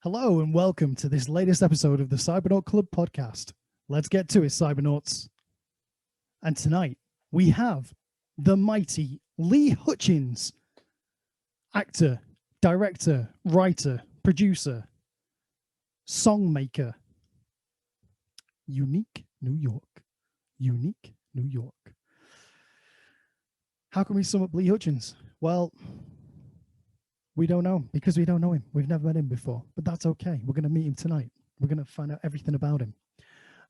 Hello and welcome to this latest episode of the Cybernaut Club podcast. Let's get to it, Cybernauts. And tonight we have the mighty Lee Hutchings, actor, director, writer, producer, songmaker. Unique New York. Unique New York. How can we sum up Lee Hutchings? Well, we don't know because we don't know him. We've never met him before, but that's okay. We're going to meet him tonight. We're going to find out everything about him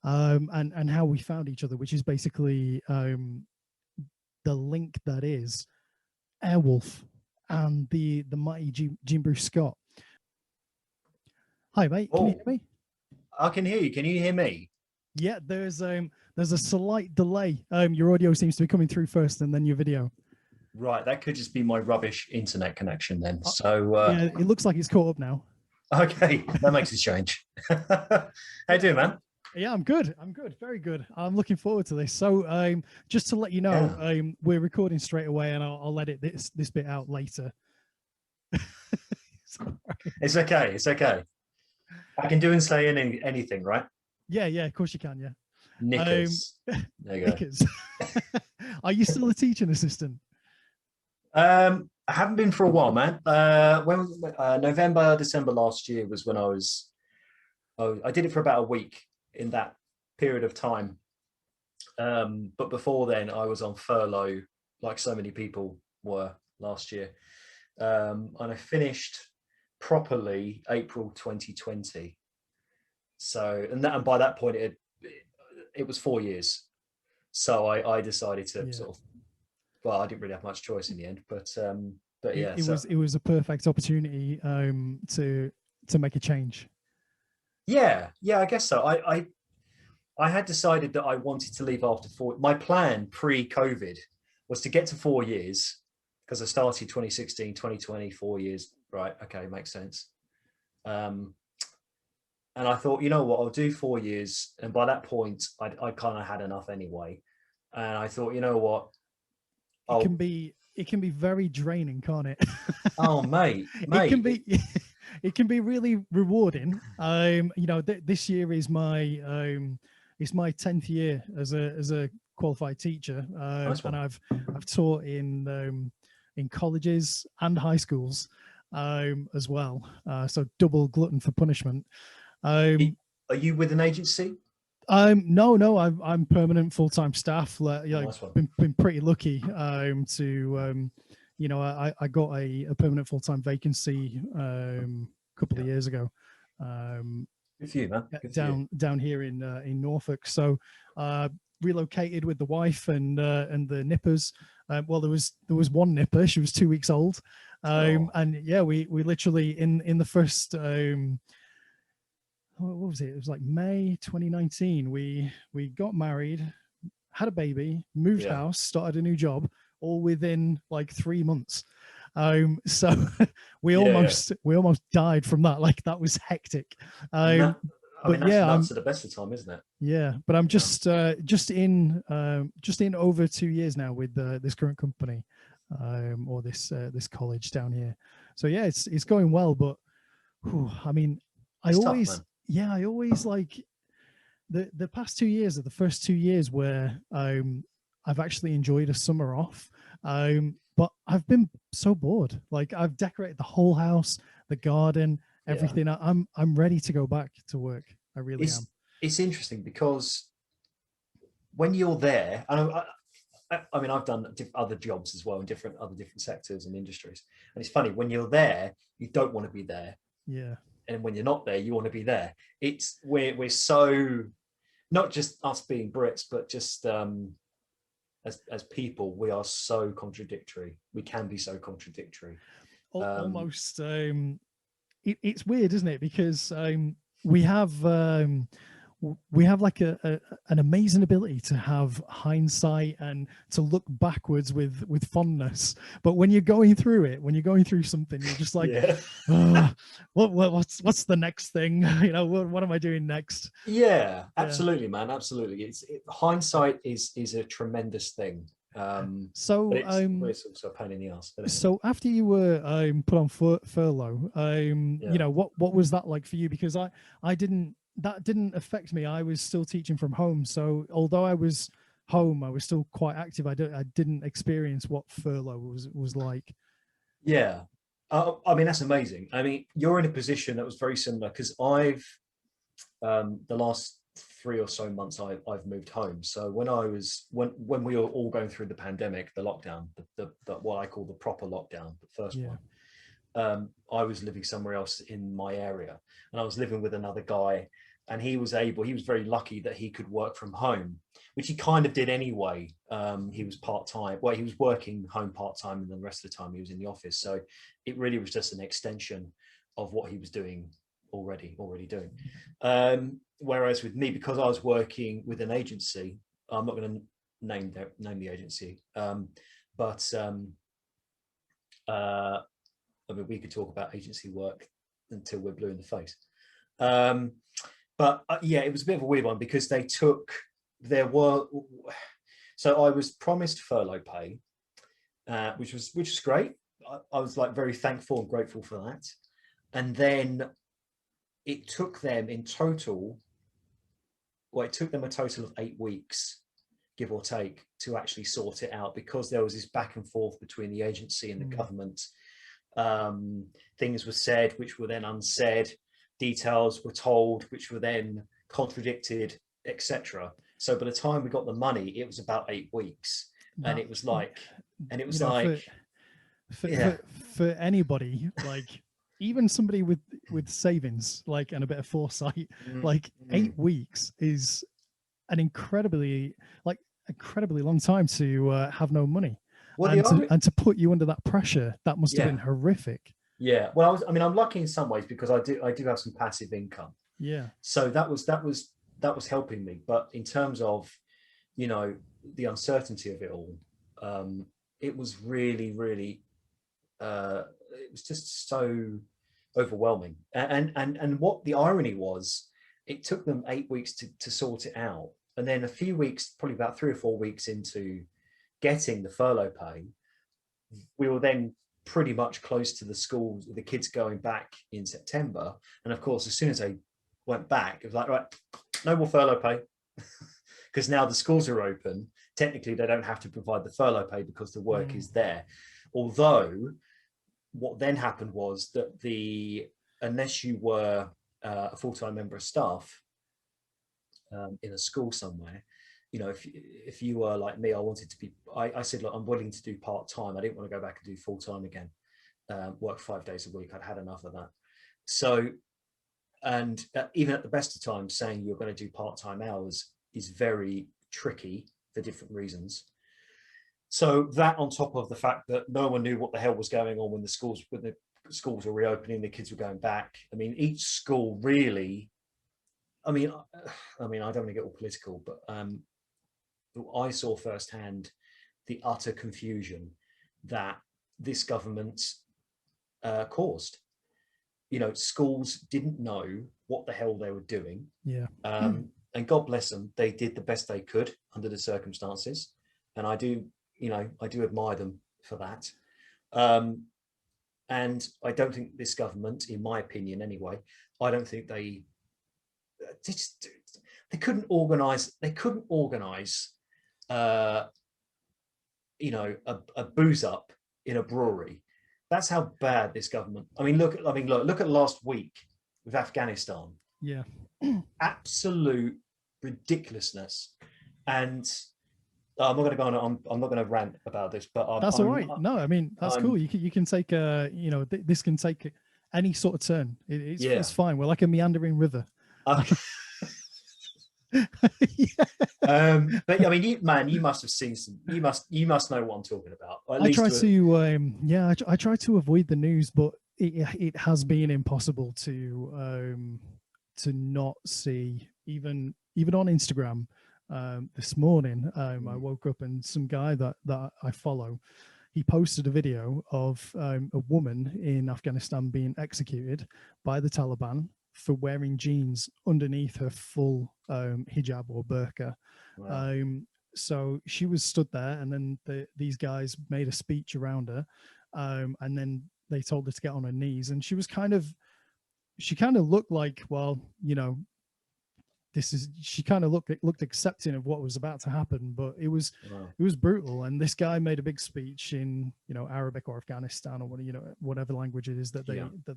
and how we found each other, which is basically the link that is Airwolf and the mighty Gene Bruce Scott. Hi, mate. Can you hear me? I can hear you. Can you hear me? Yeah, there's a slight delay. Your audio seems to be coming through first and then your video. Right, that could just be my rubbish internet connection then. So yeah, it looks like it's caught up now. Okay, that makes a change. How you doing, man? Yeah, I'm good. Very good. I'm looking forward to this. So just to let you know, we're recording straight away and I'll edit this bit out later. It's okay. It's okay. I can do and say anything, right? Yeah, of course you can, yeah. Knickers. There you go. Knickers. Are you still a teaching assistant? I haven't been for a while, man. November, December last year was when I did it for about a week in that period of time. But before then, I was on furlough, like so many people were last year. And I finished properly April 2020. So, and by that point, it was 4 years. So I decided to sort of. Well, I didn't really have much choice in the end, but yeah, it was a perfect opportunity to make a change. Yeah, I guess so. I had decided that I wanted to leave after 4. My plan pre-COVID was to get to 4 years because I started 2016, 2020, 4 years. Right? Okay, makes sense. And I thought, you know what, I'll do 4 years, and by that point, I kind of had enough anyway. And I thought, you know what. It can be very draining, can't it? Oh, mate. It can be really rewarding. This year is my 10th year as a qualified teacher, and I've taught in colleges and high schools as well. So double glutton for punishment. Are you with an agency? No, I'm permanent full-time staff. Been pretty lucky to I got a permanent full-time vacancy a couple of years ago. Good for you, man. Down here in Norfolk. So relocated with the wife and the nippers. Well, there was one nipper. She was 2 weeks old. And yeah, we literally in the first what was it? It was like May 2019. We got married, had a baby, moved house, started a new job, all within like 3 months. So we almost died from that. Like that was hectic. That's the best of time, isn't it? Yeah, but I'm just in over 2 years now with this current company, or this college down here. So yeah, it's going well, but I mean, I always like the past 2 years are the first 2 years where I've actually enjoyed a summer off. But I've been so bored. Like I've decorated the whole house, the garden, everything. Yeah. I'm ready to go back to work. I really am. It's interesting because when you're there, I mean, I've done other jobs as well in different sectors and industries. And it's funny, when you're there, you don't want to be there. Yeah. And when you're not there, you want to be there. We're so, not just us being Brits, but just as people, we are so contradictory. We can be so contradictory. Almost. It's weird, isn't it? Because we have like an amazing ability to have hindsight and to look backwards with fondness. But when you're going through something, you're just like, what's the next thing? What am I doing next? Yeah, absolutely, man. Absolutely. Hindsight is a tremendous thing. So but it's also a pain in the ass. So after you were put on furlough, you know, what was that like for you? Because I didn't, that didn't affect me. I was still teaching from home. So although I was home, I was still quite active. I didn't experience what furlough was like. Yeah. I mean, that's amazing. I mean, you're in a position that was very similar, because I've the last 3 or so months I've moved home. So when we were all going through the pandemic, the lockdown, the what I call the proper lockdown, the first one, I was living somewhere else in my area, and I was living with another guy, and he was very lucky that he could work from home, which he kind of did anyway. He was part-time. Well, he was working home part-time, and then the rest of the time he was in the office. So it really was just an extension of what he was doing already doing. Whereas with me, because I was working with an agency, I'm not going to name the agency, but I mean, we could talk about agency work until we're blue in the face. But yeah, it was a bit of a weird one, because so I was promised furlough pay, which was great. I was like very thankful and grateful for that. And then it took them a total of 8 weeks, give or take, to actually sort it out, because there was this back and forth between the agency and the government. Things were said which were then unsaid, details were told which were then contradicted, etc. So by the time we got the money, it was about 8 weeks, and it was like, for anybody, like even somebody with savings, like, and a bit of foresight, like 8 weeks is an incredibly long time to have no money. Well, and to put you under that pressure, that must have been horrific. Yeah. Well, I'm lucky in some ways, because I do have some passive income. Yeah. So that was helping me. But in terms of, you know, the uncertainty of it all, it was really, really, it was just so overwhelming. And what the irony was, it took them 8 weeks to sort it out. And then a few weeks, probably about 3 or 4 weeks into getting the furlough pay, we were then pretty much close to the schools, the kids going back in September. And of course, as soon as they went back, it was like, right, no more furlough pay, because now the schools are open. Technically, they don't have to provide the furlough pay because the work is there. Although what then happened was that unless you were a full-time member of staff in a school somewhere, you know, if you were like me, I said, look, I'm willing to do part-time. I didn't want to go back and do full-time again, work 5 days a week. I'd had enough of that. So, and even at the best of times, saying you're going to do part-time hours is very tricky for different reasons. So that, on top of the fact that no one knew what the hell was going on when the schools were reopening, the kids were going back. I mean, each school really, I mean, I don't want to get all political, but I saw firsthand the utter confusion that this government caused. You know, schools didn't know what the hell they were doing. Yeah. And God bless them, they did the best they could under the circumstances. And I do admire them for that. And I don't think this government, in my opinion anyway, I don't think they couldn't organize, you know, a booze up in a brewery. That's how bad this government. Look at last week with Afghanistan. Yeah. Absolute ridiculousness. And I'm not going to go on. I'm not going to rant about this, but that's all right. No, I mean, that's cool. You can take you know, this can take any sort of turn. It's fine. We're like a meandering river. But I mean, you must have seen some. You must know what I'm talking about. I try to avoid the news, but it has been impossible to not see, even on Instagram. This morning, I woke up and some guy that I follow, he posted a video of a woman in Afghanistan being executed by the Taliban for wearing jeans underneath her full hijab or burqa. Wow. so she was stood there, and then these guys made a speech around her, and then they told her to get on her knees, and she kind of looked like, well, you know, she kind of looked accepting of what was about to happen, but it was brutal. And this guy made a big speech in, you know, Arabic or Afghanistan or whatever language it is that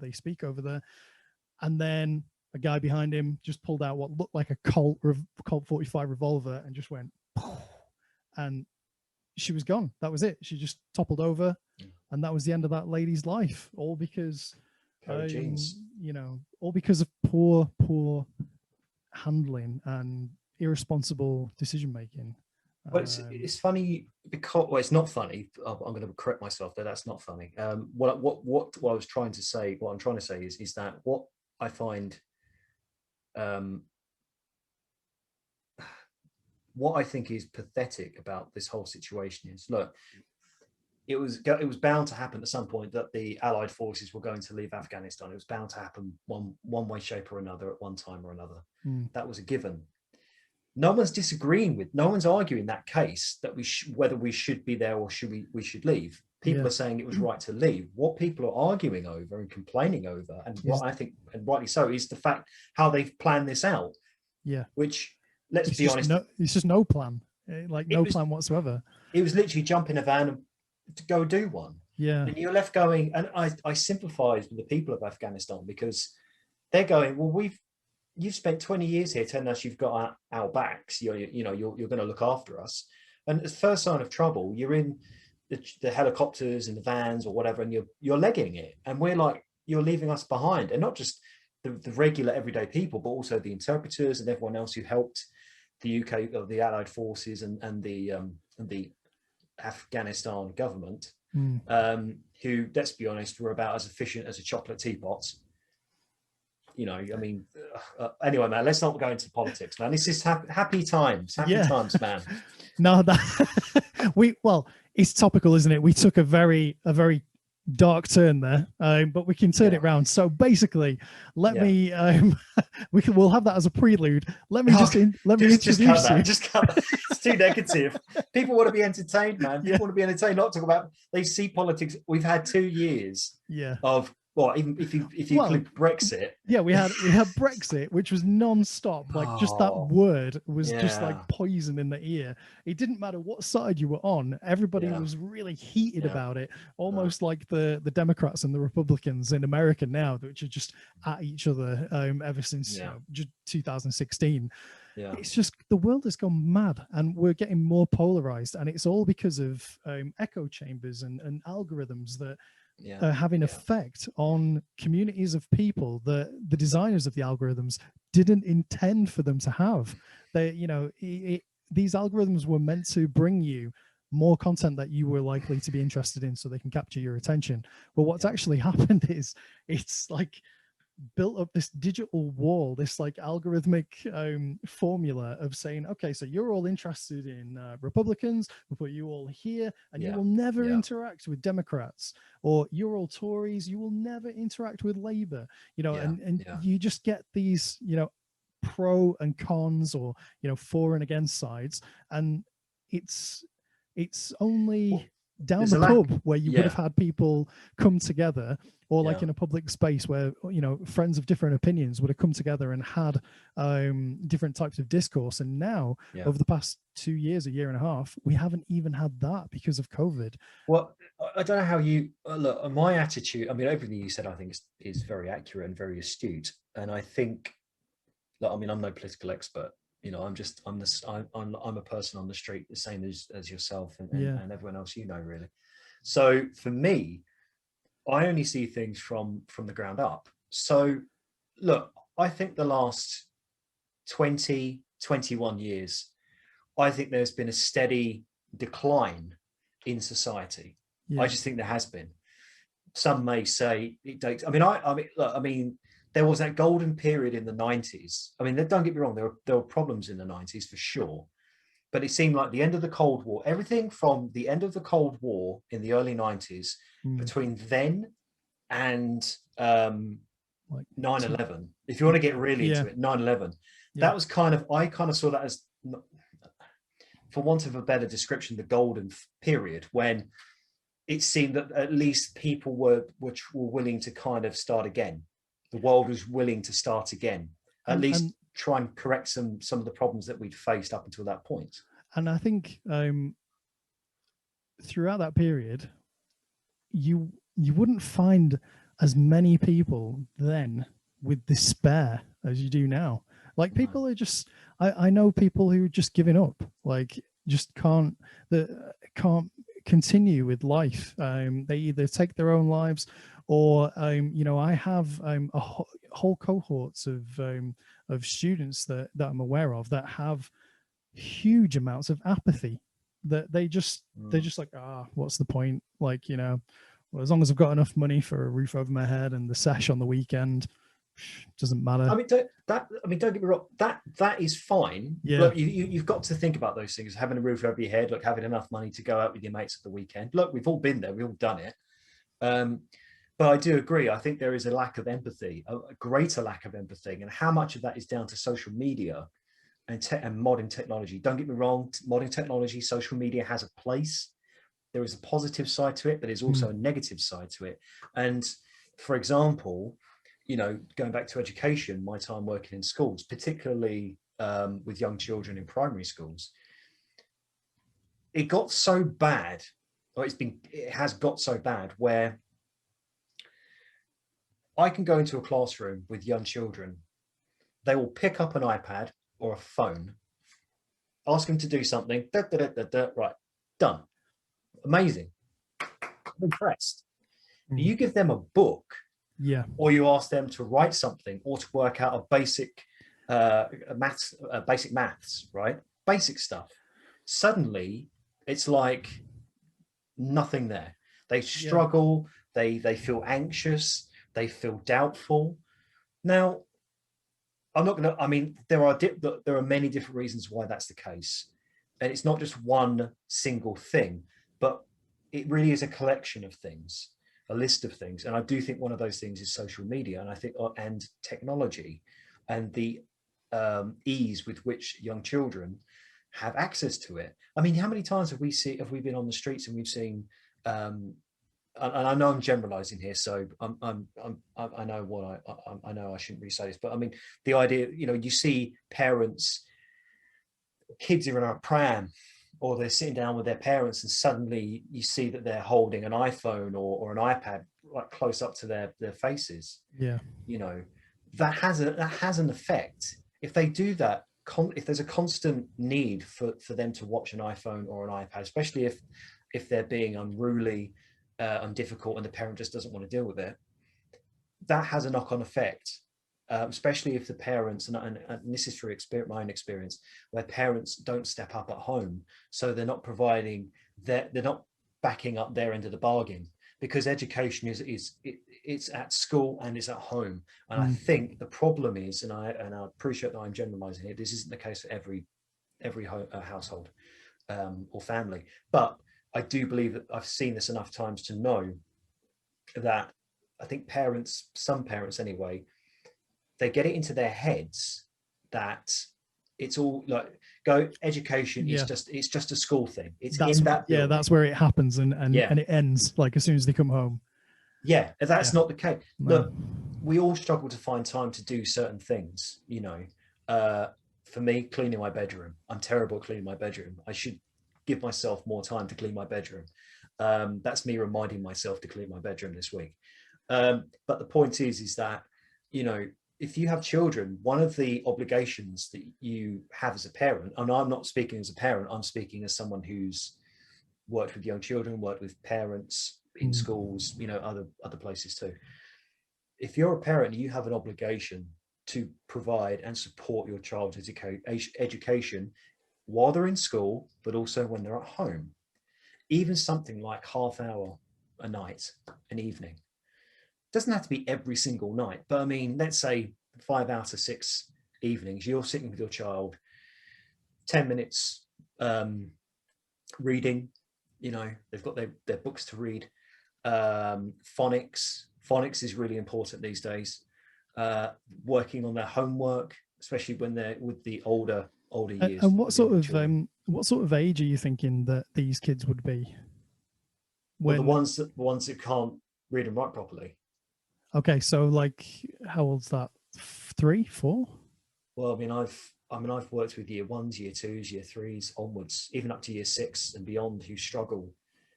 they speak over there. And then a guy behind him just pulled out what looked like a Colt 45 revolver and just went, and she was gone. That was it. She just toppled over, and that was the end of that lady's life, all because you know, all because of poor handling and irresponsible decision making. Well, it's funny because, well, it's not funny. I'm going to correct myself there. That's not funny. What I'm trying to say is that what I find, what I think is pathetic about this whole situation is, look, it was bound to happen at some point that the Allied forces were going to leave Afghanistan. It was bound to happen one way, shape, or another at one time or another. That was a given. No one's arguing that case that whether we should be there or we should leave. People are saying it was right to leave. What people are arguing over and complaining over, and what I think, and rightly so, is the fact how they've planned this out. Yeah. Which, let's be honest, it's just no plan, like no plan whatsoever. It was literally jump in a van and to go do one. Yeah. And you're left going, and I sympathize with the people of Afghanistan, because they're going, well, you've spent 20 years here telling us you've got our backs, you're going to look after us, and the first sign of trouble, you're in the helicopters and the vans or whatever, and you're legging it, and we're like, you're leaving us behind. And not just the regular everyday people, but also the interpreters and everyone else who helped the UK, or the Allied forces, and the Afghanistan government, who, let's be honest, were about as efficient as a chocolate teapot. You know, I mean, anyway, man, let's not go into politics, man. This is happy times, times, man. No, it's topical, isn't it? We took a very dark turn there, but we can turn it around. So basically, we'll have that as a prelude. Let me introduce you. Just cut that. It's too negative. People want to be entertained, man. People want to be entertained, not talk about, they see politics. We've had 2 years of, well, even if you include Brexit. Yeah, we had Brexit, which was non-stop. Like, just that word was just like poison in the ear. It didn't matter what side you were on. Everybody was really heated about it, almost like the Democrats and the Republicans in America now, which are just at each other ever since just 2016. Yeah. It's just, the world has gone mad, and we're getting more polarized, and it's all because of echo chambers and algorithms that having effect on communities of people that the designers of the algorithms didn't intend for them to have. These algorithms were meant to bring you more content that you were likely to be interested in, so they can capture your attention. But what's actually happened is, it's like built up this digital wall, this like algorithmic formula of saying, okay, so you're all interested in Republicans, we'll put you all here, and you will never interact with Democrats, or you're all Tories, you will never interact with Labour, and you just get these, pro and cons, or for and against sides, and it's only down the pub where you would have had people come together, or like in a public space where friends of different opinions would have come together and had different types of discourse. And now over the past 2 years, a year and a half, we haven't even had that because of COVID. Well, I don't know how you look. My attitude, I mean, everything you said I think is very accurate and very astute, and I think, I'm no political expert. I'm a person on the street, the same as yourself and everyone else, really. So for me, I only see things from the ground up. So look, I think the last 20, 21 years, I think there's been a steady decline in society. Yeah. I just think there has been. Some may say it dates. I mean, there was that golden period in the 90s. I mean, don't get me wrong, there were problems in the 90s for sure. But it seemed like the end of the Cold War, everything from the end of the Cold War in the early 90s, between then and 9/11, if you want to get really into it, 9/11, that was I kind of saw that as, for want of a better description, the golden period when it seemed that at least people were willing to kind of start again. The world was willing to start again, at least try and correct some of the problems that we'd faced up until that point. And I think throughout that period, you wouldn't find as many people then with despair as you do now. Like, people are just, I know people who are just giving up, like just can't continue with life. They either take their own lives, or I have a whole cohorts of students that I'm aware of that have huge amounts of apathy, that they're just like, what's the point? Like, well, as long as I've got enough money for a roof over my head and the sesh on the weekend, doesn't matter. I mean, don't get me wrong, that is fine. Yeah. Look, you've got to think about those things: having a roof over your head, like having enough money to go out with your mates at the weekend. Look, we've all been there, we've all done it. But I do agree. I think there is a lack of empathy, a greater lack of empathy, and how much of that is down to social media and modern technology. Don't get me wrong, modern technology, social media has a place. There is a positive side to it, but there's also a negative side to it. And for example, going back to education, my time working in schools, particularly with young children in primary schools, it got so bad, or it has got so bad, where I can go into a classroom with young children. They will pick up an iPad or a phone, ask them to do something, right, done. Amazing. I'm impressed. You give them a book, or you ask them to write something or to work out a basic maths, right? Basic stuff. Suddenly, it's like nothing there. They struggle. They feel anxious. They feel doubtful. Now, I'm not going to. I mean, there are many different reasons why that's the case, and it's not just one single thing, but it really is a collection of things, a list of things. And I do think one of those things is social media, and I think and technology, and the ease with which young children have access to it. I mean, how many times have we been on the streets and we've seen? And I know I'm generalizing here, so I know I know I shouldn't really say this, but I mean, the idea, you see parents, kids are in a pram, or they're sitting down with their parents, and suddenly you see that they're holding an iPhone or an iPad like close up to their faces. Yeah, that has an effect. If they do that, if there's a constant need for them to watch an iPhone or an iPad, especially if they're being unruly and difficult, and the parent just doesn't want to deal with it, that has a knock-on effect, especially if the parents, and this is through my own experience, where parents don't step up at home, so they're not providing they're not backing up their end of the bargain, because education it's at school and it's at home. And I think the problem is, and I appreciate that I'm generalizing here, this isn't the case for every household or family, but I do believe that I've seen this enough times to know that I think some parents anyway, they get it into their heads that it's all like education is just a school thing. That's where it happens, and it ends like as soon as they come home. That's not the case. No. Look, we all struggle to find time to do certain things. For me, cleaning my bedroom, I'm terrible at cleaning my bedroom. I should give myself more time to clean my bedroom. That's me reminding myself to clean my bedroom this week. But the point is that, if you have children, one of the obligations that you have as a parent, and I'm not speaking as a parent, I'm speaking as someone who's worked with young children, worked with parents in schools, other places too. If you're a parent, you have an obligation to provide and support your child's education while they're in school, but also when they're at home. Even something like half hour a night, an evening. Doesn't have to be every single night, but I mean, let's say 5 out of 6 evenings, you're sitting with your child, 10 minutes reading, they've got their books to read. Phonics is really important these days. Working on their homework, especially when they're with the older years. And younger children. what sort of age are you thinking that these kids would be? Well, the ones that can't read and write properly. Okay, so like, how old's that? 3, 4? Well, I've worked with year 1s, year 2s, year 3s onwards, even up to year 6 and beyond, who struggle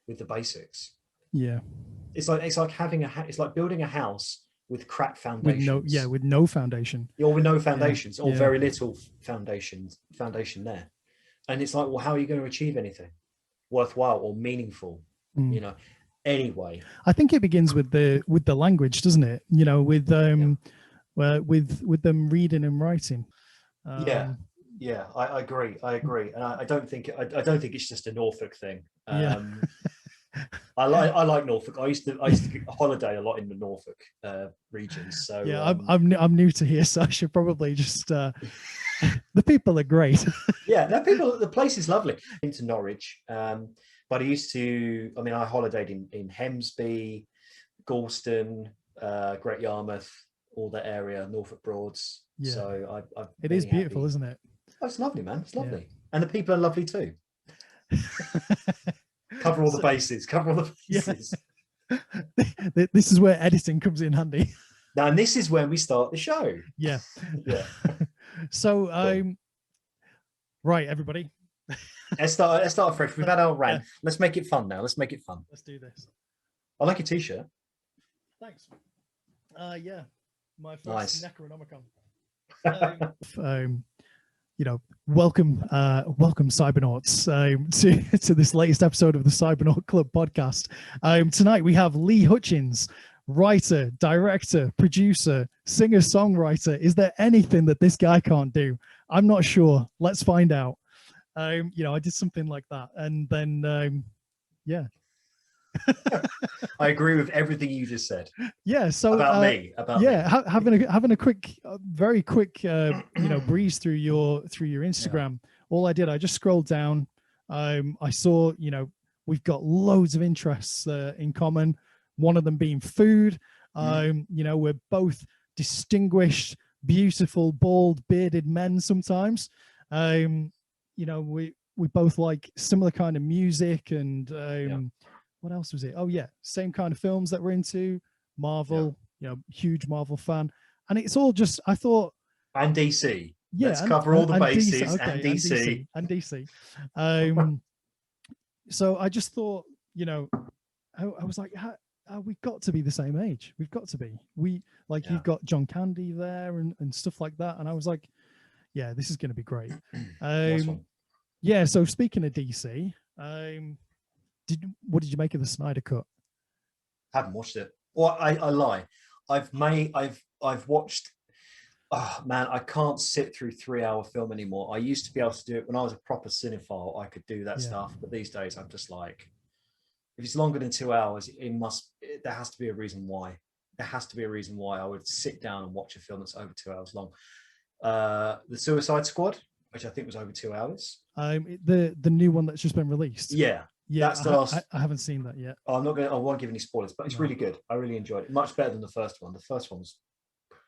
with the basics. Yeah, it's like having it's like building a house with crap foundations. with no foundation, or with no foundations, or yeah. very little foundation there. And it's like, well, how are you going to achieve anything worthwhile or meaningful? You know. Anyway, I think it begins with the language, doesn't it? You know, with them reading and writing. I agree, and I don't think it's just a Norfolk thing. I like Norfolk. I used to holiday a lot in the Norfolk region. So yeah, I'm new to here, so I should probably just. The people are great. Yeah, the place is lovely. Into Norwich, but I holidayed in Hemsby, Galston, Great Yarmouth, all that area, Norfolk Broads. Yeah. So it is beautiful, isn't it? Oh, it's lovely, man. It's lovely, and the people are lovely too. Cover all the bases. Yeah. This is where editing comes in handy. Now, and this is when we start the show. Yeah. Yeah. So, right, everybody. Let's start fresh. We've had our rant. Yeah. Let's make it fun now. Let's make it fun. Let's do this. I like your t-shirt. Thanks. Yeah. My first nice. Necronomicon. Welcome Cybernauts to this latest episode of the Cybernaut Club podcast. Tonight we have Lee Hutchings, writer, director, producer, singer, songwriter. Is there anything that this guy can't do? I'm not sure. Let's find out. I did something like that, and then yeah. I agree with everything you just said. Yeah. So about me. Having a quick, very quick, breeze through your Instagram. Yeah. All I did, I just scrolled down. I saw, we've got loads of interests in common. One of them being food. We're both distinguished, beautiful, bald, bearded men. Sometimes, we both like similar kind of music and. What else was it? Oh yeah, same kind of films that we're into. Marvel, huge Marvel fan, and it's all just I thought. And DC. Yeah, let's cover all the bases. DC, okay, and DC. So I just thought, I was like, we've got to be the same age. We've got to be. You've got John Candy there and stuff like that, and I was like, yeah, this is going to be great. Yeah. So speaking of DC, what did you make of the Snyder Cut? Haven't watched it. Well, I lie. I've watched. Oh man, I can't sit through 3-hour film anymore. I used to be able to do it when I was a proper cinephile. I could do that stuff, but these days I'm just like, if it's longer than 2 hours, there has to be a reason why. There has to be a reason why I would sit down and watch a film that's over 2 hours long. The Suicide Squad, which I think was over 2 hours. The new one that's just been released. Yeah. Yeah, that's the last. I haven't seen that yet. I won't give any spoilers, but it's really good. I really enjoyed it. Much better than the first one. The first one was.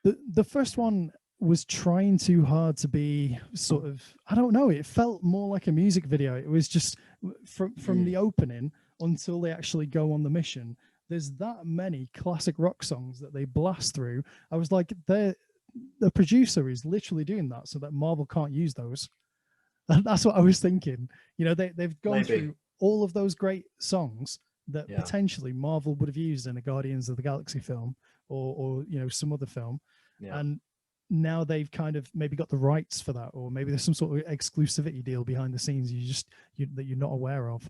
The first one was trying too hard to be sort of. I don't know. It felt more like a music video. It was just from the opening until they actually go on the mission. There's that many classic rock songs that they blast through. I was like, the producer is literally doing that so that Marvel can't use those. And that's what I was thinking. They've gone through all of those great songs that potentially Marvel would have used in a Guardians of the Galaxy film or some other film. Yeah. And now they've kind of maybe got the rights for that, or maybe there's some sort of exclusivity deal behind the scenes that you're not aware of.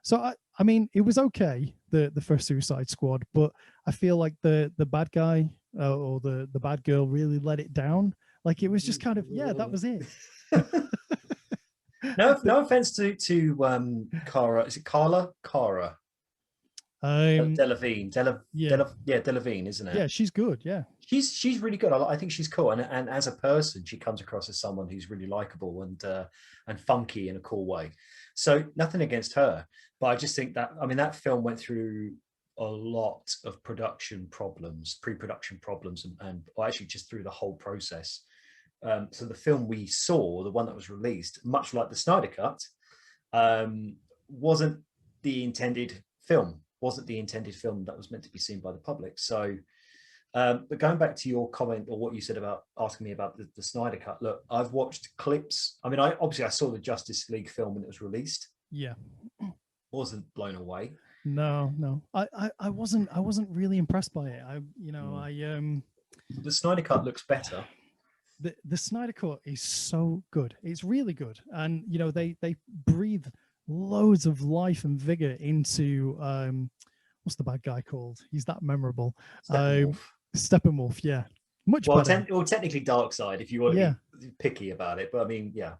So I mean, it was okay, the first Suicide Squad, but I feel like the bad guy or the bad girl really let it down. Like it was just kind of, that was it. No offense to Cara. Is it Carla? Cara. Delevingne. Delevingne, isn't it? Yeah, she's good. Yeah, she's really good. I think she's cool, and as a person, she comes across as someone who's really likable and funky in a cool way. So nothing against her, but I just think that that film went through a lot of production problems, pre-production problems, and actually just through the whole process. So the film we saw, the one that was released, much like the Snyder Cut, wasn't the intended film, that was meant to be seen by the public. So, but going back to your comment or what you said about asking me about the Snyder Cut, look, I've watched clips. I mean, I saw the Justice League film when it was released. Yeah. Wasn't blown away. No. I wasn't really impressed by it. The Snyder Cut looks better. The Snyder Cut is so good. It's really good. And, you know, they breathe loads of life and vigor into, what's the bad guy called? He's that memorable. Steppenwolf, yeah. Much better. Technically Darkseid, if you want to be picky about it. But I mean, yeah.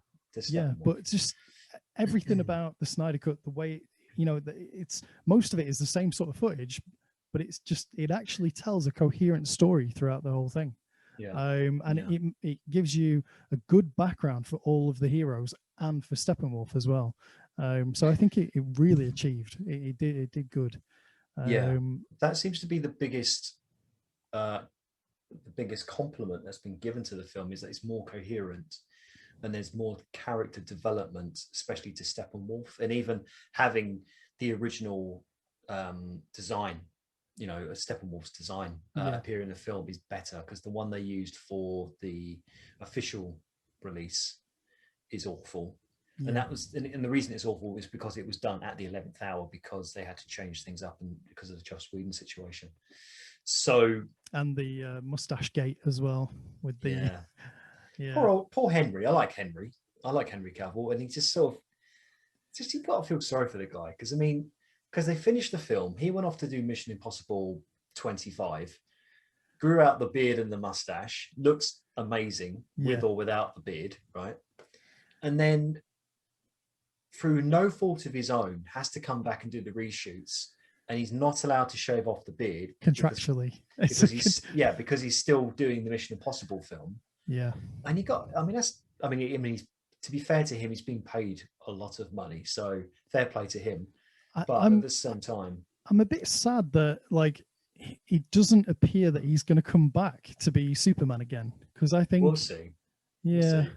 But just everything about the Snyder Cut, the way, you know, it's most of it is the same sort of footage, but it actually tells a coherent story throughout the whole thing. It gives you a good background for all of the heroes and for Steppenwolf as well. So I think it really achieved. It did good. That seems to be the biggest compliment that's been given to the film, is that it's more coherent and there's more character development, especially to Steppenwolf, and even having the original design, you know, Steppenwolf's design appear in the film is better, because the one they used for the official release is awful. And that was, and the reason it's awful is because it was done at the 11th hour, because they had to change things up and because of the Joss Whedon situation. So, and the mustache gate as well with the poor Henry. I like Henry Cavill, and he just sort of you've got to feel sorry for the guy, because I mean, because they finished the film, he went off to do Mission Impossible 25, grew out the beard and the mustache, looks amazing with or without the beard, right? And then, through no fault of his own, has to come back and do the reshoots, and he's not allowed to shave off the beard contractually because he's still doing the Mission Impossible film. Yeah, and he's, to be fair to him, he's being paid a lot of money, so fair play to him. But at the same time, I'm a bit sad that, like, it doesn't appear that he's going to come back to be Superman again, because I think we'll see. Yeah,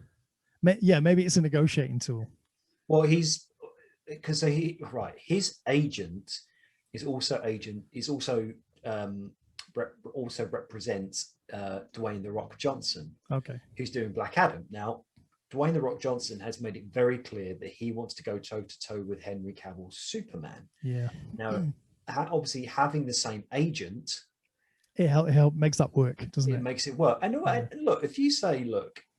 maybe it's a negotiating tool. Well, his agent also represents Dwayne The Rock Johnson, who's doing Black Adam. Now, Dwayne The Rock Johnson has made it very clear that he wants to go toe-to-toe with Henry Cavill's Superman. Yeah. Now, obviously, having the same agent, it makes that work, doesn't it? It makes it work. And look, if you say,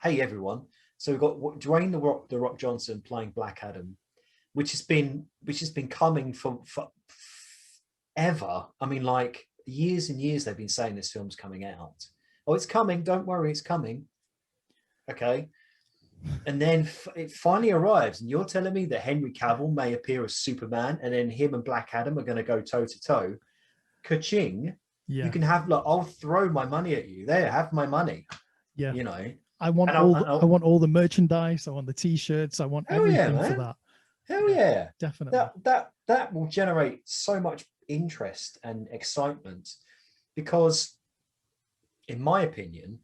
hey, everyone, so we've got Dwayne The Rock Johnson playing Black Adam, which has been coming for ever. I mean, like, years and years they've been saying this film's coming out. Oh, it's coming. Don't worry, it's coming. Okay. And then it finally arrives, and you're telling me that Henry Cavill may appear as Superman, and then him and Black Adam are going to go toe-to-toe. Ka-ching. Yeah. You can have, I'll throw my money at you. There, have my money. Yeah. You know. I want all the merchandise. I want the T-shirts. I want everything for that. Hell yeah. Definitely. That will generate so much interest and excitement, because, in my opinion,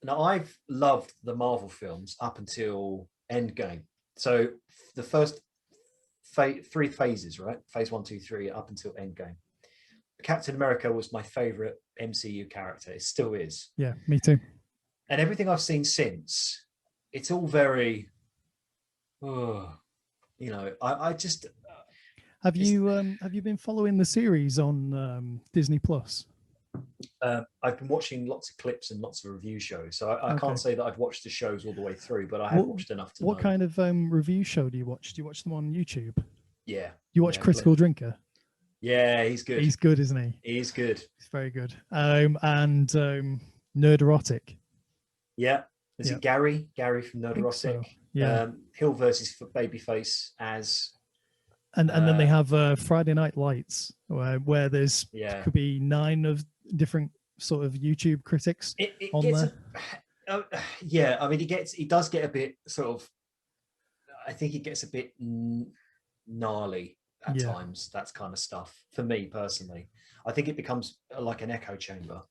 now I've loved the Marvel films up until Endgame. So the first three phases, right? Phase 1, 2, 3, up until Endgame. Captain America was my favorite MCU character. It still is. Yeah, me too. And everything I've seen since, it's all very, I just. Have you been following the series on Disney Plus? I've been watching lots of clips and lots of review shows, so I can't say that I've watched the shows all the way through, but I have watched enough to know. What kind of review show do you watch? Do you watch them on YouTube? Yeah. You watch Critical Drinker? Yeah, he's good. He's good, isn't he? He's good. He's very good. And Nerderotic. Yeah. Is it Gary? Gary from Nerderotic. So. Yeah. Hill versus Babyface as. And then they have Friday Night Lights, where there's could be 9 of different sort of YouTube critics on there. I mean, he does get a bit sort of. I think he gets a bit gnarly at times, that kind of stuff, for me personally. I think it becomes like an echo chamber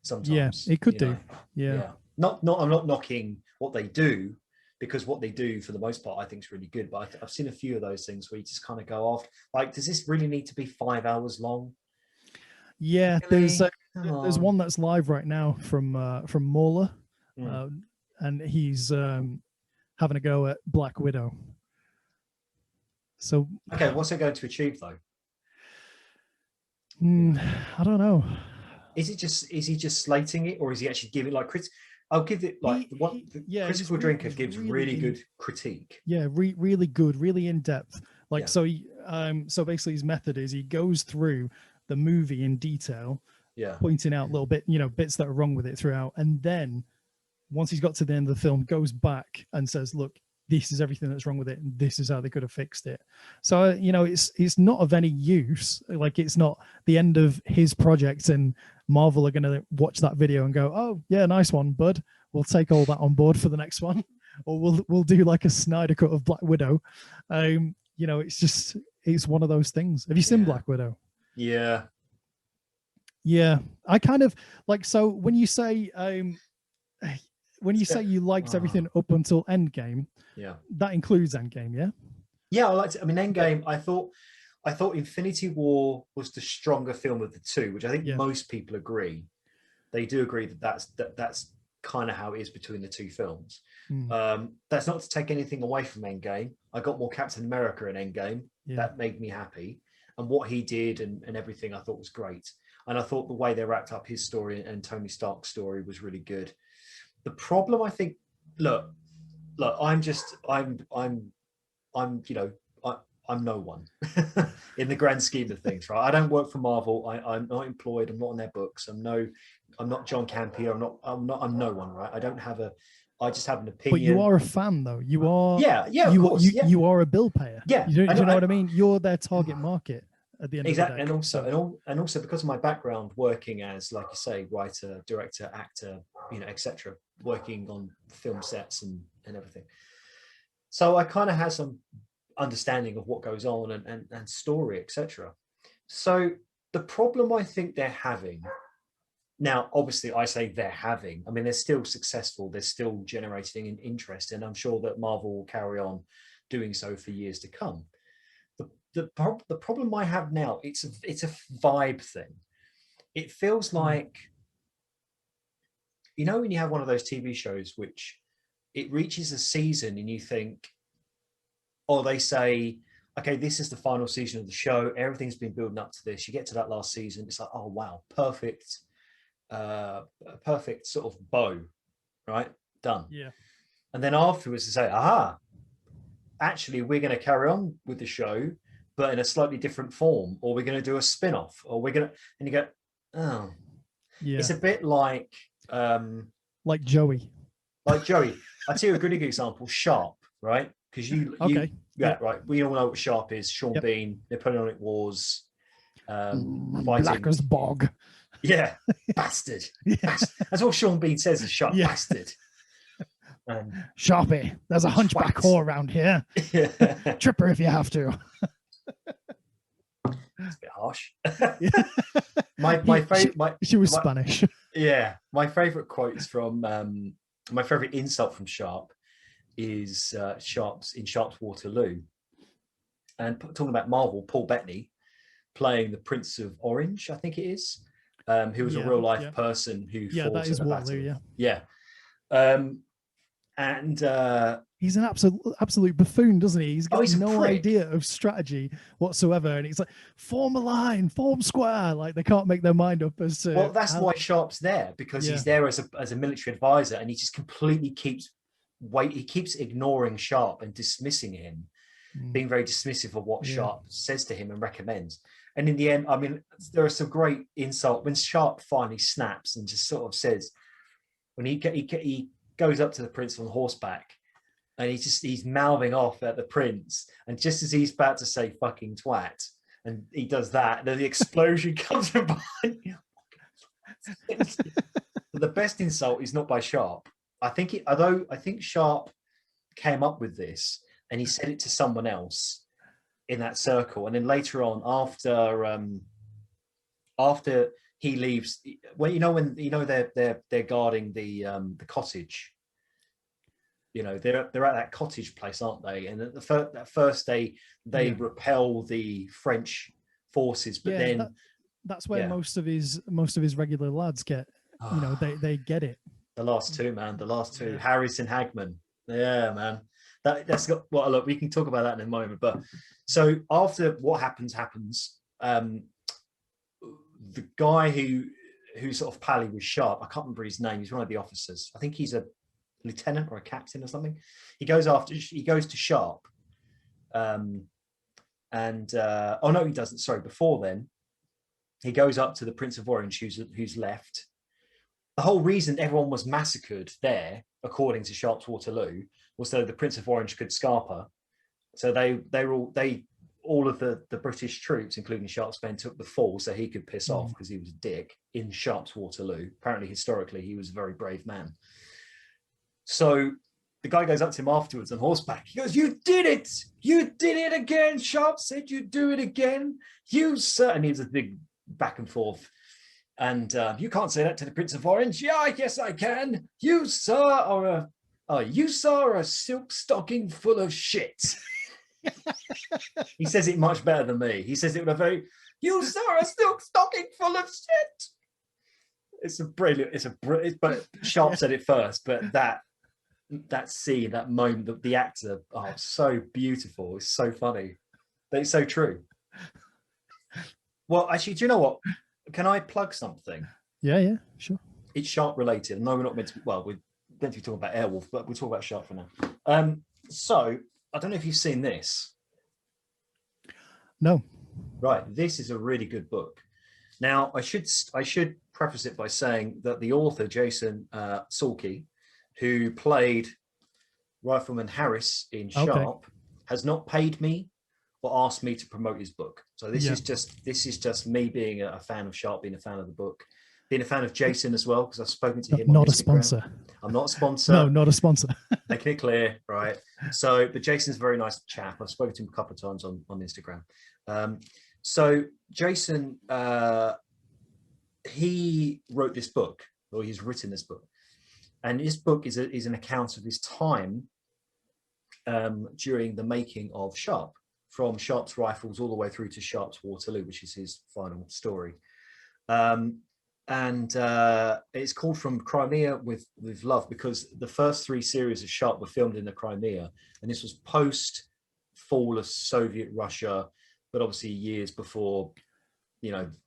sometimes. Yeah, it could do. Yeah. I'm not knocking what they do, because what they do for the most part I think is really good, but I've seen a few of those things where you just kind of go off like, does this really need to be 5 hours long? Yeah, Really? there's one that's live right now from Mauler, and he's having a go at Black Widow. So okay, what's it going to achieve though? I don't know. Is he just slating it, or is he actually giving like I'll give it like Critical Drinker gives really good critique. Yeah, really good, really in depth. Like so basically his method is he goes through the movie in detail, pointing out little bits that are wrong with it throughout, and then once he's got to the end of the film, goes back and says, look, this is everything that's wrong with it, and this is how they could have fixed it. So it's not of any use. Like, it's not the end of his project and Marvel are going to watch that video and go, oh yeah, nice one, bud, we'll take all that on board for the next one, or we'll do like a Snyder cut of Black Widow. It's one of those things. Have you seen Black Widow? Yeah, I kind of like, so when you say you liked everything up until Endgame, that includes Endgame. I liked it. I mean, Endgame, I thought Infinity War was the stronger film of the two, which I think most people agree. They do agree that that's kind of how it is between the two films. That's not to take anything away from Endgame. I got more Captain America in Endgame. That made me happy, and what he did and everything I thought was great. And I thought the way they wrapped up his story and Tony Stark's story was really good. The problem, I think, look, I'm no one in the grand scheme of things, right? I don't work for Marvel. I'm not employed. I'm not on their books. I'm not John Campea. I'm no one, right? I just have an opinion. But you are a fan, though. You are. You are a bill payer. Yeah. Do you know what I mean? You're their target market at the end of the day. And also because of my background working as, like you say, writer, director, actor, etc., working on film sets and everything. So I kind of had some understanding of what goes on and story, etc. So the problem I think they're having now, obviously I say they're having, I mean, they're still successful, they're still generating an interest, and I'm sure that Marvel will carry on doing so for years to come. The problem I have now, it's a vibe thing. It feels like, when you have one of those TV shows which it reaches a season and you think, they say, okay, this is the final season of the show, everything's been building up to this, you get to that last season, it's like, oh wow, perfect sort of bow, right? Done. And then afterwards they say, actually we're going to carry on with the show, but in a slightly different form, or we're going to do a spin-off, or we're going to, and you go, it's a bit like Joey. I'll tell you a good example, Sharpe, right? Because right. We all know what Sharpe is. Sean Bean, Napoleonic Wars, fighting. Black as bog. Yeah, bastard. That's all Sean Bean says is Sharpe, bastard. Sharpie, there's a hunchback whore around here. Trip her if you have to. It's a bit harsh. my favorite. She was Spanish. Yeah, my favorite quote is from my favorite insult from Sharpe is Sharpe's Waterloo, and talking about Marvel, Paul Bettany playing the Prince of Orange, I think it is, who was a real life person who fought that is in a Waterloo, battle. And he's an absolute buffoon, doesn't he? He's got no idea of strategy whatsoever, and it's like, form a line, form square. Like, they can't make their mind up as to. Well, that's why Sharpe's there, because he's there as a military advisor, and he just completely keeps ignoring Sharpe and dismissing him, being very dismissive of what Sharpe says to him and recommends. And in the end, I mean, there are some great insult when Sharpe finally snaps and just sort of says, when he goes up to the prince on horseback, and he's mouthing off at the prince, and just as he's about to say "fucking twat," and he does that, and then the explosion comes from behind you. The best insult is not by Sharpe. I think Sharpe came up with this and he said it to someone else in that circle. And then later on, after he leaves, when they're guarding the cottage. You know, they're at that cottage place, aren't they? And at that first they repel the French forces, but then that's where most of his regular lads get. You know, they get it. The last two, man. The last two, Harris and Hagman. Yeah, man. That's got what. Look, we can talk about that in a moment. But so after what happens, the guy who sort of pally with Sharpe, I can't remember his name. He's one of the officers. I think he's a lieutenant or a captain or something. He goes to Sharpe. Oh no, he doesn't. Sorry, before then, he goes up to the Prince of Orange, who's left. The whole reason everyone was massacred there, according to Sharpe's Waterloo, was so the Prince of Orange could scarper. So all of the British troops, including Sharpe's men, took the fall so he could piss off because he was a dick in Sharpe's Waterloo. Apparently, historically, he was a very brave man. So the guy goes up to him afterwards on horseback. He goes, "You did it! You did it again!" Sharpe said, "You do it again, you sir." And he was a big back and forth. And "You can't say that to the Prince of Orange." "Yeah, I guess I can. You sir are a silk stocking full of shit." He says it much better than me. He says it with a very, "You sir are a silk stocking full of shit." It's a brilliant. But Sharpe said it first. But that scene, that moment, the actor, so beautiful. It's so funny. But it's so true. Well, actually, do you know what? Can I plug something? Yeah, sure. It's Sharpe related. No, we're not meant to. Well, we're meant to be talking about Airwolf, but we'll talk about Sharpe for now. So I don't know if you've seen this. No. Right. This is a really good book. Now, I should preface it by saying that the author, Jason Salkey, who played Rifleman Harris in Sharpe, has not paid me or asked me to promote his book. So this is just me being a fan of Sharpe, being a fan of the book, being a fan of Jason as well, because I've spoken to him. Not a sponsor. I'm not a sponsor. No, not a sponsor. Making it clear, right? So, but Jason's a very nice chap. I've spoken to him a couple of times on Instagram. So Jason, he wrote this book, or he's written this book, and this book is an account of his time during the making of Sharpe, from Sharpe's Rifles all the way through to Sharpe's Waterloo, which is his final story. And it's called From Crimea with Love, because the first three series of Sharpe were filmed in the Crimea, and this was post fall of Soviet Russia, but obviously years before,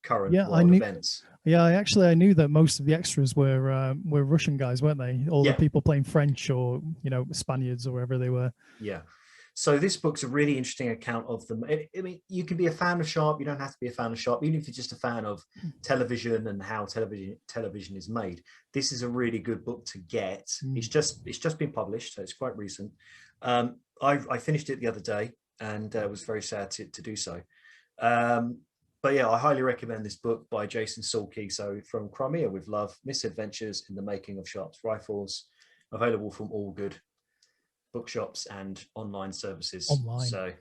current world events. Yeah, I knew that most of the extras were Russian guys, weren't they? All the people playing French or Spaniards or wherever they were. Yeah. So this book's a really interesting account of them. I mean, you can be a fan of Sharpe. You don't have to be a fan of Sharpe, even if you're just a fan of television and how television is made. This is a really good book to get. It's just been published, so it's quite recent. I finished it the other day and was very sad to do so. But yeah, I highly recommend this book by Jason Salkey. So From Crimea with Love, Misadventures in the Making of Sharpe's Rifles, available from all good bookshops and online services. So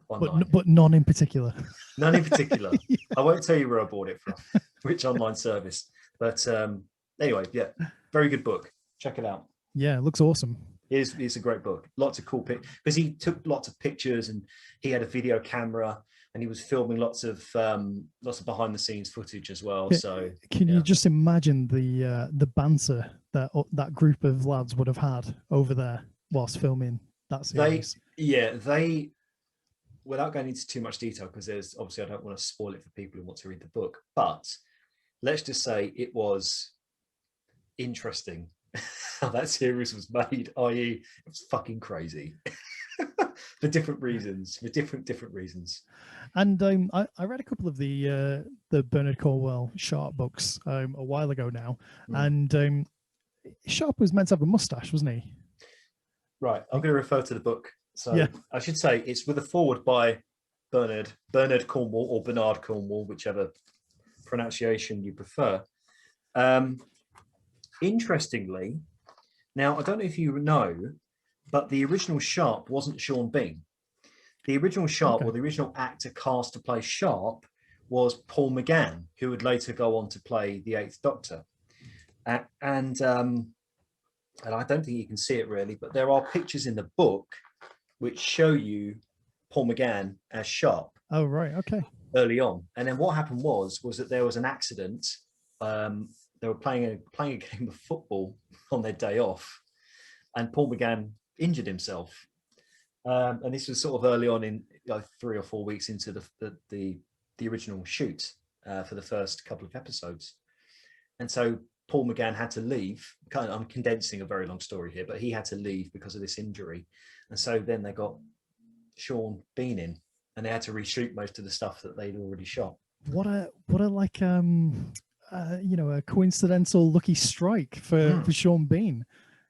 online. But none in particular. None in particular. I won't tell you where I bought it from, which online service. But anyway, yeah, very good book. Check it out. Yeah, it looks awesome. It's a great book. Lots of cool pictures, because he took lots of pictures and he had a video camera and he was filming lots of behind the scenes footage as well. So can you just imagine the banter that group of lads would have had over there whilst filming that series? They without going into too much detail, because there's obviously, I don't want to spoil it for people who want to read the book, but let's just say it was interesting how that series was made, i.e. it was fucking crazy. For different reasons, different reasons. And I read a couple of the Bernard Cornwell Sharpe books a while ago now, and Sharpe was meant to have a mustache, wasn't he? Right, I'm going to refer to the book. So I should say it's with a foreword by Bernard Cornwell, or Bernard Cornwell, whichever pronunciation you prefer. Interestingly, now I don't know if you know, but the original Sharpe wasn't Sean Bean. The original Sharpe, or the original actor cast to play Sharpe, was Paul McGann, who would later go on to play the Eighth Doctor. And I don't think you can see it really, but there are pictures in the book which show you Paul McGann as Sharpe. Oh, right. Okay. Early on. And then what happened was that there was an accident. They were playing a game of football on their day off, and Paul McGann injured himself. And this was sort of early on in 3 or 4 weeks into the original shoot for the first couple of episodes. And so Paul McGann had to leave. I'm condensing a very long story here, but he had to leave because of this injury. And so then they got Sean Bean in, and they had to reshoot most of the stuff that they'd already shot. What a like a coincidental lucky strike for Sean Bean,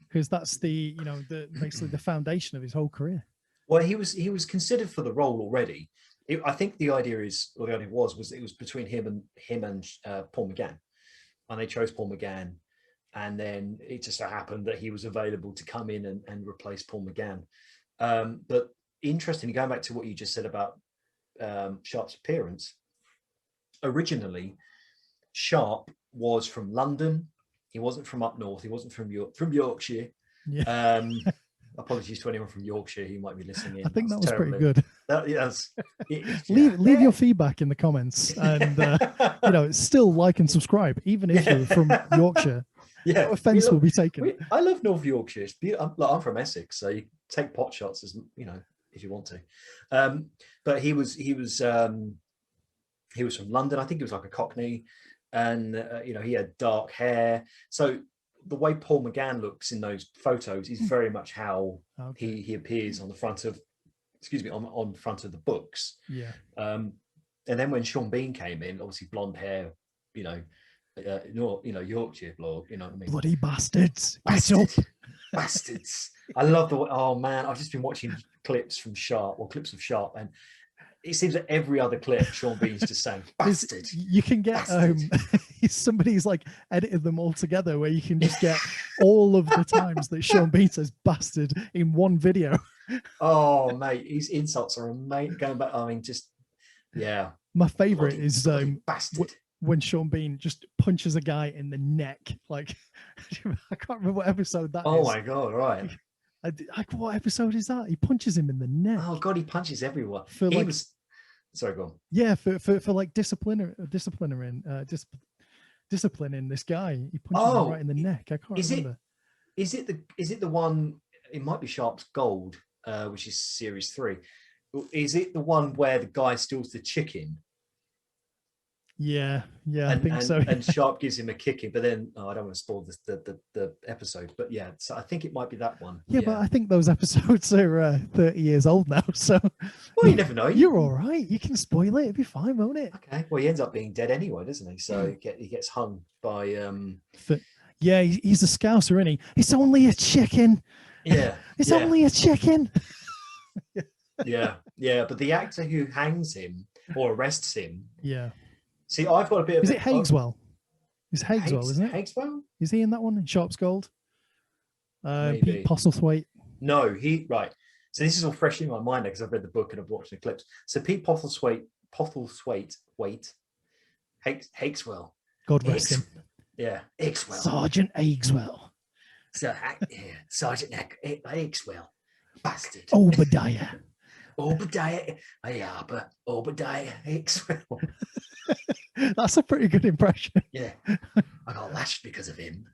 because that's basically the foundation of his whole career. Well, he was considered for the role already. I think the idea was it was between him and Paul McGann, and they chose Paul McGann, and then it just so happened that he was available to come in and replace Paul McGann. But interestingly, going back to what you just said about Sharpe's appearance, originally Sharpe was from London. He wasn't from up north. He wasn't from Yorkshire. Yeah. Apologies to anyone from Yorkshire who might be listening in. I think that was pretty good. Yes. Leave your feedback in the comments, and still like and subscribe, even if you're from Yorkshire. Yeah, no offense will be taken. I love North Yorkshire. I'm from Essex, so you take pot shots as if you want to. But he was from London. I think he was like a Cockney, and he had dark hair. So the way Paul McGann looks in those photos is very much how he appears on the front of, on front of the books. Yeah. And then when Sean Bean came in, obviously blonde hair, Yorkshire blog, you know what I mean? Bloody bastards! Bastards! I love the. Oh man, I've just been watching clips from Sharpe, or clips of Sharpe, and it seems that every other clip, Sean Bean's just saying "bastard." You can get somebody's like edited them all together, where you can just get all of the times that Sean Bean says "bastard" in one video. Oh mate, his insults are amazing. Going back, I mean, just yeah. My favorite is bastard. When Sean Bean just punches a guy in the neck. Like, I can't remember what episode that is. Oh my god! Right. What episode is that? He punches him in the neck. Oh god, he punches everyone. Sorry, go on. Yeah, for like disciplining this guy. He punches him right in the neck. I can't remember. Is it the one? It might be Sharpe's Gold, which is series 3. Is it the one where the guy steals the chicken? Yeah, I think so. And Sharpe gives him a kicking, but then I don't want to spoil the episode, but yeah, so I think it might be that one. Yeah, but I think those episodes are 30 years old now, so well, you never know. You're all right. You can spoil it. It'll be fine, won't it? Okay. Well, he ends up being dead anyway, doesn't he? So he gets hung by. Yeah, he's a Scouser, isn't he? It's only a chicken. Yeah, it's only a chicken. yeah. But the actor who hangs him or arrests him. Yeah. See, I've got a bit of... Is it Hageswell? It's Hageswell, isn't it? Hageswell? Is he in that one, in Sharpe's Gold? Maybe. Pete Postlethwaite? No, right. So this is all fresh in my mind because I've read the book and I've watched the clips. So Pete Postlethwaite, Hageswell. God rest him. Yeah, Hageswell. Sergeant Hageswell. So, Sergeant Hageswell. Bastard. Obadiah. Obadiah Hageswell. That's a pretty good impression. Yeah, I got lashed because of him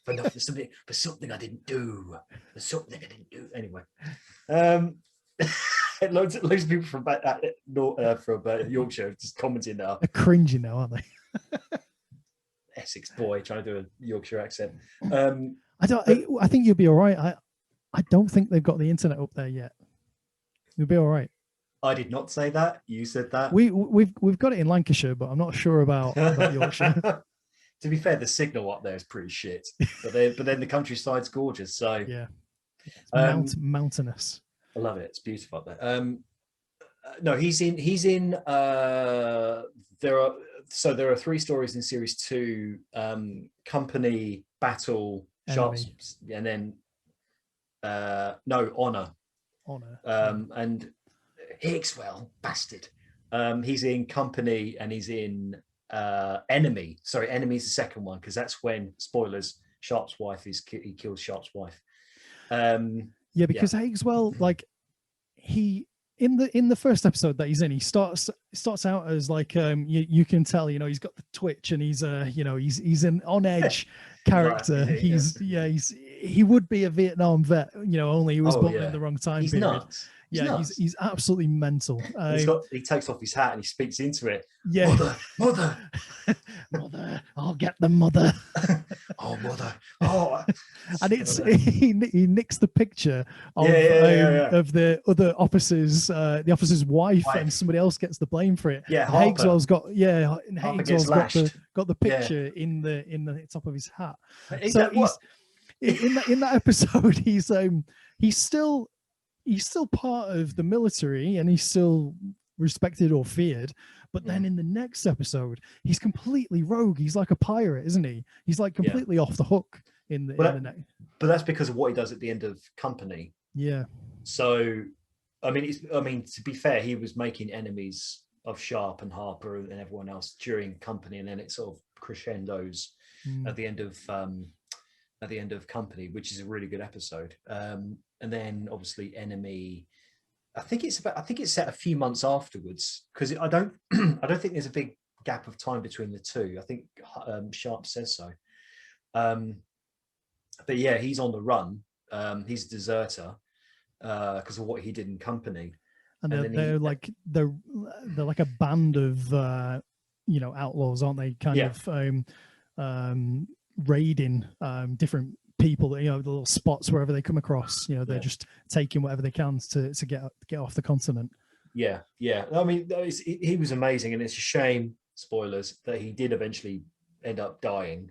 for something I didn't do. Anyway, loads of people from Yorkshire just commenting now. They're cringing now, aren't they? Essex boy trying to do a Yorkshire accent. I think you'll be all right. I don't think they've got the internet up there yet. You'll be all right. I did not say that. You said that. We've got it in Lancashire, but I'm not sure about Yorkshire. To be fair, the signal up there is pretty shit. But then the countryside's gorgeous. So yeah, it's mountainous. I love it. It's beautiful up there. No, he's in. There are 3 stories in series 2. Company, Battle, Sharpe, and then honor. Honor. And Higgswell, bastard. He's in Company and he's in Enemy. Sorry, Enemy's the second one, because that's when, spoilers, Sharpe's wife he kills Sharpe's wife. Higgswell, like, he in the first episode that he's in, he starts out as like you can tell, you know, he's got the twitch and he's he's an on edge character. He would be a Vietnam vet, you know, only he was born in the wrong time period. Nuts. He's absolutely mental. He takes off his hat and he speaks into it. Yeah. Mother. Mother, I'll get the mother. Oh, mother. Oh. And it's he nicks the picture of the other officer's wife, and somebody else gets the blame for it. Yeah, Higgswell's got the picture in the top of his hat. So in that episode, he's still part of the military and he's still respected or feared, but then in the next episode he's completely rogue. He's like a pirate, isn't he? He's like completely off the hook in the next. But that's because of what he does at the end of Company. So I mean to be fair, he was making enemies of Sharpe and Harper and everyone else during Company, and then it sort of crescendos at the end of Company, which is a really good episode. And then obviously Enemy, I think it's set a few months afterwards, because I don't think there's a big gap of time between the two. I think Sharpe says so. But yeah, he's on the run. He's a deserter because of what he did in Company. And they're like a band of outlaws, aren't they? Kind of raiding different people, you know, the little spots wherever they come across, you know, they're just taking whatever they can to get off the continent. I mean, he was amazing, and it's a shame, spoilers, that he did eventually end up dying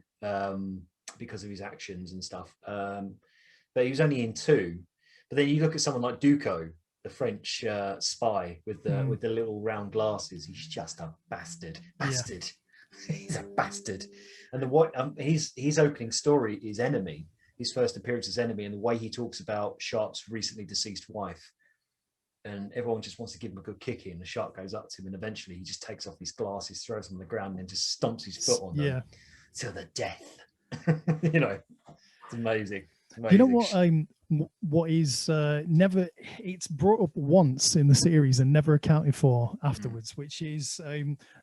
because of his actions and stuff, but he was only in 2. But then you look at someone like Duco, the French spy with the little round glasses. He's just a bastard. He's a bastard. And his opening story is Enemy, his first appearance as Enemy, and the way he talks about Sharpe's recently deceased wife, and everyone just wants to give him a good kick in. The Sharpe goes up to him, and eventually he just takes off his glasses, throws them on the ground, and just stomps his foot on them till the death. You know, it's amazing. You know what is never, it's brought up once in the series and never accounted for afterwards, which is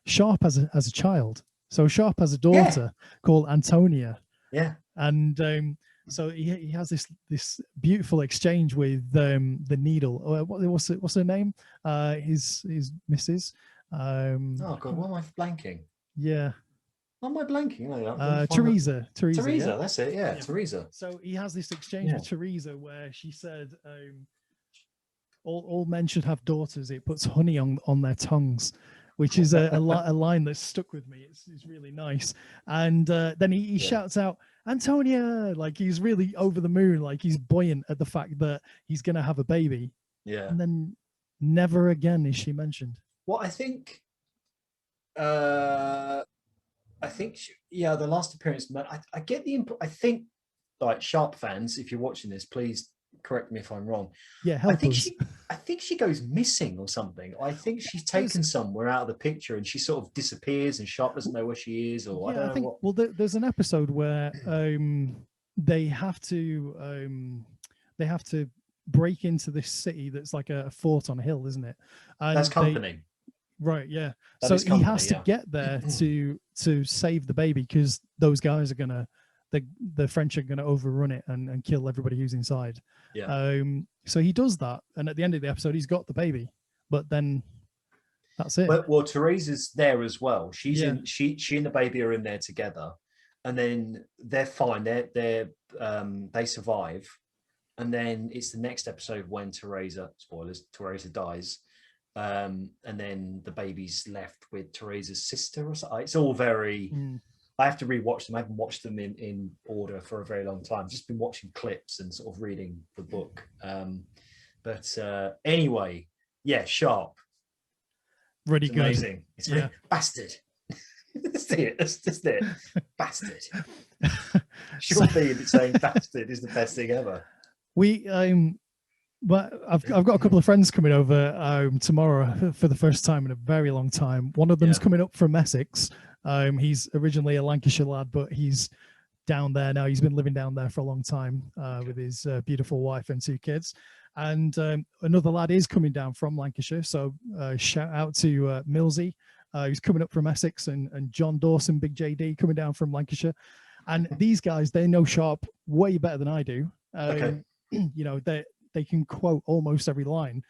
Sharpe as a child. So Sharpe has a daughter called Antonia. And so he has this beautiful exchange with the Needle. What's her name? His missus. Oh God, why am I blanking? Yeah. Why am I blanking? Teresa, yeah. That's it. Yeah, Teresa. So he has this exchange with Teresa where she said, all men should have daughters. It puts honey on their tongues, which is a line that's stuck with me. It's really nice. And then he shouts out, Antonia, like he's really over the moon, like he's buoyant at the fact that he's going to have a baby. Yeah. And then never again is she mentioned. Well, I think the last appearance, I get the I think, like, Sharpe fans, if you're watching this, please correct me if I'm wrong. Yeah, help us. I think she goes missing or something. I think she's taken somewhere out of the picture and she sort of disappears and Sharpe doesn't know where she is, or I don't know what. Well, there's an episode where they have to break into this city that's like a fort on a hill, isn't it? And that's Company. Right, yeah. So he has to get there to save the baby, because those guys are the French are gonna overrun it and kill everybody who's inside. Yeah. So he does that, and at the end of the episode, he's got the baby, but then that's it. Well, Teresa's there as well. She and the baby are in there together, and then they're fine. They survive, and then it's the next episode when Teresa dies. And then the baby's left with Teresa's sister or something. It's all very I have to rewatch them. I haven't watched them in order for a very long time. Just been watching clips and sort of reading the book. But anyway, Sharpe. Really it's good. Amazing. It's really bastard. That's it. Bastard. Sure, being saying bastard is the best thing ever. But I've got a couple of friends coming over tomorrow for the first time in a very long time. One of them's coming up from Essex. He's originally a Lancashire lad, but he's down there now. He's been living down there for a long time with his beautiful wife and 2 kids. And another lad is coming down from Lancashire. So shout out to Millsy, who's coming up from Essex, and John Dawson, Big JD, coming down from Lancashire. And these guys, they know Sharpe way better than I do. You know, they can quote almost every line.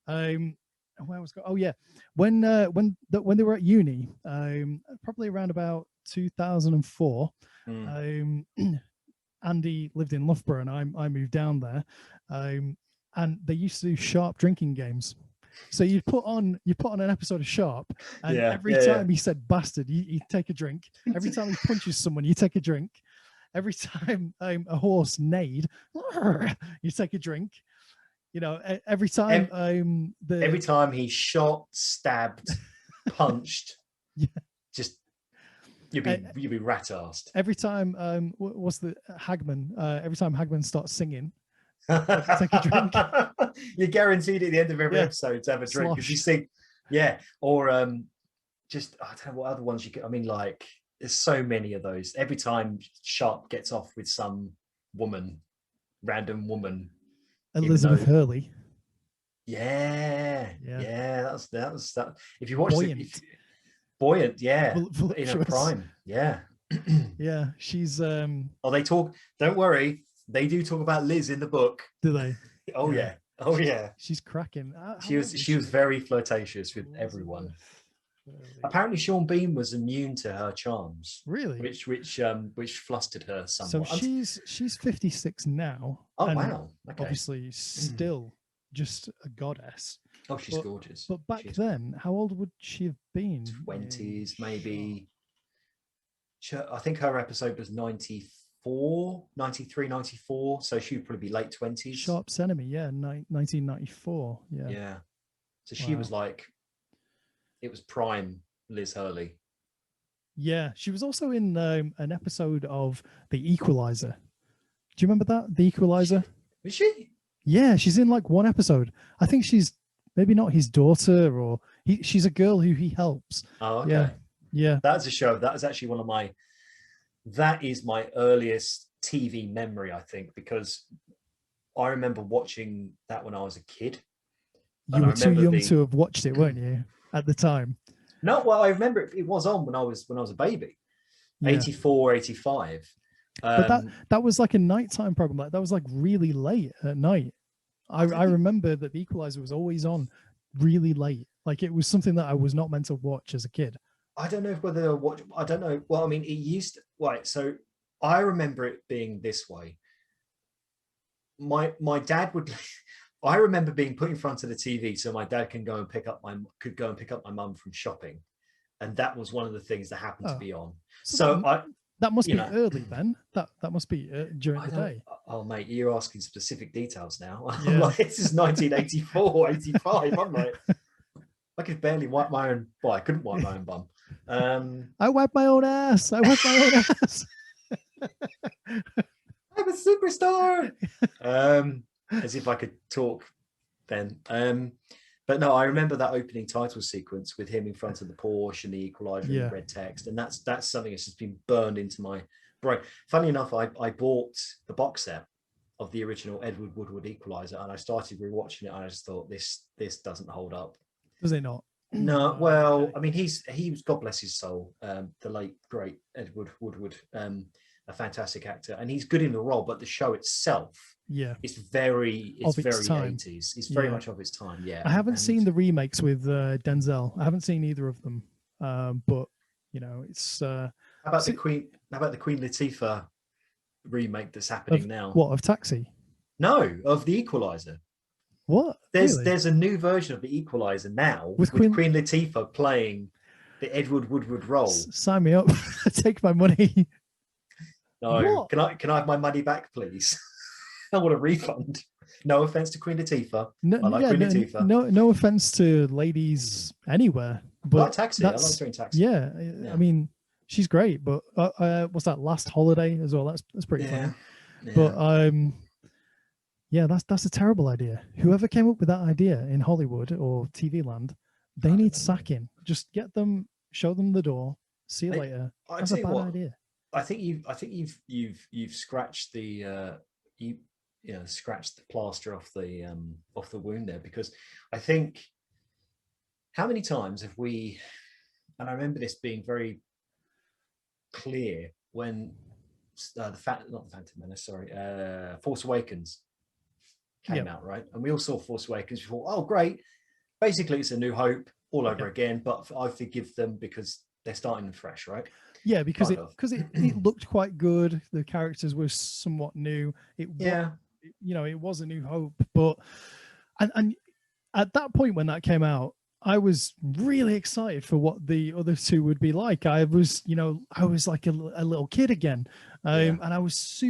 Where was oh yeah, when they were at uni, probably around about 2004. Andy lived in Loughborough, and I moved down there, and they used to do Sharpe drinking games. So you put on an episode of Sharpe, and every time he said bastard, you take a drink. Every time he punches someone, you take a drink. Every time a horse neighed, you take a drink. You know, every time every time he shot, stabbed, punched, just you'd be rat-arsed. Every time what's the Hagman? Every time Hagman starts singing, take a drink. You're guaranteed at the end of every episode to have a drink because you sing, or just I don't know what other ones you could. I mean, like there's so many of those. Every time Sharpe gets off with some random woman. Elizabeth Hurley. Yeah. That was that. If you watch it, buoyant, in her prime, yeah. She's they talk. Don't worry, they do talk about Liz in the book. Do they? Oh yeah. She's cracking. She was very flirtatious with everyone. Apparently, Sean Bean was immune to her charms. Really? Which flustered her somewhat. So she's 56 now. Oh wow! Okay. Obviously, still just a goddess. Oh, she's gorgeous. But back then, how old would she have been? 20s, maybe. I think her episode was 94, 93, 94. So she'd probably be late 20s. Sharpe's Enemy, 1994. Yeah. Yeah. So she was like. It was prime Liz Hurley. Yeah, she was also in an episode of The Equalizer. Do you remember that? The Equalizer? Was she? Yeah, she's in like one episode. I think she's maybe not his daughter, or she's a girl who he helps. Oh, okay. Yeah. That's a show. That is actually that is my earliest TV memory, I think, because I remember watching that when I was a kid. You were too young to have watched it, weren't you? At the time. No, well, I remember it was on when I was a baby. 84, 85. But that was like a nighttime program. Like that was like really late at night. I remember that The Equalizer was always on really late. Like it was something that I was not meant to watch as a kid. I don't know whether I don't know. Well, I mean, it used to, right. So I remember it being this way. My dad would. I remember being put in front of the TV so my dad could go and pick up my mum from shopping, and that was one of the things that happened to be on. So that must be early then. That must be during the day. Oh mate, you're asking specific details now. I'm like, this is 1984, 85. I'm like, I could barely wipe my own. Well, I couldn't wipe my own bum. I wipe my own ass. I'm a superstar. As if I could talk then. But no, I remember that opening title sequence with him in front of the Porsche and the Equalizer and the red text. And that's something that's just been burned into my brain. Funny enough, I bought the box set of the original Edward Woodward Equalizer and I started rewatching it and I just thought this doesn't hold up. Does it not? No, well, I mean, he was, God bless his soul, the late, great Edward Woodward, a fantastic actor, and he's good in the role, but the show itself, it's very 80s. It's very much of its time. Yeah, I haven't seen the remakes with Denzel. I haven't seen either of them, but you know, it's. How about the Queen Latifah remake that's happening now? What, of Taxi? No, of the Equalizer. What? There's a new version of the Equalizer now with Queen Latifah playing the Edward Woodward role. Sign me up. Take my money. No, what? Can I have my money back, please? I want a refund. No offense to Queen Latifah. No, I like Queen Latifah. No offense to ladies anywhere. But I like Taxi. I like doing Taxi. Yeah, I mean, she's great. But what's that? Last Holiday as well. That's pretty funny. Yeah. But Yeah, that's a terrible idea. Whoever came up with that idea in Hollywood or TV land, they I don't need know, man. sacking. Just get them, show them the door. See you I, later. I That's a tell you bad what, idea. I think you've scratched the you scratched the plaster off the wound there, because I think, how many times have we, and I remember this being very clear when not the Phantom Menace, sorry, Force Awakens Yeah, came out, right? And we all saw Force Awakens. We thought, oh, great. Basically, it's a New Hope all over yeah, again, but I forgive them because they're starting fresh, right? yeah. Because Kind it of. because it looked quite good. The characters were somewhat new. It was, Yeah. it was a New Hope, but and at that point when that came out, I was really excited for what the other two would be like. I was, I was like a little kid again. Yeah. And I was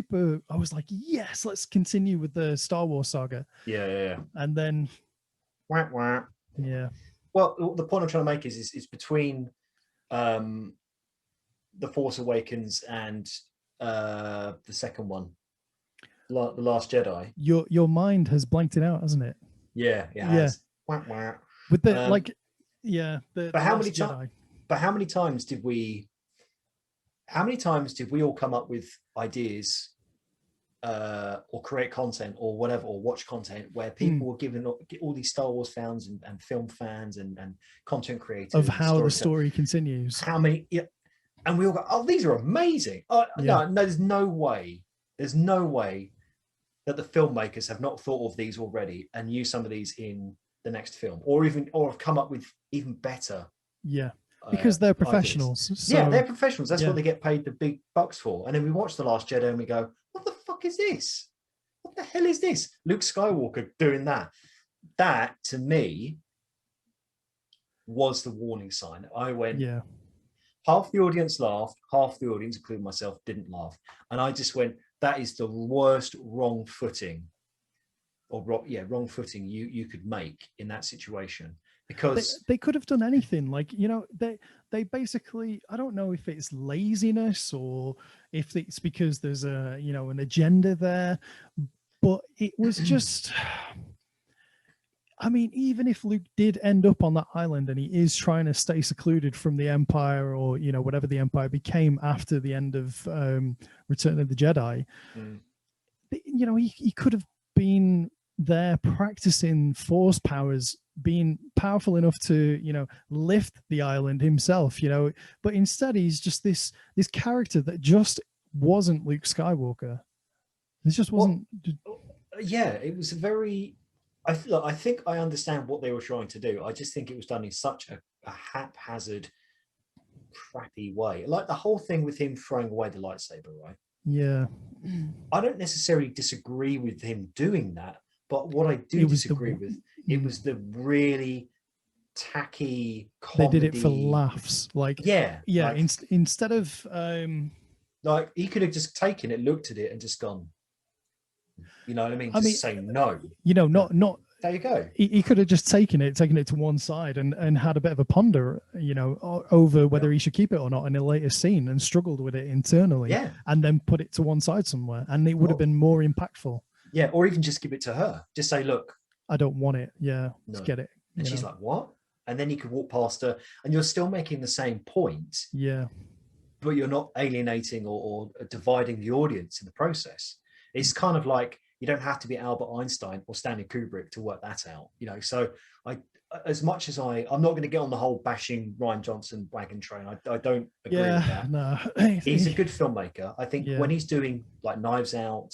like, yes, let's continue with the Star Wars saga. Yeah. And then, Wah, wah. yeah, Well, the point I'm trying to make is between the Force Awakens and the second one, the Last Jedi. your mind has blanked it out, hasn't it? Yeah, it Yeah. has. Wah, wah. With the, Um, the but how Last many times? Jedi. But how many times did we? How many times did we all come up with ideas or create content or whatever, or watch content where people were given all these Star Wars fans and film fans and content creators Of how the storytellers, story continues. how many? Yeah, and we all go, oh, these are amazing. Yeah. No, there's no way. There's no way that the filmmakers have not thought of these already and used some of these in the next film, or have come up with even better. Yeah. Because they're ideas. professionals. So, Yeah, they're professionals. That's yeah. what they get paid the big bucks for. And then we watch The Last Jedi and we go, what the fuck is this? What the hell is this? Luke Skywalker doing that. That, to me, was the warning sign. I went, Yeah. half the audience laughed, half the audience, including myself, didn't laugh. And I just went, that is the worst wrong footing you could make in that situation. Because they could have done anything. Like, they basically, I don't know if it's laziness or if it's because there's an agenda there, but it was just, I mean, even if Luke did end up on that island and he is trying to stay secluded from the Empire, or whatever the Empire became after the end of Return of the Jedi, he could have been there practicing Force powers, being powerful enough to lift the island himself, but instead he's just this character that just wasn't Luke Skywalker. It just wasn't. Yeah, it was very, I think I understand what they were trying to do. I just think it was done in such a haphazard, crappy way. Like the whole thing with him throwing away the lightsaber, right? Yeah, I don't necessarily disagree with him doing that, but what I do disagree with, it was the really tacky comedy. They did it for laughs. Like, yeah. Like, instead of like he could have just taken it, looked at it, and just gone. You know what I mean? Just say no. Not. There you go. He could have just taken it to one side and had a bit of a ponder, over whether he should keep it or not in a later scene, and struggled with it internally, and then put it to one side somewhere, and it would have been more impactful. Yeah, or even just give it to her. Just say, look, I don't want it. Yeah, let's get it. And she's like, what? And then you could walk past her, and you're still making the same point. Yeah. But you're not alienating or dividing the audience in the process. It's kind of like, you don't have to be Albert Einstein or Stanley Kubrick to work that out, So as much as I'm not going to get on the whole bashing Rian Johnson wagon train. I don't agree with that. No. He's a good filmmaker. I think when he's doing like Knives Out,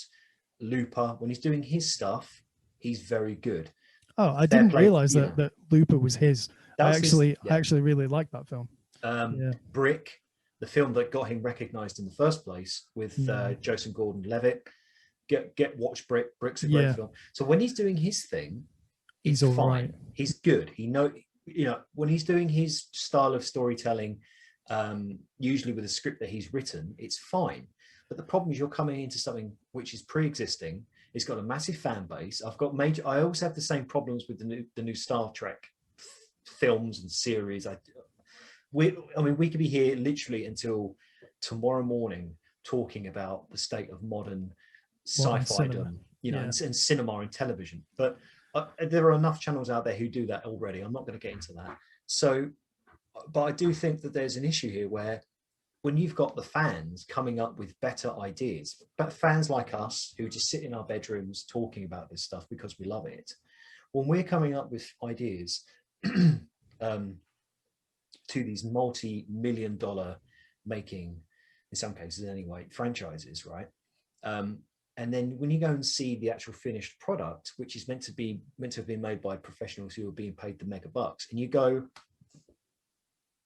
Looper, when he's doing his stuff, he's very good. Oh, I didn't realize that Looper was his. I actually really like that film. Brick, the film that got him recognized in the first place with Joseph Gordon-Levitt. Watch Brick. Brick's a great film. So when he's doing his thing, it's fine. Right. He's good. When he's doing his style of storytelling, usually with a script that he's written, it's fine. But the problem is you're coming into something which is pre-existing. It's got a massive fan base. I always have the same problems with the new Star Trek films and series. We could be here literally until tomorrow morning talking about the state of modern sci-fi cinema. and cinema and television. But there are enough channels out there who do that already. I'm not going to get into that. So, but I do think that there's an issue here where when you've got the fans coming up with better ideas, but fans like us who just sit in our bedrooms talking about this stuff because we love it, when we're coming up with ideas to these multi-million-dollar making, in some cases anyway, franchises, right? And then when you go and see the actual finished product, which is meant to have been made by professionals who are being paid the mega bucks, and you go,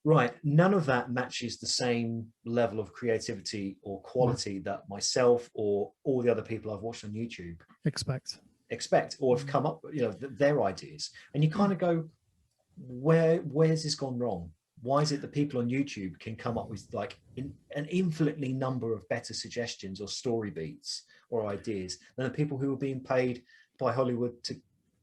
right, none of that matches the same level of creativity or quality that myself or all the other people I've watched on YouTube expect or have come up, their ideas. And you kind of go, where's this gone wrong? Why is it that people on YouTube can come up with like an infinitely number of better suggestions or story beats or ideas than the people who are being paid by Hollywood to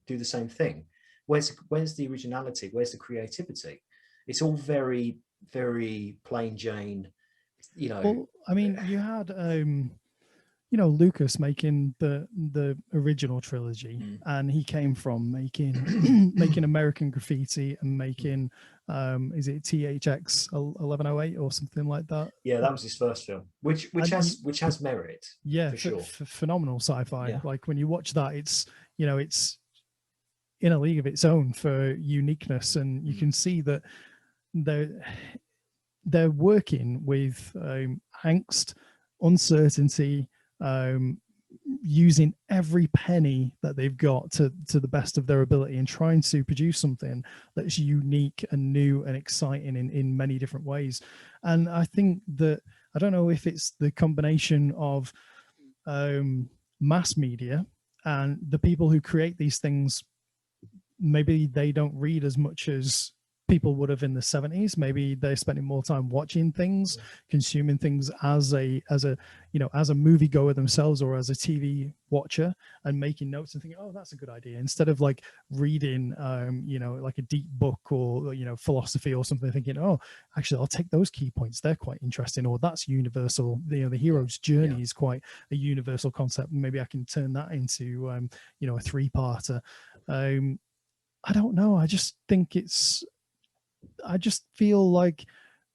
do the same thing? Where's the originality? Where's the creativity? It's all very, very plain Jane, Well, I mean, you had, Lucas making the original trilogy, and he came from making American Graffiti and making, is it THX 1108 or something like that? Yeah, that was his first film, which has merit. Yeah, for sure. Phenomenal sci-fi. Yeah. Like when you watch that, it's in a league of its own for uniqueness, and you can see that they're working with angst, uncertainty, using every penny that they've got to the best of their ability, and trying to produce something that's unique and new and exciting in many different ways. And I think that, I don't know if it's the combination of mass media and the people who create these things, maybe they don't read as much as people would have in the 70s. Maybe they're spending more time watching things, consuming things as a moviegoer themselves, or as a TV watcher, and making notes and thinking, oh, that's a good idea, instead of like reading like a deep book or philosophy or something, thinking, oh, actually I'll take those key points, they're quite interesting, or that's universal, the hero's journey is quite a universal concept, maybe I can turn that into a three-parter. I don't know, I just feel like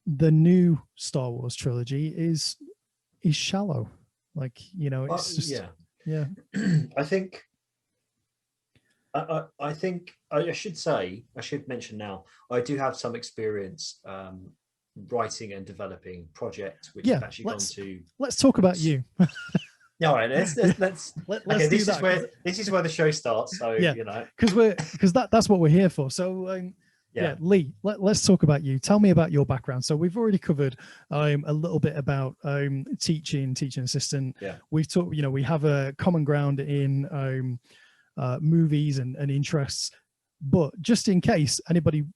the new Star Wars trilogy is shallow. Like, it's just, yeah. I think I should mention now, I do have some experience writing and developing projects, which have actually gone to. Let's talk about you. All right, let's okay, this is where the show starts. So because that's what we're here for. So Lee, let's talk about you. Tell me about your background. So we've already covered a little bit about teaching assistant. We've talked, we have a common ground in movies and interests, but just in case anybody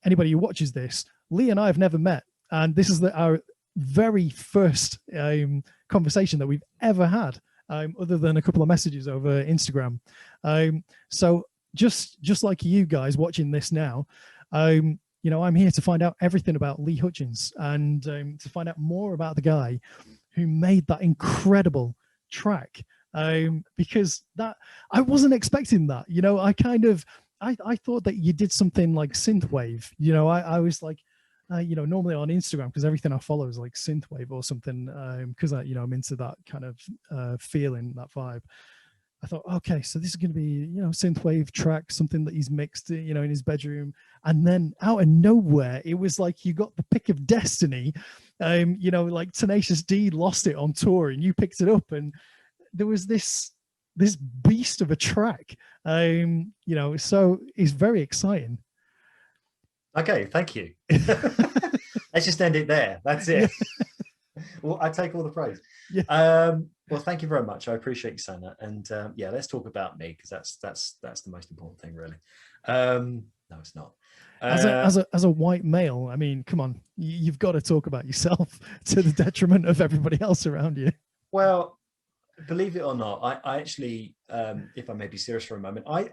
who watches this, Lee and I have never met, and this is our very first conversation that we've ever had, other than a couple of messages over Instagram. So just like you guys watching this now, I'm here to find out everything about Lee Hutchings, and to find out more about the guy who made that incredible track, because that I wasn't expecting that. I thought that you did something like synthwave. I was like, normally on Instagram, because everything I follow is like synthwave or something, because I'm into that kind of feeling, that vibe. I thought, okay, so this is going to be, synthwave track, something that he's mixed, in his bedroom. And then out of nowhere, it was like you got the pick of destiny. Like Tenacious D lost it on tour and you picked it up, and there was this beast of a track. So it's very exciting. Okay, thank you. Let's just end it there. That's it. Well, I take all the praise. Well, thank you very much. I appreciate you saying that. And let's talk about me, because that's the most important thing, really. No, it's not. As a white male, I mean, come on, you've got to talk about yourself to the detriment of everybody else around you. Well, believe it or not, I actually, if I may be serious for a moment, I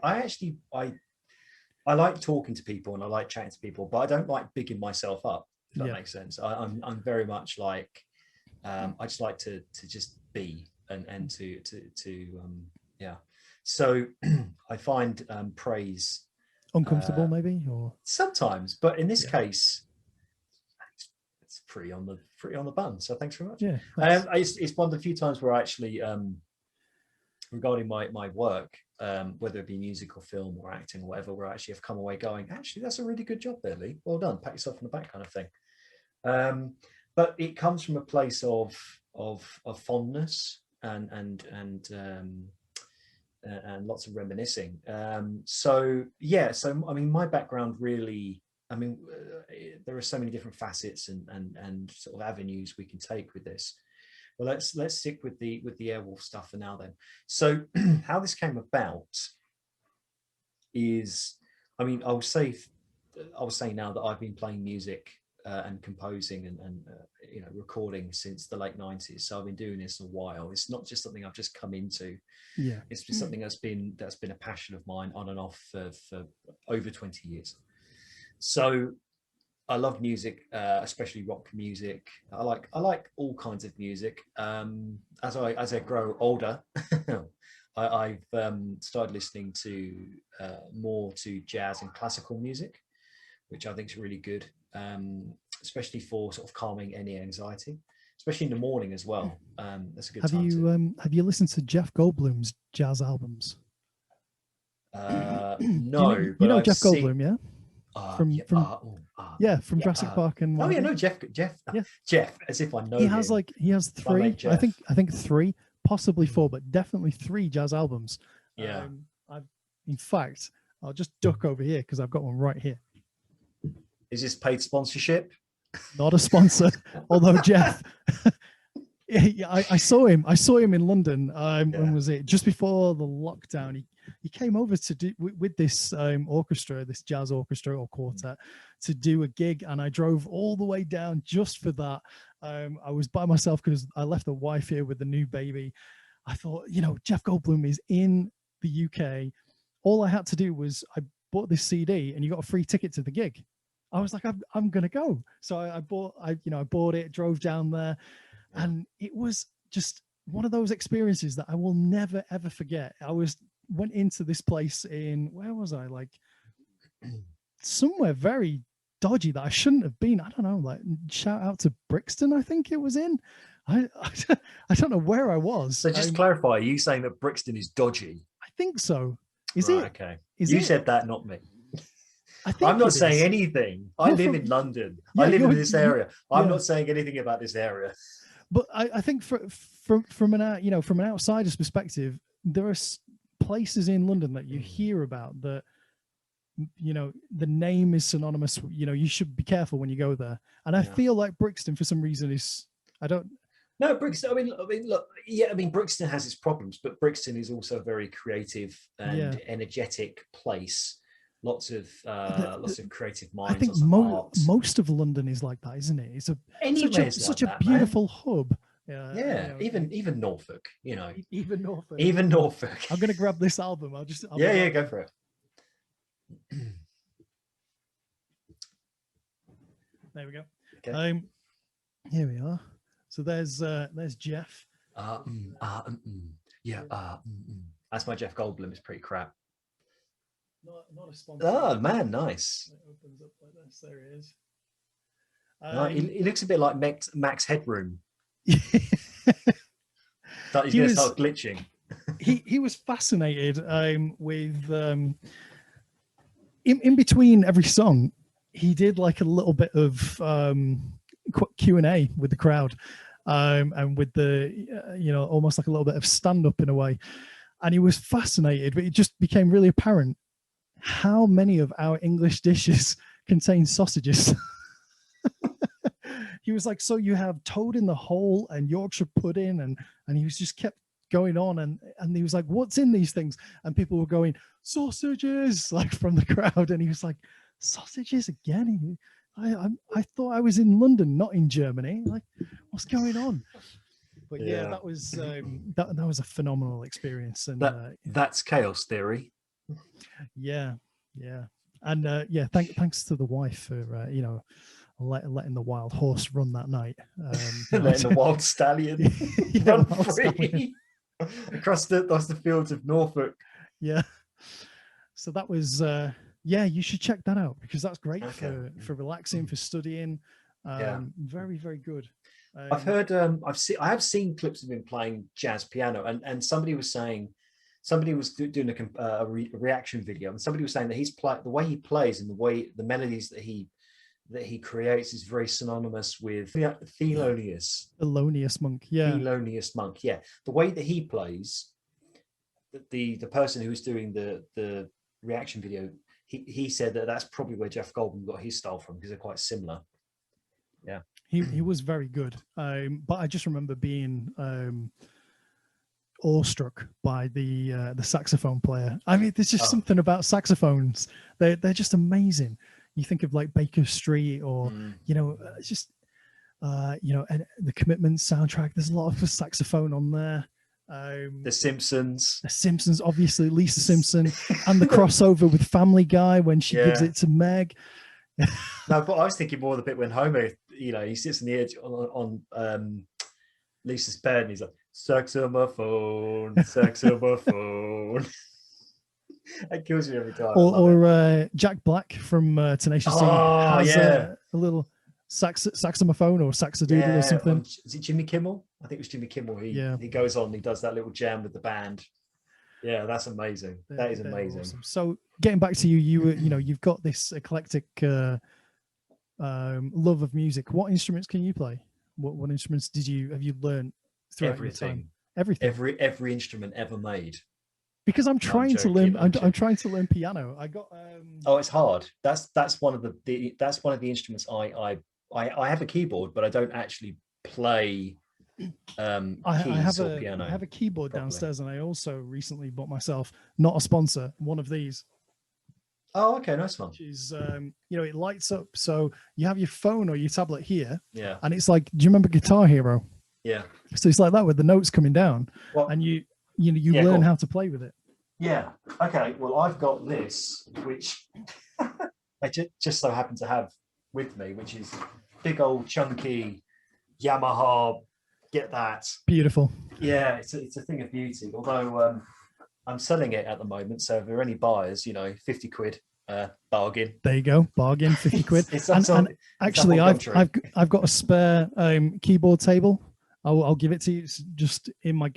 like talking to people and I like chatting to people, but I don't like bigging myself up, if that makes sense. I'm very much like, I just like to just be and to yeah. So I find praise Uncomfortable, maybe, or sometimes, but in this case, it's pretty on the button. So thanks very much. Yeah, it's one of the few times where I actually, regarding my work, whether it be music or film or acting or whatever, where I actually have come away going, actually, that's a really good job there, Lee. Well done. Pat yourself on the back, kind of thing. But it comes from a place of fondness and lots of reminiscing. So I mean, my background really, I mean, there are so many different facets and sort of avenues we can take with this. Well, let's stick with the Airwolf stuff for now then. So how this came about is, I mean, I will say now that I've been playing music and composing and recording since the late 90s. So I've been doing this a while. It's not just something I've just come into. Yeah, it's been something that's been a passion of mine on and off for over 20 years. So I love music, especially rock music. I like all kinds of music. As I grow older, I've started listening to more to jazz and classical music, which I think is really good, especially for sort of calming any anxiety, especially in the morning as well. That's a good time. Have you listened to Jeff Goldblum's jazz albums? No, you know Jeff Goldblum, yeah? From Jurassic Park and Jeff. Yeah. Jeff, as if I know. He has three. I think three, possibly four, but definitely three jazz albums. Yeah. In fact, I'll just duck over here because I've got one right here. Is this paid sponsorship? Not a sponsor, although Jeff. I saw him in London. When was it? Just before the lockdown. He came over to do with this orchestra, this jazz orchestra or quartet, to do a gig, and I drove all the way down just for that. I was by myself because I left the wife here with the new baby. I thought, Jeff Goldblum is in the UK. All I had to do was I bought this CD, and you got a free ticket to the gig. I was like, I'm gonna go. So I bought it, drove down there, and it was just one of those experiences that I will never ever forget. Went into this place in, where was I? Like somewhere very dodgy that I shouldn't have been. I don't know, like shout out to Brixton, I think it was in. I don't know where I was. So just clarify, are you saying that Brixton is dodgy? I think so. Is it? Okay. You said that, not me. I'm not saying anything. I live in London. I live in this area. I'm not saying anything about this area. But I think from an outsider's perspective, there are places in London that you hear about that, the name is synonymous. You should be careful when you go there. And I feel like Brixton, for some reason, is No, Brixton. I mean, look. Yeah, I mean, Brixton has its problems, but Brixton is also a very creative and energetic place. Lots of creative minds. I think most of London is like that, isn't it? It's such a beautiful hub. Even Norfolk. Even Norfolk. Even Norfolk. I'm gonna grab this album. I'll go for it. There we go. Okay. Here we are. So there's Jeff. That's my Jeff Goldblum. It's pretty crap. Not a sponsor. Oh man, nice. It opens up like this. There he is. He looks a bit like Max Headroom. That he's going to start glitching. he was fascinated with in between every song, he did like a little bit of Q&A with the crowd, and with the almost like a little bit of stand-up in a way. And he was fascinated, but it just became really apparent how many of our English dishes contain sausages. He was like, so you have toad in the hole and Yorkshire pudding, and he was just kept going on, and he was like, what's in these things? And people were going, sausages, like from the crowd. And he was like, sausages again? I thought I was in London, not in Germany. Like, what's going on? But that was that was a phenomenal experience. And that's chaos theory. Yeah. And thanks to the wife for letting the wild horse run that night. Letting the wild stallion run free across the fields of Norfolk. Yeah. So that was, yeah, you should check that out because that's great for relaxing, for studying. Very, very good. I've heard, I have seen clips of him playing jazz piano, and somebody was saying, somebody was doing a reaction video, and somebody was saying that the way he plays and the melodies that he creates is very synonymous with Thelonious Monk. Yeah. Thelonious Monk. Yeah. The way that he plays, the person who was doing the reaction video, he said that that's probably where Jeff Goldblum got his style from because they're quite similar. Yeah. He was very good. But I just remember being awestruck by the saxophone player. I mean, there's just something about saxophones. They're just amazing. You think of like Baker Street or, you know, just, you know, and the Commitment soundtrack. There's a lot of saxophone on there. The Simpsons, obviously, Lisa Simpson, and the crossover with Family Guy when she gives it to Meg. No, but I was thinking more of the bit when Homer, you know, he sits on the edge on Lisa's bed and he's like, saxophone. That kills me every time. Or Jack Black from Tenacious D has a little saxophone or saxodoodle or something. Is it Jimmy Kimmel? I think it was Jimmy Kimmel. He goes on, he does that little jam with the band. Yeah, that's amazing. That is amazing. Awesome. So getting back to you've got this eclectic love of music. What instruments can you play? What instruments have you learned throughout your time? Everything. Every instrument ever made. Because I'm trying to learn. I'm trying to learn piano. I got. Oh, it's hard. That's one of the instruments I have a keyboard, but I don't actually play. I have a keyboard downstairs, and I also recently bought myself, not a sponsor, one of these. Oh, okay, nice one. Which is, it lights up, so you have your phone or your tablet here, and it's like, do you remember Guitar Hero? Yeah. So it's like that with the notes coming down, and you learn how to play with it. Yeah. Okay. Well, I've got this, which I just so happen to have with me, which is big old chunky Yamaha. Get that. Beautiful. Yeah, it's a thing of beauty. Although I'm selling it at the moment, so if there are any buyers, 50 quid bargain. There you go, bargain, 50 quid. Actually, I've got a spare keyboard table. I'll give it to you. It's just in my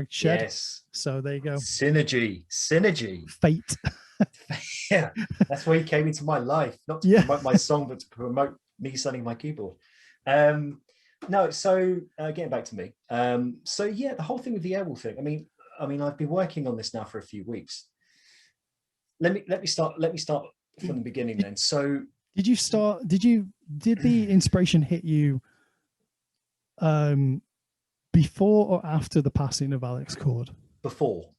shed. Yes. So there you go. Synergy. Fate. Yeah, that's why you came into my life, not to promote my song, but to promote me selling my keyboard. No, so getting back to me. So yeah, the whole thing with the Airwolf thing. I mean, I've been working on this now for a few weeks. Let me start from the beginning then. So did the inspiration hit you before or after the passing of Alex Cord? Before.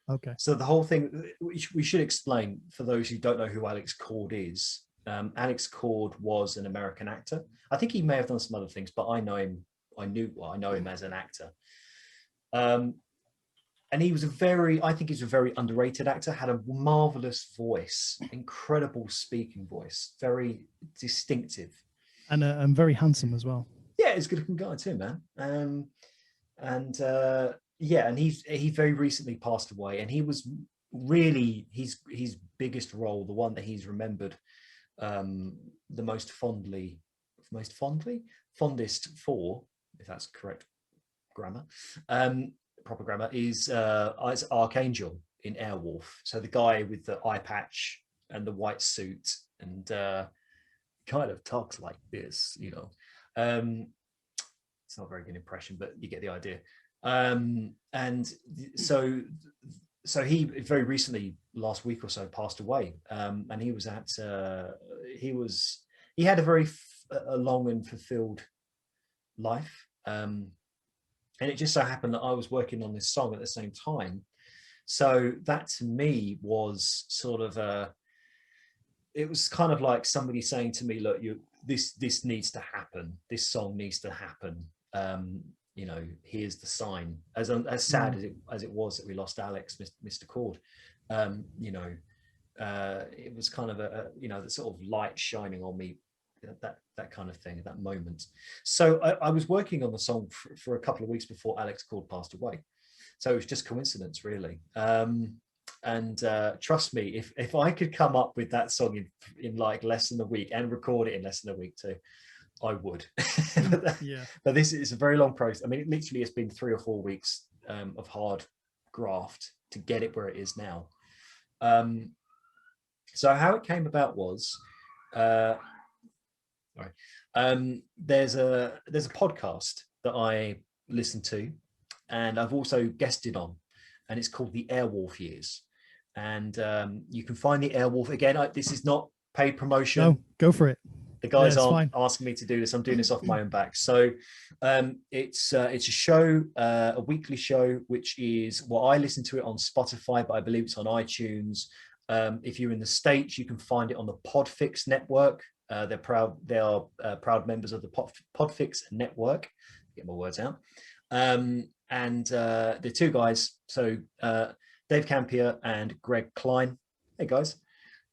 Okay. So the whole thing, we should explain for those who don't know who Alex Cord is. Alex Cord was an American actor. I think he may have done some other things, but I know him. I know him as an actor. And he was I think he's a very underrated actor, had a marvelous voice, incredible speaking voice, very distinctive. And very handsome as well. Yeah, he's a good looking guy too, man. And he very recently passed away, and he was really his biggest role, the one that he's remembered the fondest for, if that's correct grammar, proper grammar, is Archangel in Airwolf. So the guy with the eye patch and the white suit and kind of talks like this, it's not a very good impression, but you get the idea. And so he very recently, last week or so, passed away, and he was he had a very long and fulfilled life, and it just so happened that I was working on this song at the same time. So that to me was sort of it was kind of like somebody saying to me, look, this needs to happen. This song needs to happen. Here's the sign. As sad as it was that we lost Alex, Mr. Cord, it was kind of the sort of light shining on me that kind of thing, that moment. So I was working on the song for a couple of weeks before Alex Cord passed away. So it was just coincidence, really. And trust me, if I could come up with that song in like less than a week and record it in less than a week too, I would. But this is a very long process. I mean, it literally has been 3 or 4 weeks of hard graft to get it where it is now. So how it came about was, there's a podcast that I listen to, and I've also guested on, and it's called the Airwolf Years. And you can find the Airwolf again. This is not paid promotion. No, go for it. The guys aren't asking me to do this. I'm doing this off my own back. So it's a show, a weekly show, which is I listen to it on Spotify, but I believe it's on iTunes. If you're in the States, you can find it on the Podfix network. They are proud members of the Podfix network. Get my words out. And the 2 guys, so Dave Campier and Greg Klein. Hey guys,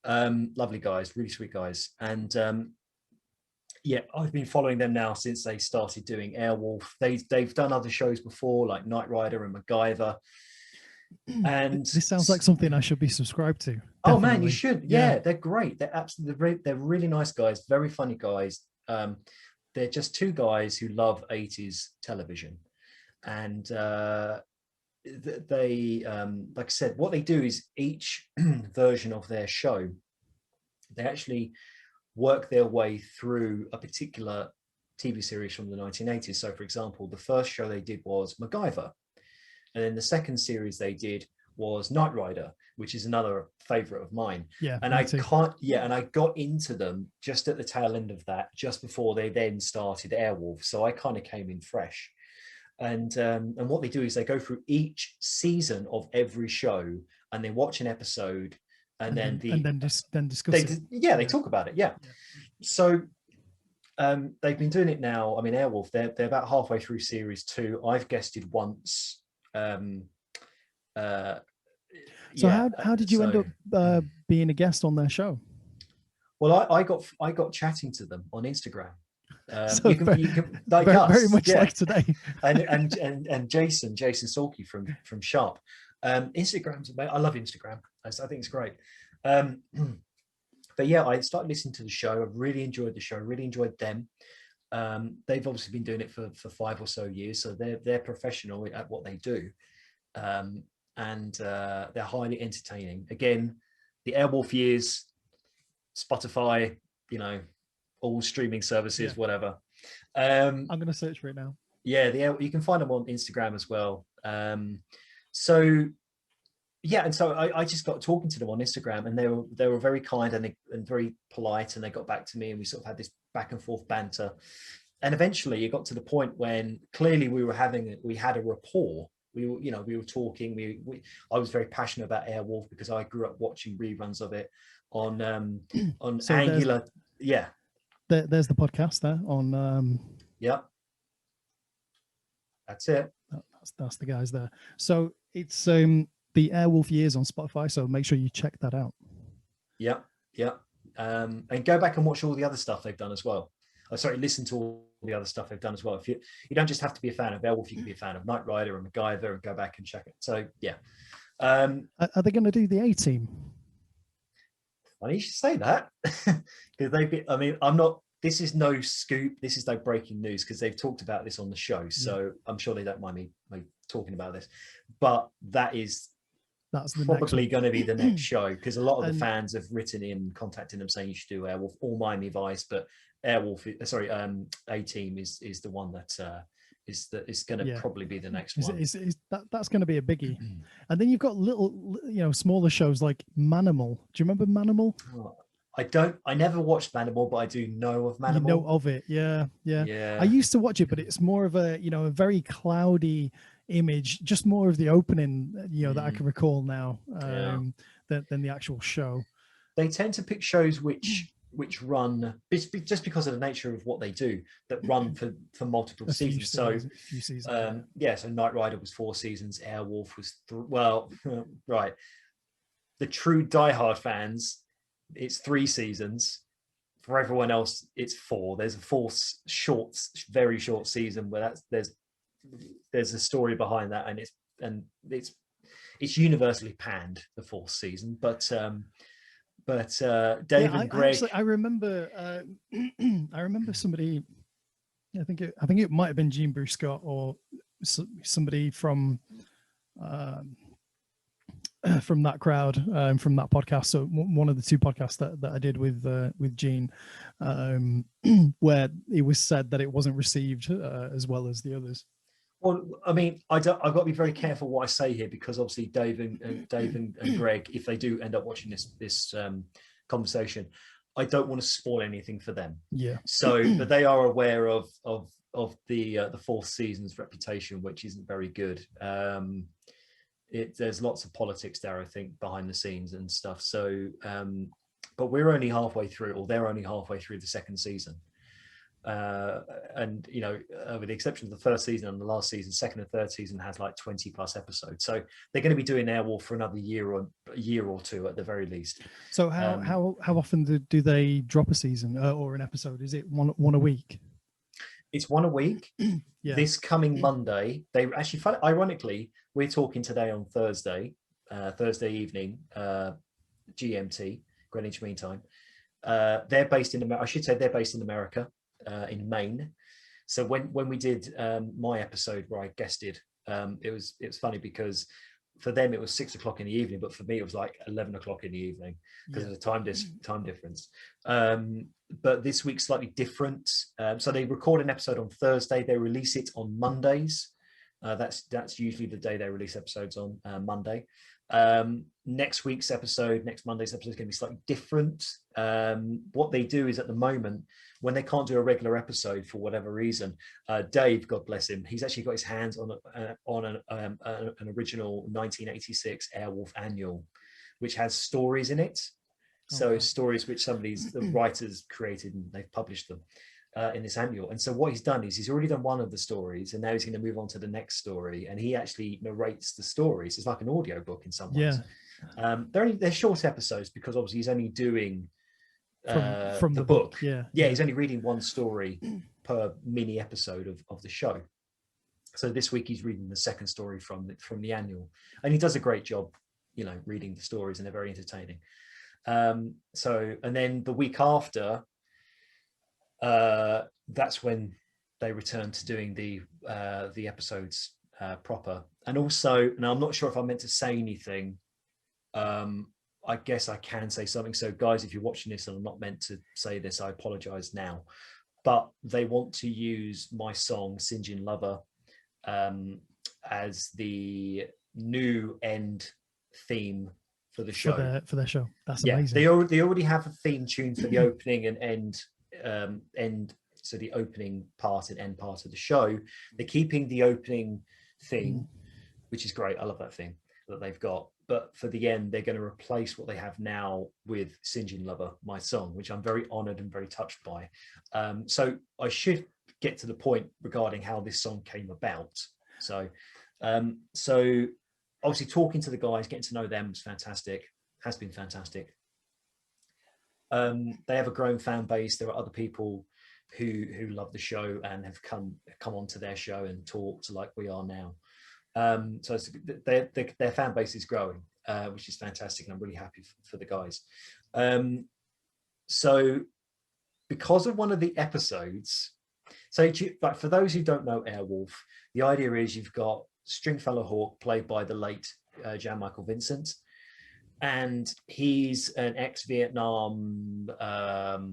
lovely guys, really sweet guys. And I've been following them now since they started doing Airwolf. They've done other shows before, like Knight Rider and MacGyver. And this sounds like something I should be subscribed to. Definitely. Oh man, you should. Yeah, they're great. They're really nice guys, very funny guys. They're just 2 guys who love 80s television. And they like I said, what they do is each version of their show, they actually work their way through a particular TV series from the 1980s. So for example, the first show they did was MacGyver, and then the second series they did was Knight Rider, which is another favorite of mine. And I got into them just at the tail end of that, just before they then started Airwolf. So I kind of came in fresh. And what they do is they go through each season of every show, and they watch an episode, and then discuss it. They talk about it. So they've been doing it now. I mean, Airwolf, they're about halfway through series 2. I've guested once. How did you end up being a guest on their show? Well, I got chatting to them on Instagram. So you can like very much like today. and Jason Salkey from Sharpe. Instagram's amazing. I love Instagram. I think it's great. But I started listening to the show. I really enjoyed the show. Really enjoyed them. They've obviously been doing it for 5 or so years, so they're professional at what they do, and they're highly entertaining. Again, the Airwolf Years, Spotify, all streaming services, whatever. I'm going to search for it now. You can find them on Instagram as well. So I just got talking to them on Instagram, and they were very kind and very polite, and they got back to me, and we sort of had this back and forth banter, and eventually it got to the point when clearly we had a rapport. We were talking. I was very passionate about Airwolf because I grew up watching reruns of it on so Angular. There's the podcast there on. That's it. That's the guys there. So it's the Airwolf Years on Spotify. So make sure you check that out. And go back and watch all the other stuff they've done as well. Listen to all the other stuff they've done as well. If you don't just have to be a fan of Airwolf, you can be a fan of Knight Rider and MacGyver, and go back and check it. So are they going to do the A-Team? Funny you should say that, because I'm not. This is no scoop. This is no breaking news, because they've talked about this on the show. So I'm sure they don't mind me talking about this. But that's probably going to be the next show, because a lot of the fans have written in, contacting them saying you should do Airwolf or Miami Vice, but Airwolf, A-Team is the one that is going to probably be the next one. That's going to be a biggie. And then you've got little, smaller shows like Manimal. Do you remember Manimal? Oh, I never watched Manimal, but I do know of Manimal. You know of it, yeah. I used to watch it, but it's more of a a very cloudy image, just more of the opening, that I can recall now, than the actual show. They tend to pick shows which run just because of the nature of what they do, that run for multiple seasons. So Knight Rider was 4 seasons, Airwolf was right. The true diehard fans, it's 3 seasons. for everyone else, it's 4. There's a 4 short, very short season where there's a story behind that, and it's universally panned, the 4th season. But Dave and Greg, I remember I remember somebody, I think it might have been Jean Bruce Scott or somebody from that crowd, from that podcast. So one of the 2 podcasts that I did with Gene, where it was said that it wasn't received as well as the others. Well, I mean, I've got to be very careful what I say here, because obviously Dave and Greg, if they do end up watching this conversation, I don't want to spoil anything for them. Yeah. So, but they are aware of the 4th season's reputation, which isn't very good. There's lots of politics there, I think, behind the scenes and stuff. So, but we're only halfway through, or they're only halfway through the 2nd season. And with the exception of the 1st season and the last season, 2nd and 3rd season has like 20 plus episodes. So they're going to be doing Airwolf for another year or 2 at the very least. So how often do they drop a season or an episode? Is it one a week? It's 1 a week. Yeah. This coming Monday, they actually, ironically, we're talking today on Thursday evening, GMT, Greenwich Mean Time. They're based in America. I should say they're based in America, in Maine. So when we did my episode where I guested, it was funny because for them it was 6 o'clock in the evening, but for me it was like 11 o'clock in the evening because of the time difference. But this week's slightly different. So they record an episode on Thursday. They release it on Mondays. That's usually the day they release episodes on, Monday. Next Monday's episode is going to be slightly different. What they do is, at the moment, when they can't do a regular episode for whatever reason, Dave, God bless him, he's actually got his hands on an original 1986 Airwolf annual, which has stories in it. So stories which the writers created, and they've published them in this annual. And so what he's done is he's already done one of the stories, and now he's going to move on to the next story, and he actually narrates the stories. It's like an audio book in some ways. They're short episodes because obviously he's only doing from the book. He's only reading one story per mini episode of the show. So this week he's reading the 2nd story from the annual, and he does a great job, reading the stories, and they're very entertaining. And then the week after, that's when they return to doing the episodes proper. And also, now I'm not sure if I meant to say anything. I guess I can say something. So guys, if you're watching this and I'm not meant to say this, I apologize now. But they want to use my song SinJin Lover as the new end theme for the show. For their show. That's amazing. They already have a theme tune for the opening and end. So the opening part and end part of the show. They're keeping the opening theme, which is great. I love that thing that they've got. But for the end, they're going to replace what they have now with SinJin Lover, my song, which I'm very honored and very touched by. So I should get to the point regarding how this song came about. So obviously talking to the guys, getting to know them was fantastic, has been fantastic. They have a growing fan base. There are other people who love the show and have come onto their show and talked like we are now. So their fan base is growing, which is fantastic, and I'm really happy for the guys. So because of one of the episodes, like for those who don't know Airwolf, the idea is you've got Stringfellow Hawk, played by the late Jan Michael Vincent, and he's an ex-Vietnam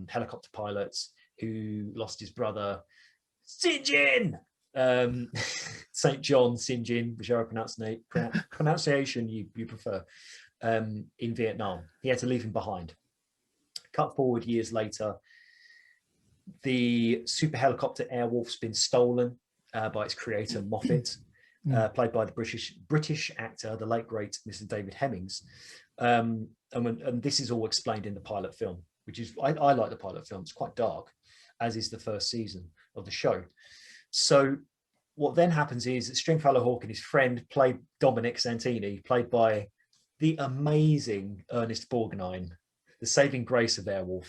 helicopter pilot who lost his brother, SinJin, St. John SinJin, whichever pronunciation you prefer, in Vietnam. He had to leave him behind. Cut forward years later, the super helicopter Airwolf's been stolen by its creator, Moffat, played by the British actor, the late great Mr. David Hemmings. And this is all explained in the pilot film, which is, I like the pilot film. It's quite dark, as is the 1st season of the show. So what then happens is that Stringfellow Hawk and his friend, played Dominic Santini, played by the amazing Ernest Borgnine, the saving grace of Airwolf.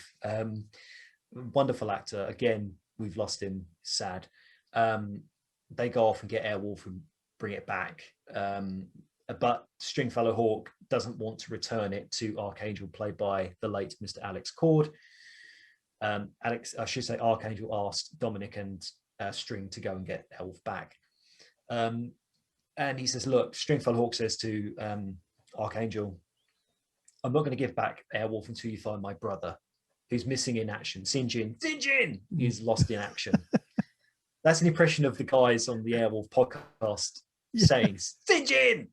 wonderful actor. Again, we've lost him. Sad. They go off and get Airwolf and bring it back. But Stringfellow Hawk doesn't want to return it to Archangel, played by the late Mr. Alex Cord. Archangel asked Dominic and String to go and get Airwolf back. And he says, look, Stringfellow Hawk says to Archangel, I'm not going to give back Airwolf until you find my brother, who's missing in action. SinJin is lost in action. That's an impression of the guys on the Airwolf podcast saying, SinJin!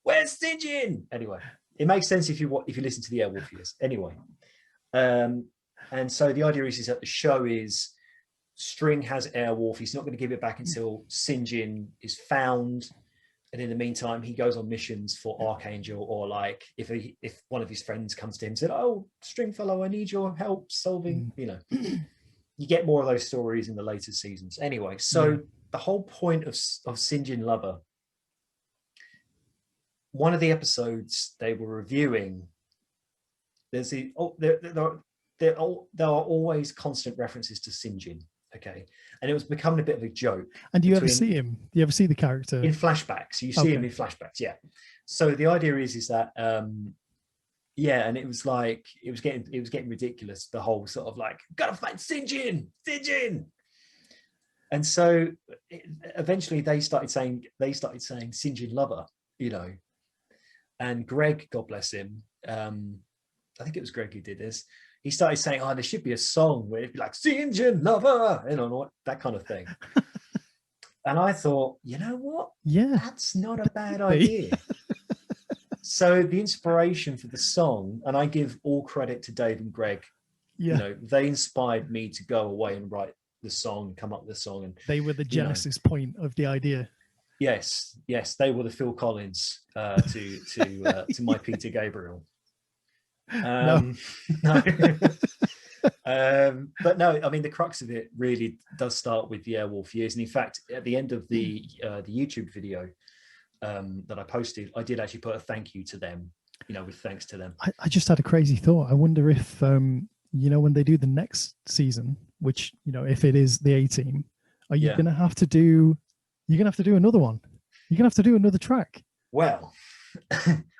Where's SinJin? Anyway, it makes sense if you listen to the Airwolf years. Anyway, and so the idea is that the show is String has Airwolf. He's not going to give it back until SinJin is found. And in the meantime, he goes on missions for Archangel, or like if one of his friends comes to him and said, oh, Stringfellow, I need your help solving, you get more of those stories in the later seasons. Anyway, so the whole point of SinJin Lover, one of the episodes they were reviewing, there are always constant references to SinJin. Okay, and it was becoming a bit of a joke. And do you ever see him? Do you ever see the character in flashbacks? You see him in flashbacks, yeah. So the idea is that and it was like it was getting ridiculous. The whole sort of like, gotta find SinJin. And so eventually they started saying SinJin Lover, and Greg, God bless him, I think it was Greg who did this. He started saying, oh, there should be a song where it'd be like, SinJin Lover, that kind of thing. And I thought, you know what? Yeah. That's not a bad idea. So the inspiration for the song, and I give all credit to Dave and Greg, they inspired me to go away and write the song, come up with the song. And they were the genesis point of the idea. Yes, they were the Phil Collins to my Peter Gabriel. No. But no, I mean, the crux of it really does start with the Airwolf years. And in fact, at the end of the YouTube video that I posted, I did actually put a thank you to them, with thanks to them. I just had a crazy thought. I wonder if, when they do the next season, which, if it is the A-Team, are you going to have to do, another one? You're going to have to do another track. Well,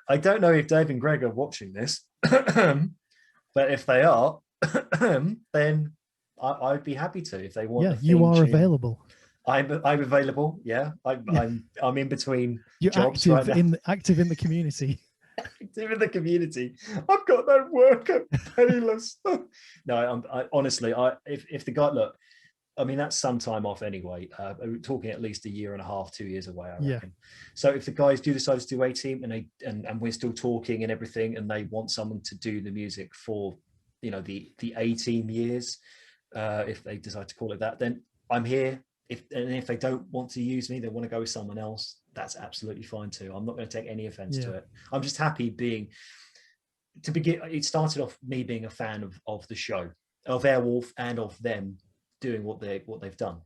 I don't know if Dave and Greg are watching this, but if they are, then I'd be happy to, if they want. Yeah, you are available. I'm available. Yeah, I'm in between. You're jobs active in the community. Active in the community. I've got no work. I'm penniless. No, honestly, if the guy, look, I mean, that's some time off anyway. We're talking at least a year and a half, 2 years away, I reckon. So if the guys do decide to do A-Team and we're still talking and everything, and they want someone to do the music for, the A-Team years, if they decide to call it that, then I'm here. If they don't want to use me, they want to go with someone else, that's absolutely fine too. I'm not going to take any offense to it. I'm just happy it started off me being a fan of the show, of Airwolf, and of them doing what they've done,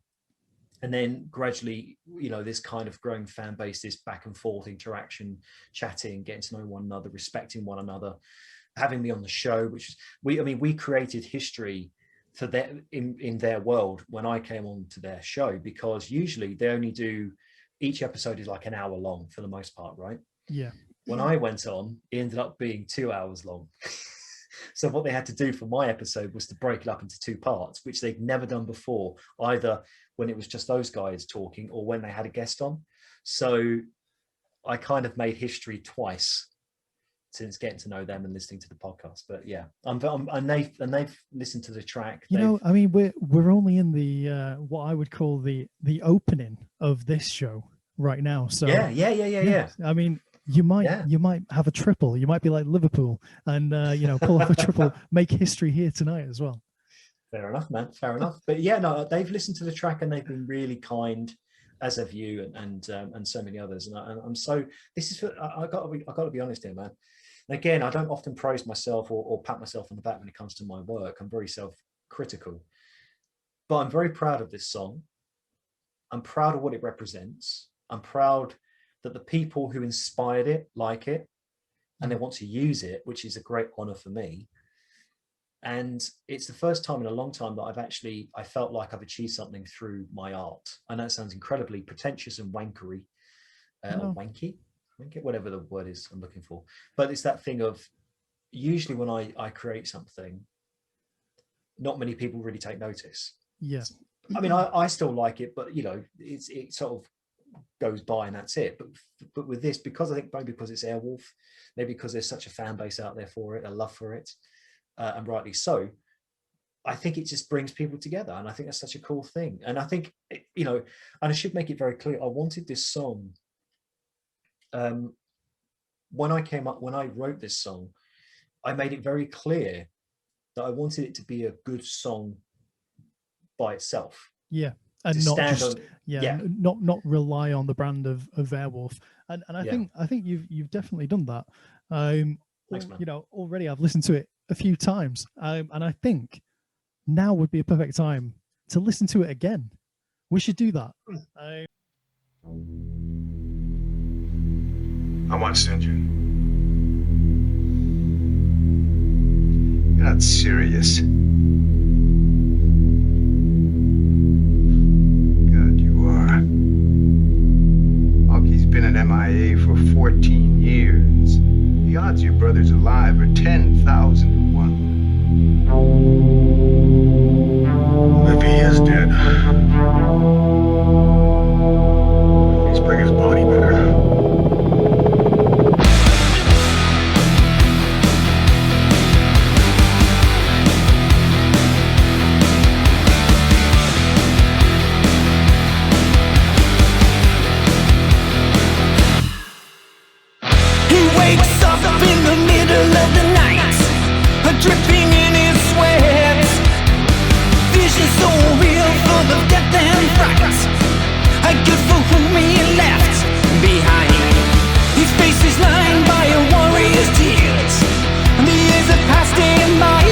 and then gradually, this kind of growing fan base, this back and forth interaction, chatting, getting to know one another, respecting one another, having me on the show, which we created history for them in their world when I came on to their show, because usually they only do, each episode is like an hour long for the most part, right? Yeah. When I went on, it ended up being 2 hours long. So what they had to do for my episode was to break it up into 2 parts, which they'd never done before, either when it was just those guys talking or when they had a guest on. So I kind of made history twice since getting to know them and listening to the podcast. But yeah, and they've listened to the track. We're only in the what I would call the opening of this show right now. So yeah. I mean, you might have a triple. You might be like Liverpool and pull off a triple, make history here tonight as well. Fair enough, man. Fair enough. But yeah, no, they've listened to the track and they've been really kind, as have you and so many others. And I'm so, this is, I got to be honest here, man. And again, I don't often praise myself or pat myself on the back when it comes to my work. I'm very self-critical, but I'm very proud of this song. I'm proud of what it represents. I'm proud that the people who inspired it like it and they want to use it, which is a great honor for me. And it's the first time in a long time that I felt like I've achieved something through my art. I know it sounds incredibly pretentious and wankery, or wanky, whatever the word is I'm looking for. But it's that thing of, usually when I create something, not many people really take notice. Yeah. I mean, I still like it, but, you know, it sort of goes by and that's it. But with this, because I think maybe because it's Airwolf, maybe because there's such a fan base out there for it, a love for it, and rightly so, I think it just brings people together. And I think that's such a cool thing. And I think, you know, and I should make it very clear, I wanted this song, when I wrote this song, I made it very clear that I wanted it to be a good song by itself. Yeah. And not rely on the brand of Airwolf. And I think you've definitely done that. Thanks, man. You know, already I've listened to it a few times. And I think now would be a perfect time to listen to it again. We should do that. I want SinJin. You're not serious. God, you are. Hockey's been an MIA for 14 years. The odds your brother's alive are 10,000 to 1. If he is dead, please bring his body back. Dripping in his sweat, vision so real, full of death and fright. A good for whom he left behind. His face is lined by a warrior's tears. The years have passed him by,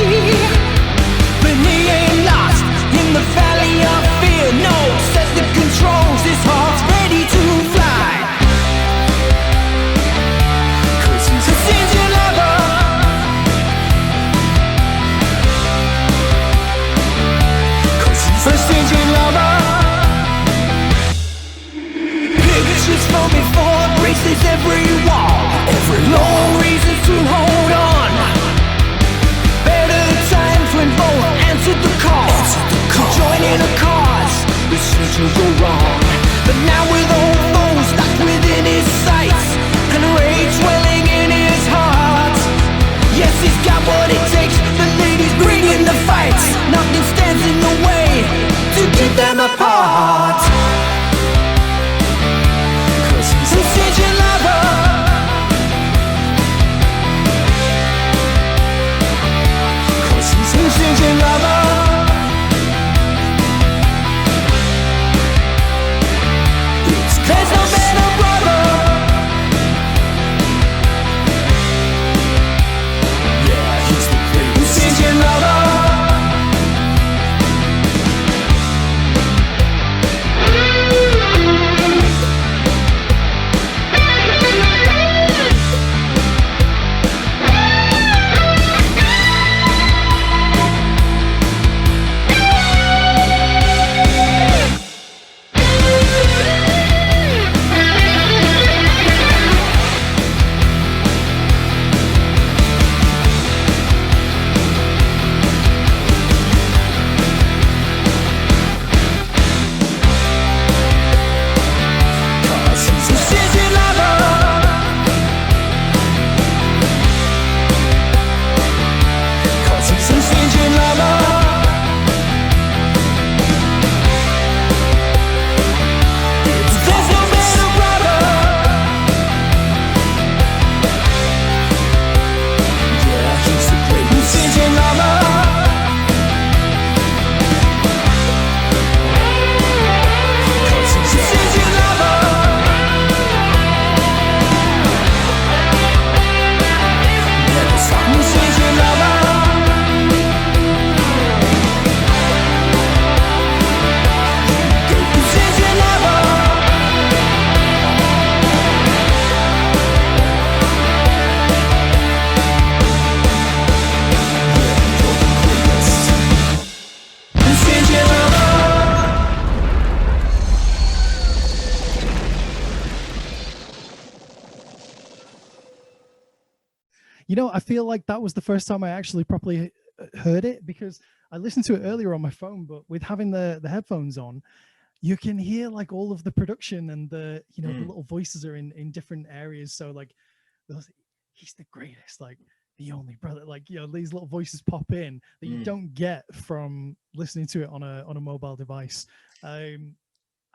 but he ain't lost in the valley of fear. No, says the controls, his heart's ready to fly. 'Cause he's a SinJin Lover. I feel like that was the first time I actually properly heard it, because I listened to it earlier on my phone, but with having the headphones on, you can hear like all of the production and the the little voices are in different areas. So like, he's the greatest, like the only brother, like these little voices pop in that you don't get from listening to it on a mobile device. And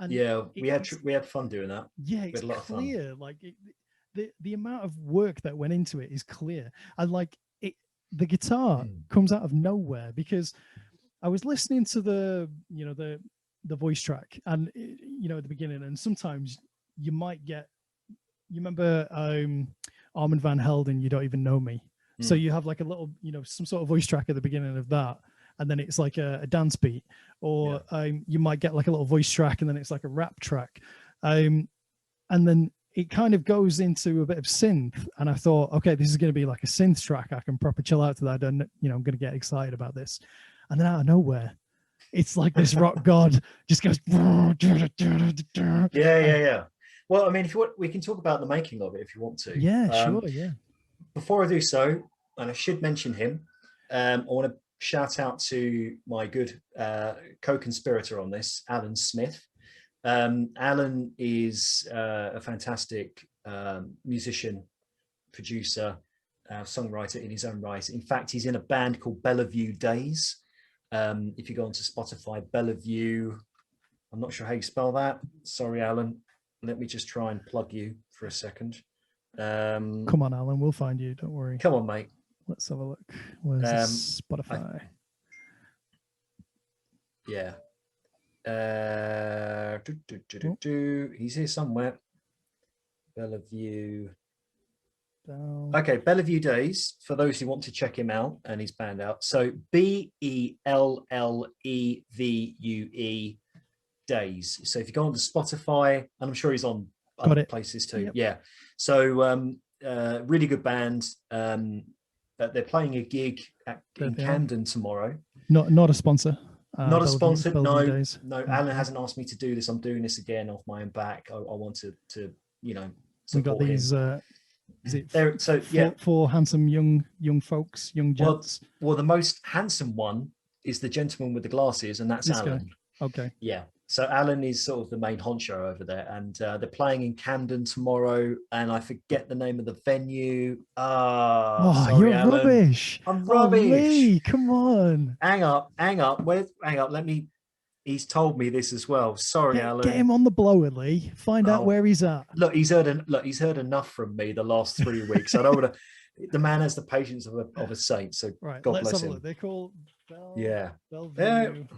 we had fun doing that. Yeah, it's clear. Like the amount of work that went into it is clear, and like the guitar comes out of nowhere, because I was listening to the voice track and at the beginning, and sometimes you might get, you remember Armand Van Helden, You Don't Even Know Me. So you have like a little some sort of voice track at the beginning of that, and then it's like a dance beat, or you might get like a little voice track and then it's like a rap track, and then it kind of goes into a bit of synth, and I thought, okay, this is going to be like a synth track, I can proper chill out to that, and I'm going to get excited about this. And then out of nowhere, it's like this rock god just goes yeah. Well, I mean, if you want, we can talk about the making of it if you want to. Sure. Before I do so, and I should mention him, I want to shout out to my good co-conspirator on this, Alan Smith. Alan is a fantastic musician, producer, songwriter in his own right. In fact, he's in a band called Bellevue Days. If you go onto Spotify, Bellevue, I'm not sure how you spell that. Sorry, Alan. Let me just try and plug you for a second. Come on, Alan, we'll find you. Don't worry. Come on, mate. Let's have a look. Where's Spotify? He's here somewhere. Bellevue. Down. Okay, Bellevue Days, for those who want to check him out and his band out. So BELLEVUE Days. So if you go on to Spotify, and I'm sure he's on other places too. Yep. Yeah. So really good band. They're playing a gig in Camden tomorrow. Not a sponsor. Not a sponsor. No. Days. No. Alan hasn't asked me to do this. I'm doing this again off my own back. I want to we've got these. Is it four handsome young folks, young gents? Well, the most handsome one is the gentleman with the glasses, and that's Alan. Guy. Okay. Yeah. So Alan is sort of the main honcho over there, and they're playing in Camden tomorrow, and I forget the name of the venue. Sorry, you're Alan. Rubbish. I'm rubbish. Lee, come on. Hang up. Hang up. He's told me this as well. Sorry, Alan. Get him on the blower, Lee. Find out where he's at. Look, he's heard enough from me the last 3 weeks. I don't want to. The man has the patience of a saint. So right, God let's bless have him. a look. They're called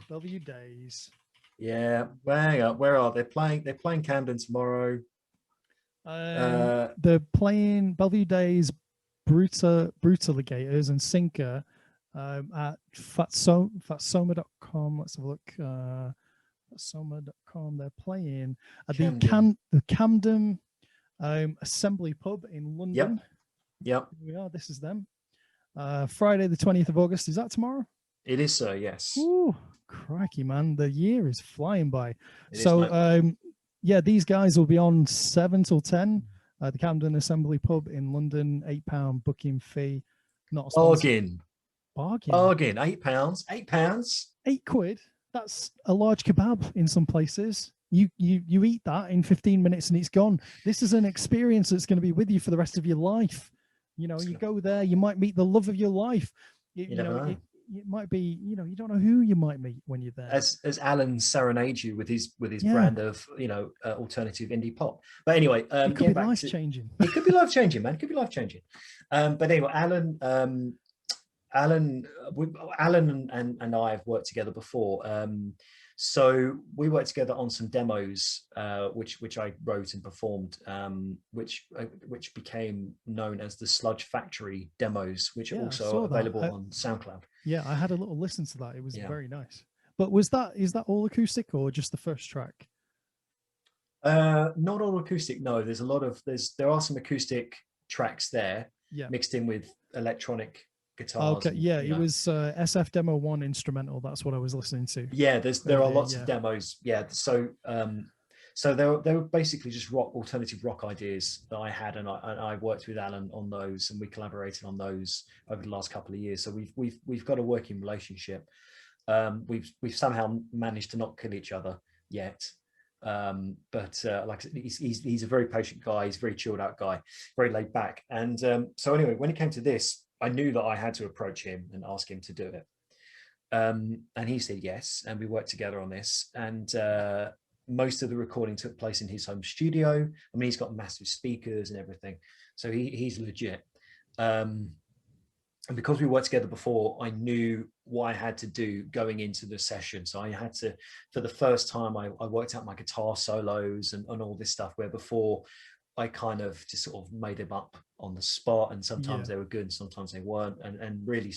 Bellevue Days. Yeah, hang up. Where are they playing? They're playing Camden tomorrow. They're playing Bellevue Days, Brutaligators and Sinker at fatsoma.com. Let's have a look. Fatsoma.com. They're playing at the Camden Assembly Pub in London. Yep. Here we are. This is them. Friday the 20th of August. Is that tomorrow? It is, sir. Yes. Ooh, crikey, man. The year is flying by. These guys will be on 7 till 10 at the Camden Assembly Pub in London. £8 booking fee. Not a sponsor. Bargain. £8. £8. That's a large kebab in some places. You eat that in 15 minutes and it's gone. This is an experience that's going to be with you for the rest of your life. You go there, you might meet the love of your life. It might be, you don't know who you might meet when you're there. As Alan serenades you with his brand of alternative indie pop. But anyway, it could be life changing. It could be life changing, man. It could be life changing. But anyway, Alan and I have worked together before. So we worked together on some demos, which I wrote and performed, which became known as the Sludge Factory demos, which are also available on SoundCloud. Yeah, I had a little listen to that. It was very nice. But is that all acoustic or just the first track? Not all acoustic. No, there are some acoustic tracks there, mixed in with electronic guitars. Okay, it was SF Demo 1 instrumental. That's what I was listening to. Yeah, there are lots of demos. Yeah, so So they were basically just alternative rock ideas that I had, and I worked with Alan on those, and we collaborated on those over the last couple of years. So we've got a working relationship. We've somehow managed to not kill each other yet. But like he's a very patient guy. He's a very chilled out guy, very laid back. And so anyway, when it came to this, I knew that I had to approach him and ask him to do it. And he said yes, and we worked together on this. And most of the recording took place in his home studio. I mean, he's got massive speakers and everything, so he's legit. And because we worked together before, I knew what I had to do going into the session. So I had to, for the first time, I worked out my guitar solos and all this stuff, where before I kind of just sort of made them up on the spot, and sometimes they were good and sometimes they weren't. And really,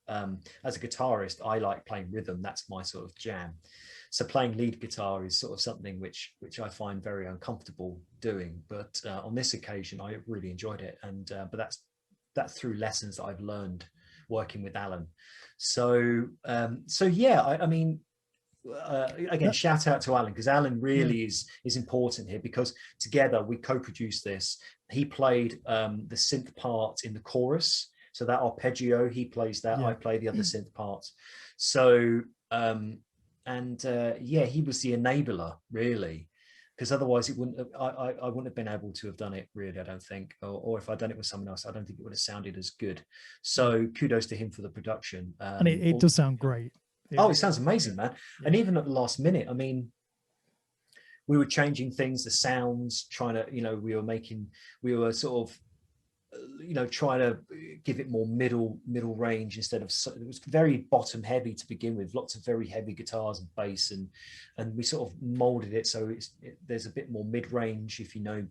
as a guitarist, I like playing rhythm. That's my sort of jam. So playing lead guitar is sort of something which I find very uncomfortable doing. But on this occasion, I really enjoyed it. And but that's through lessons that I've learned working with Alan. So yeah, I mean, again, shout out to Alan, because Alan really is important here, because together we co-produced this. He played the synth part in the chorus, so that arpeggio, he plays that. I play the other synth parts. So yeah, he was the enabler really, because otherwise it wouldn't have, I wouldn't have been able to have done it really, I don't think, or if I'd done it with someone else, I don't think it would have sounded as good. So kudos to him for the production. And it does sound great. It sounds amazing, man. And even at the last minute, I mean, we were changing things, the sounds, trying to, we were sort of, trying to give it more middle range instead of, it was very bottom heavy to begin with, lots of very heavy guitars and bass, and we sort of molded it so there's a bit more mid range, if you know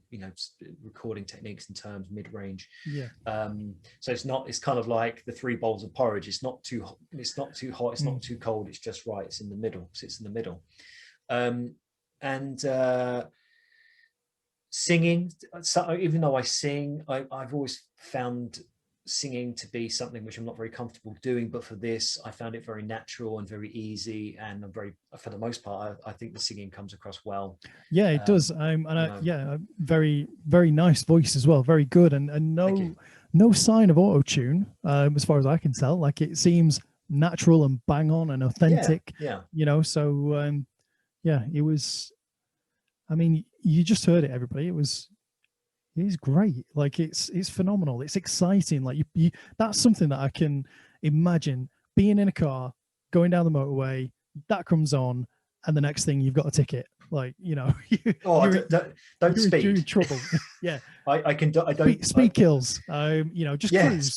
recording techniques and terms, mid range. So it's kind of like the three bowls of porridge. It's not too hot, it's not too cold, it's just right. It's in the middle. Sits in the middle. Singing, so even though I sing, I've always found singing to be something which I'm not very comfortable doing, but for this I found it very natural and very easy, and for the most part, I think the singing comes across well. It does. Very, very nice voice as well, very good, and no sign of auto-tune as far as I can tell. Like, it seems natural and bang on and authentic. So it was, I mean, you just heard it, everybody. It is great. Like, it's phenomenal. It's exciting. Like, you that's something that I can imagine being in a car, going down the motorway, that comes on, and the next thing you've got a ticket. Like, don't speed. You're in trouble. I don't. Speed kills. Just cruise.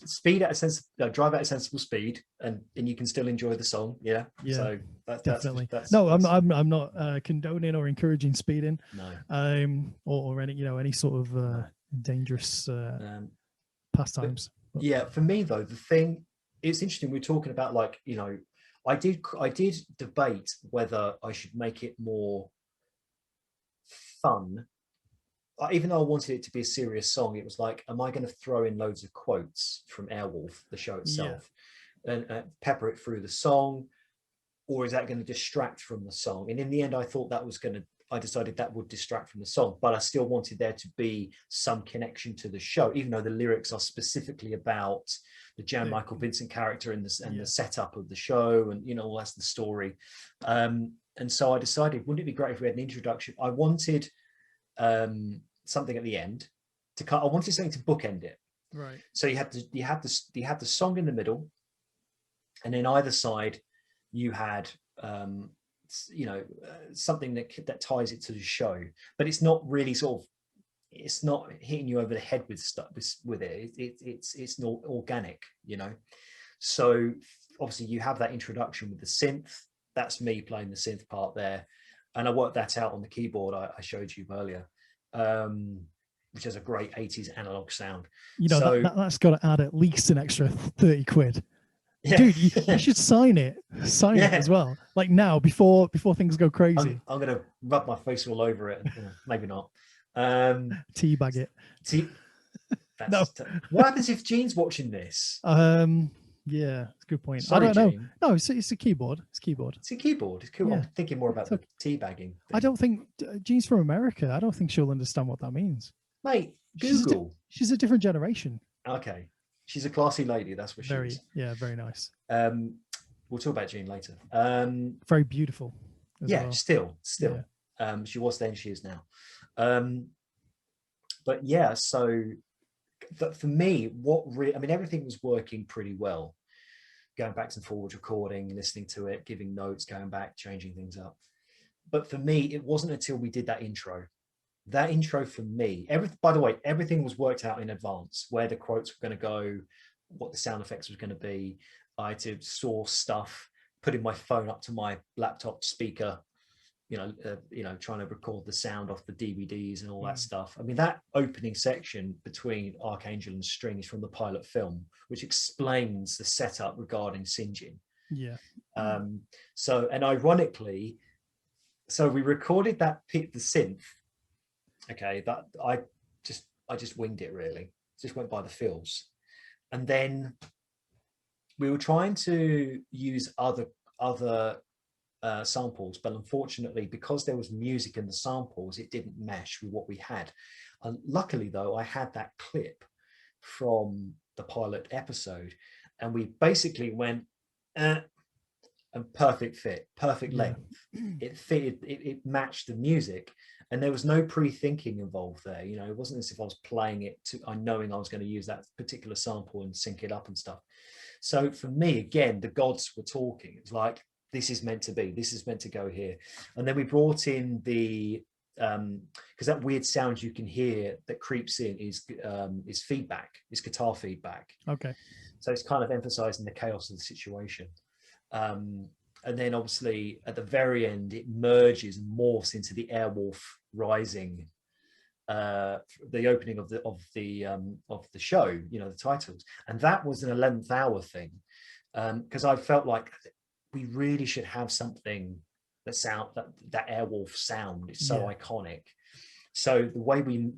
Speed at a drive at a sensible speed, and you can still enjoy the song. So that's definitely. That's, I'm not condoning or encouraging speeding. No. Or any sort of dangerous pastimes. For me though, the thing, it's interesting. We're talking about, like, I did debate whether I should make it more fun. Even though I wanted it to be a serious song, it was like, am I going to throw in loads of quotes from Airwolf, the show itself, and pepper it through the song, or is that going to distract from the song? And in the end, I decided that would distract from the song, but I still wanted there to be some connection to the show, even though the lyrics are specifically about the Jan Michael Vincent character and the setup of the show, and that's the story. And so I decided, wouldn't it be great if we had an introduction? I wanted something at the end I wanted something to bookend it. Right. So you had the song in the middle, and then either side you had something that ties it to the show, but it's not really it's not hitting you over the head with stuff with it. It's not organic, So obviously you have that introduction with the synth. That's me playing the synth part there, and I worked that out on the keyboard I showed you earlier, which has a great 80s analog sound. That's got to add at least an extra 30 quid. Dude, you should sign it as well, like now, before things go crazy. I'm gonna rub my face all over it. Maybe not. Teabag it. What happens if Gene's watching this? Yeah, it's a good point. Sorry, I don't know. Gene. No, it's a keyboard. It's a keyboard. It's a keyboard. It's cool. Yeah. I'm thinking more about the teabagging thing. I don't think Jean's from America. I don't think she'll understand what that means. Mate, She's Google. She's a different generation. Okay. She's a classy lady, that's what she is. Yeah, very nice. We'll talk about Jean later. Very beautiful. Yeah, well. still. Yeah. She was then, she is now. But yeah, so for me, everything was working pretty well. Going back and forwards, recording, listening to it, giving notes, going back, changing things up. But for me, it wasn't until we did that intro. That intro for me, by the way, everything was worked out in advance, where the quotes were going to go, what the sound effects was going to be. I had to source stuff, putting my phone up to my laptop speaker, trying to record the sound off the DVDs and all that stuff. I mean, that opening section between Archangel and String is from the pilot film, which explains the setup regarding SinJin. Yeah. And ironically, so we recorded the synth. Okay, that I just winged it, really. Just went by the feels. And then we were trying to use other samples, but unfortunately, because there was music in the samples, it didn't mesh with what we had. And luckily, though, I had that clip from the pilot episode, and we basically went and perfect fit, perfect length. It fitted, it matched the music, and there was no pre-thinking involved there. It wasn't as if I was playing it knowing I was going to use that particular sample and sync it up and stuff. So for me, again, the gods were talking. It's like, this is meant to be, this is meant to go here. And then we brought in the because that weird sound you can hear that creeps in is feedback, is guitar feedback. Okay. So it's kind of emphasizing the chaos of the situation. And then obviously at the very end, it merges and morphs into the Airwolf rising, the opening of the show, the titles. And that was an 11th hour thing, because I felt like we really should have something that Airwolf sound is so iconic. So the way we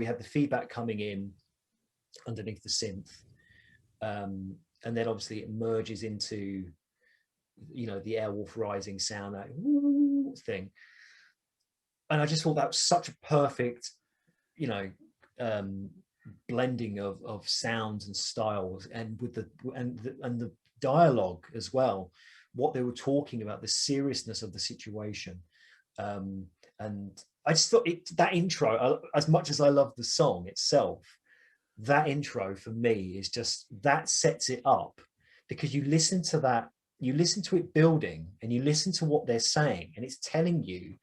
had the feedback coming in underneath the synth, and then obviously it merges into the Airwolf rising sound, that woo thing. And I just thought that was such a perfect blending of sounds and styles, and with the dialogue as well, what they were talking about, the seriousness of the situation. And I just thought that intro, as much as I love the song itself, that intro for me is just, that sets it up, because you listen to it building, and you listen to what they're saying, and it's telling you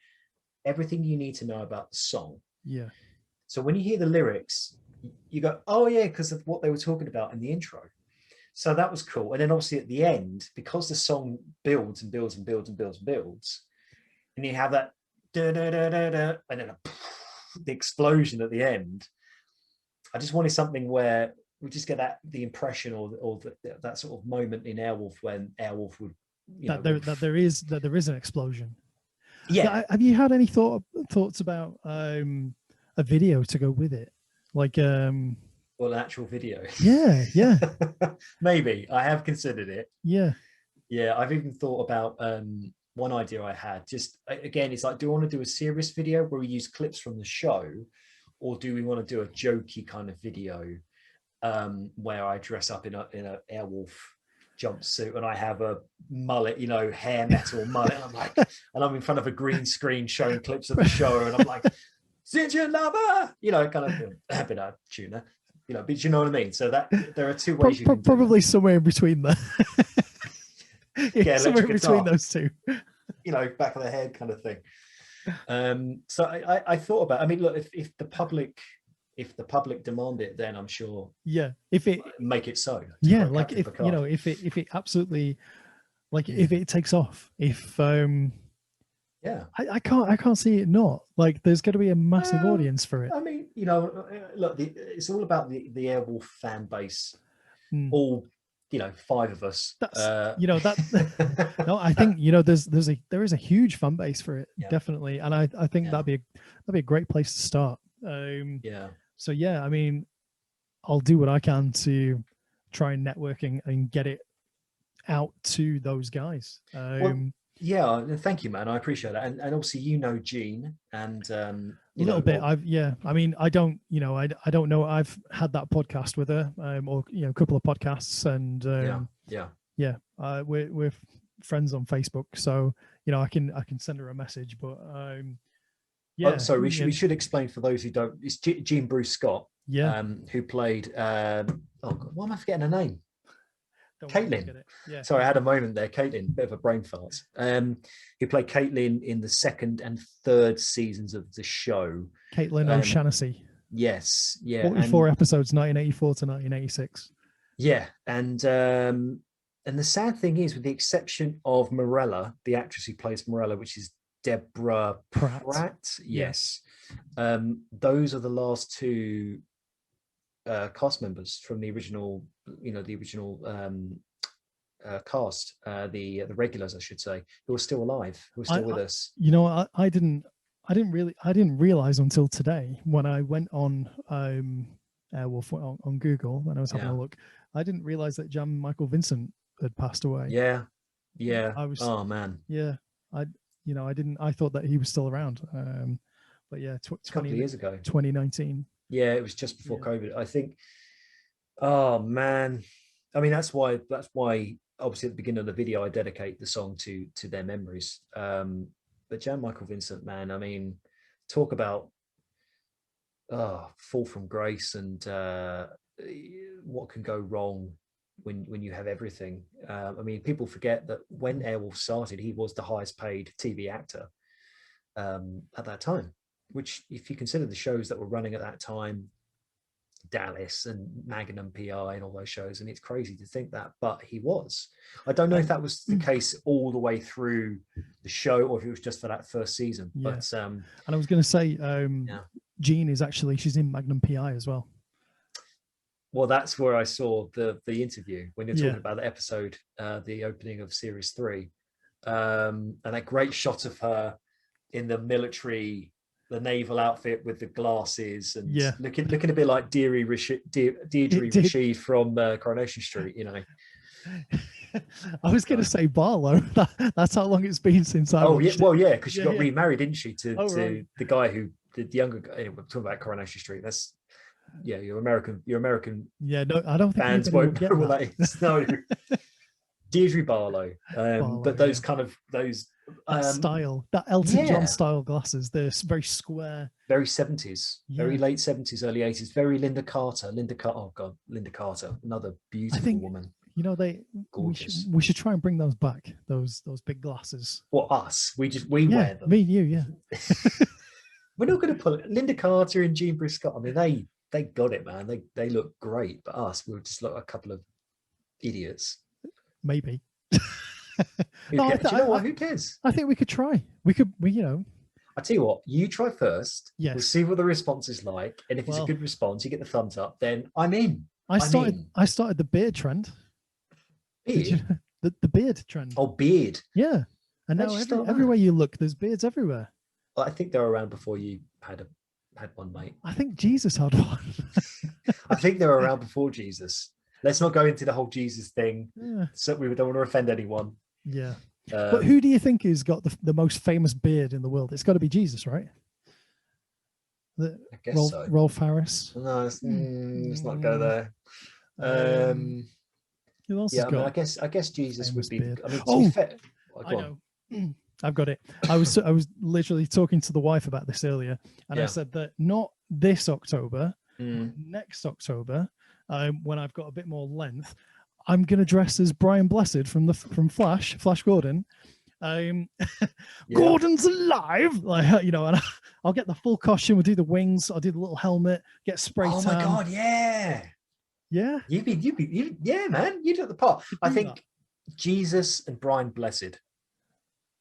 everything you need to know about the song. Yeah. So when you hear the lyrics, you go, oh yeah, because of what they were talking about in the intro. So that was cool. And then obviously at the end, because the song builds and builds and builds and builds and builds, and you have that da, da, da, da, da, and then the explosion at the end. I just wanted something where we just get the impression, or that sort of moment in Airwolf when Airwolf would that there is an explosion. Yeah. Have you had any thoughts about a video to go with it, like well, an actual video? Yeah. Maybe I have considered it. Yeah. I've even thought about one idea I had. Just again, it's like, do I want to do a serious video where we use clips from the show, or do we want to do a jokey kind of video where I dress up in a Airwolf jumpsuit and I have a mullet, hair metal mullet, and I'm in front of a green screen showing clips of the show, and I'm like, SinJin Lover, kind of a bit of tuner, but you know what I mean. So that there are two ways you can probably somewhere in between there. Somewhere in between those two. Back of the head kind of thing. So I thought about, I mean, look, if the public demand it, then I'm sure if it make it so. Like if it absolutely, like if it takes off, if I can't see it not, like there's going to be a massive audience for it. I mean, look, it's all about the Airwolf fan base. All 5 of us. That no, I think there is a huge fan base for it, definitely, and I think that'd be a great place to start. So I mean, I'll do what I can to try and networking and get it out to those guys. Yeah, thank you, man. I appreciate that. And obviously, Gene, and a little bit. I mean, I don't know. I've had that podcast with her, or a couple of podcasts, and we're friends on Facebook, so I can send her a message. But so we should explain for those who don't. It's Jean Bruce Scott, who played. Oh God, why am I forgetting her name? Caitlin. Sorry, I had a moment there. Caitlin, bit of a brain fart. He played Caitlin in the second and third seasons of the show. Caitlin O'Shaughnessy. Yes, 44 episodes, 1984 to 1986. Yeah, and the sad thing is, with the exception of Morella, the actress who plays Morella, which is Deborah Pratt. Yes, those are the last two cast members from the original, cast, the regulars, I should say, who are still alive, who are still with us. I didn't realize until today when I went on Airwolf on Google and I was having a look. I didn't realize that Jan Michael Vincent had passed away. Yeah. Oh man. Yeah. I didn't. I thought that he was still around. But yeah, 20 years ago, 2019. Yeah, it was just before COVID, I think. Oh man, I mean that's why obviously at the beginning of the video I dedicate the song to their memories. But Jan Michael Vincent, man, I mean, talk about fall from grace and what can go wrong when you have everything. I mean, people forget that when Airwolf started, he was the highest paid TV actor at that time. Which, if you consider the shows that were running at that time, Dallas and Magnum PI and all those shows, and it's crazy to think that, but he was. I don't know if that was the case all the way through the show or if it was just for that first season. Yeah. But and I was going to say, Jean is she's in Magnum PI as well. Well, that's where I saw the interview when you're talking about the episode, the opening of series 3, and that great shot of her in the naval outfit with the glasses and looking a bit like Deirdre Rashid from Coronation Street, I was going to say Barlow. That's how long it's been since I watched it. Because she got remarried, didn't she, to the guy who the younger guy. Anyway, we're talking about Coronation Street. That's your American. Yeah, no, I don't think fans won't know what that is. No, Deirdre Barlow. But those kind of style, that Elton John style glasses, they're very square, very 70s, very late 70s, early 80s, very Linda Carter. Oh God, Linda Carter, another beautiful woman. Gorgeous. We should try and bring those back. Those big glasses. Well, us, we wear them. Me and you, We're not going to pull it. Linda Carter and Jean Bruce Scott. I mean, they got it, man. They look great, but us, we'll just look like a couple of idiots. Maybe. Who cares? I think we could try. We I tell you what, you try first. Yes. We'll see what the response is like. And if it's a good response, you get the thumbs up, then I'm in. I started the beard trend. Beard? The beard trend. Oh, beard. Yeah. And now everywhere you look, there's beards everywhere. Well, I think they were around before you had one, mate. I think Jesus had one. I think they were around before Jesus. Let's not go into the whole Jesus thing. Yeah. So we don't want to offend anyone. Yeah. But who do you think has got the most famous beard in the world? It's got to be Jesus, right? I guess so. Rolf Harris. No, let's not go there. Who else has got? I guess Jesus would be. Beard. I mean, to be fair, I know. I've got it. I was literally talking to the wife about this earlier, and I said that not this October, next October, when I've got a bit more length, I'm going to dress as Brian Blessed from Flash Gordon. Gordon's alive, and I'll get the full costume. We'll do the wings. I'll do the little helmet. Get spray tan. Oh my God, yeah. You'd be, yeah, man. You'd at the part. I think Jesus and Brian Blessed.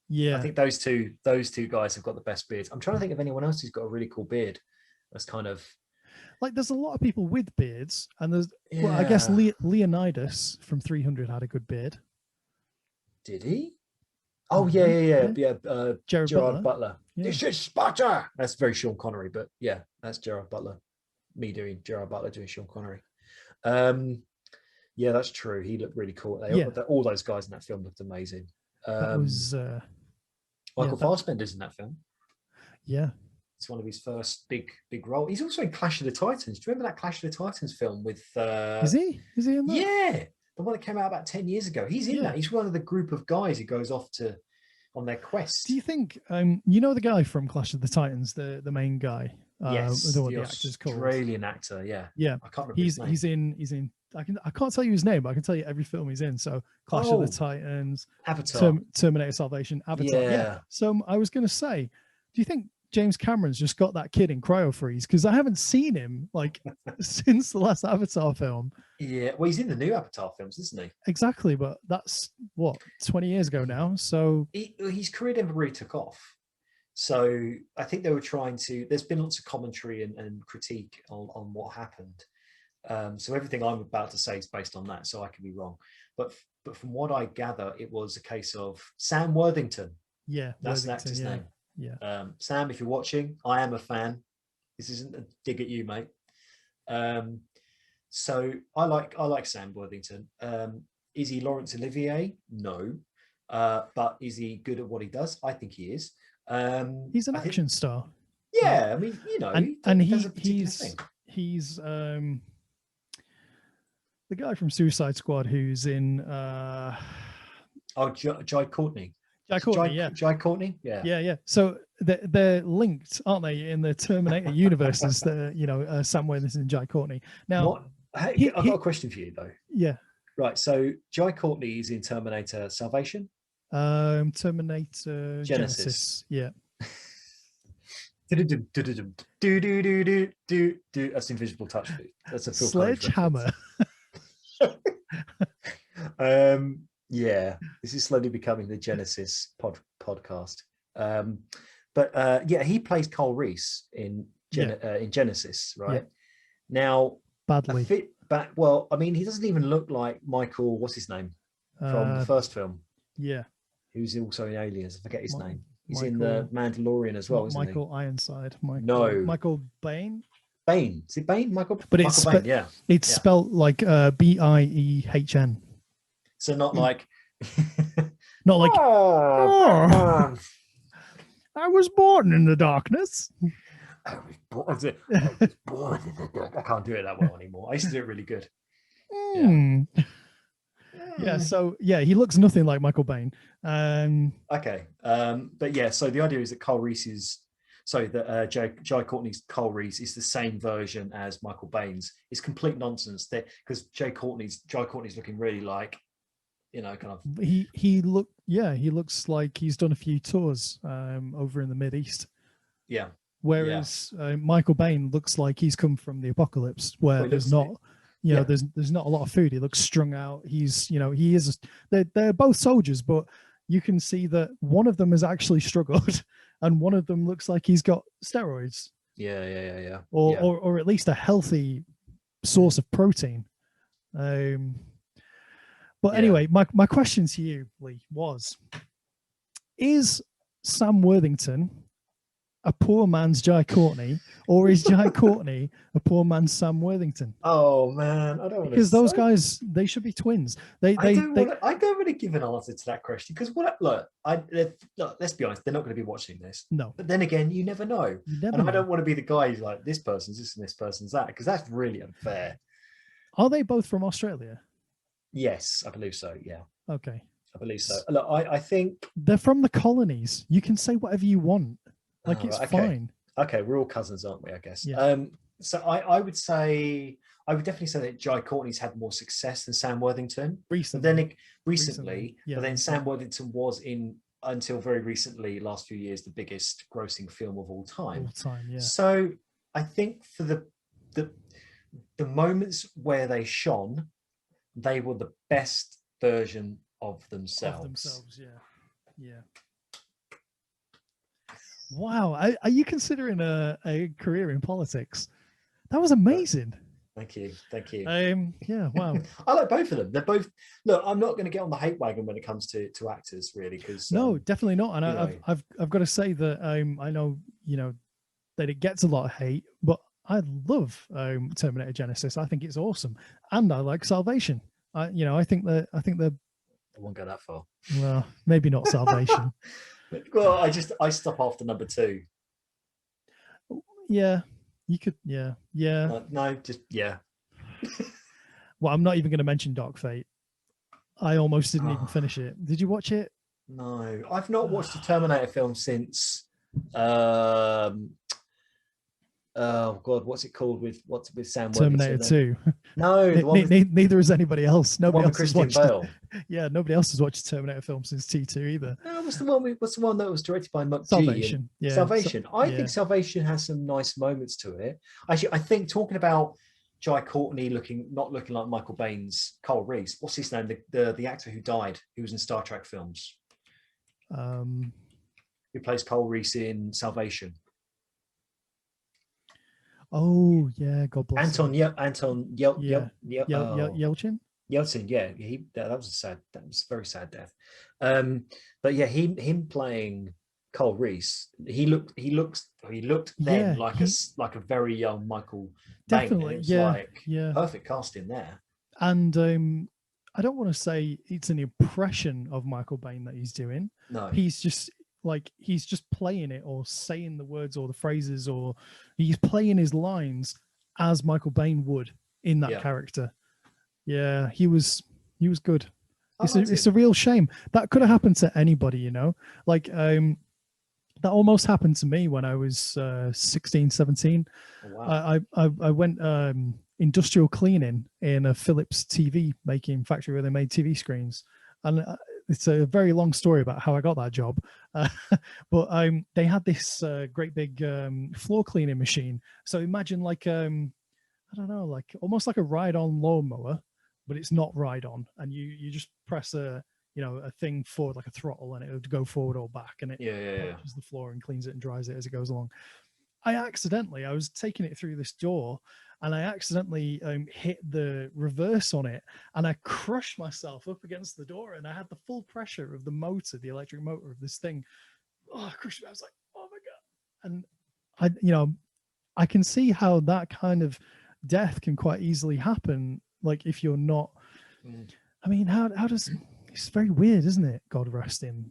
Yeah, I think those two guys have got the best beards. I'm trying to think of anyone else who's got a really cool beard. That's kind of like there's a lot of people with beards, and there's well, I guess Leonidas from 300 had a good beard. Did he? Oh yeah. Gerard Butler. Yeah. This is Sparta. That's very Sean Connery, but yeah, that's Gerard Butler. Me doing Gerard Butler doing Sean Connery. Yeah, that's true. He looked really cool. All those guys in that film looked amazing. That was Michael Fassbender's in that film. Yeah. It's one of his first big role. He's also in Clash of the Titans. Do you remember that Clash of the Titans film with Is he in that? Yeah. The one that came out about 10 years ago. He's in that. He's one of the group of guys who goes off on their quest. Do you think you know the guy from Clash of the Titans, the main guy? Yes, the actor's called. Australian actor, yeah. Yeah. I can't remember his name. He's in I can't tell you his name, but I can tell you every film he's in. So Clash of the Titans, Avatar, Terminator Salvation, Avatar. Yeah. So I was going to say, do you think James Cameron's just got that kid in cryo freeze? Because I haven't seen him like since the last Avatar film. Yeah, well, he's in the new Avatar films, isn't he? Exactly, but that's what 20 years ago now. So his career never really took off. So I think they were trying to. There's been lots of commentary and critique on what happened. So everything I'm about to say is based on that, so I can be wrong. But from what I gather, it was a case of Sam Worthington. Yeah, that's an actor's name. Yeah. Sam, if you're watching, I am a fan. This isn't a dig at you, mate. So I like Sam Worthington. Is he Laurence Olivier? No. But is he good at what he does? I think he is. He's an action star. Yeah, I mean, he's the guy from Suicide Squad who's in Jai Courtney. Jai Courtney, yeah. So they're linked, aren't they, in the Terminator universe? As Sam Worthington and Jai Courtney. Now, I've got a question for you though. Yeah. Right. So Jai Courtney is in Terminator Salvation. Terminator Genesis. Yeah. That's Invisible Touch. That's a Sledgehammer. Yeah, this is slowly becoming the Genesis podcast. But he plays Cole Reese in Genesis, right? Yeah. Now, badly. I mean, he doesn't even look like Michael. What's his name from the first film? Yeah, who's also in Aliens. I forget his name. He's in the Mandalorian as well, isn't he? Michael Ironside. Michael Bain. Bain. Is it Bain? Michael Bain, yeah. It's spelled like Biehn. So not like not like I was born in the darkness. I was born in the dark. I can't do it that well anymore. I used to do it really good. Yeah, so he looks nothing like Michael Bain. Okay. But yeah, so the idea is that Jai Courtney's Cole Reese is the same version as Michael Bain's. It's complete nonsense because Jai Courtney's looking really like, kind of. He looks like he's done a few tours over in the Mid-East. Yeah. Whereas Michael Bain looks like he's come from the apocalypse, where there's not. There's not a lot of food. He looks strung out. They're both soldiers, but you can see that one of them has actually struggled and one of them looks like he's got steroids. Yeah. Or at least a healthy source of protein. But anyway, my question to you, Lee, was, is Sam Worthington a poor man's Jai Courtney, or is Jai Courtney a poor man's Sam Worthington? Oh man, I don't want to. Because those guys, they should be twins. I don't really give an answer to that question because let's be honest, they're not going to be watching this. No. But then again, you never know. I don't want to be the guy who's like, this person's this and this person's that, because that's really unfair. Are they both from Australia? Yes, I believe so. Yeah. Okay. I believe so. Look, I think they're from the colonies. You can say whatever you want. It's fine. Okay, we're all cousins, aren't we? I guess. Yeah. So I would definitely say that Jai Courtney's had more success than Sam Worthington. Recently. But then Sam Worthington was until very recently, last few years, the biggest grossing film of all time. Yeah. So I think for the moments where they shone, they were the best version of themselves. Yeah. Wow, are you considering a career in politics? That was amazing. Thank you. Yeah, wow. I like both of them. They're both. Look, I'm not going to get on the hate wagon when it comes to actors, really, because no, definitely not. And I've got to say that I know that it gets a lot of hate, but I love Terminator Genesis. I think it's awesome, and I like Salvation. I think that I won't go that far. well, maybe not Salvation. Well, I stop after number 2. Yeah, you could. Yeah. No, just yeah. Well, I'm not even going to mention Dark Fate. I almost didn't even finish it. Did you watch it? No, I've not watched a Terminator film since. Oh God, what's it called with Sam Terminator Worthington? 2. No, the one with, Neither has anybody else. Nobody else has Christian watched Bale. Yeah, nobody else has watched a Terminator film since T2 either. No, what's the one that was directed by McGee? Salvation. Yeah. Salvation. I think Salvation has some nice moments to it. Actually, I think talking about Jai Courtney not looking like Michael Baine's Cole Reese. What's his name? The actor who died, who was in Star Trek films. Who plays Cole Reese in Salvation? Oh yeah, God bless him. Anton Yelchin. Yeltsin, yeah, that was a very sad death. But yeah, him playing Cole Reese, he looked then like a very young Michael Bain. Definitely, Perfect casting there. And I don't want to say it's an impression of Michael Bain that he's doing. No, he's just playing it or saying the words or the phrases, or he's playing his lines as Michael Bain would in that character. Yeah, he was good. It's a real shame. That could have happened to anybody, like that almost happened to me when I was 16, 17. Oh, wow. I went industrial cleaning in a Philips TV making factory where they made TV screens. And it's a very long story about how I got that job. But they had this great big floor cleaning machine. So imagine like, I don't know, like almost like a ride-on lawnmower, but it's not ride-on. And you just press a thing forward, like a throttle, and it would go forward or back. And it polishes the floor and cleans it and dries it as it goes along. I was taking it through this door, and I accidentally hit the reverse on it, and I crushed myself up against the door, and I had the full pressure of the motor, the electric motor of this thing. Oh, I crushed me. I was like, oh my God. And I can see how that kind of death can quite easily happen. Like if you're not, I mean, how does, it's very weird, isn't it? God rest him,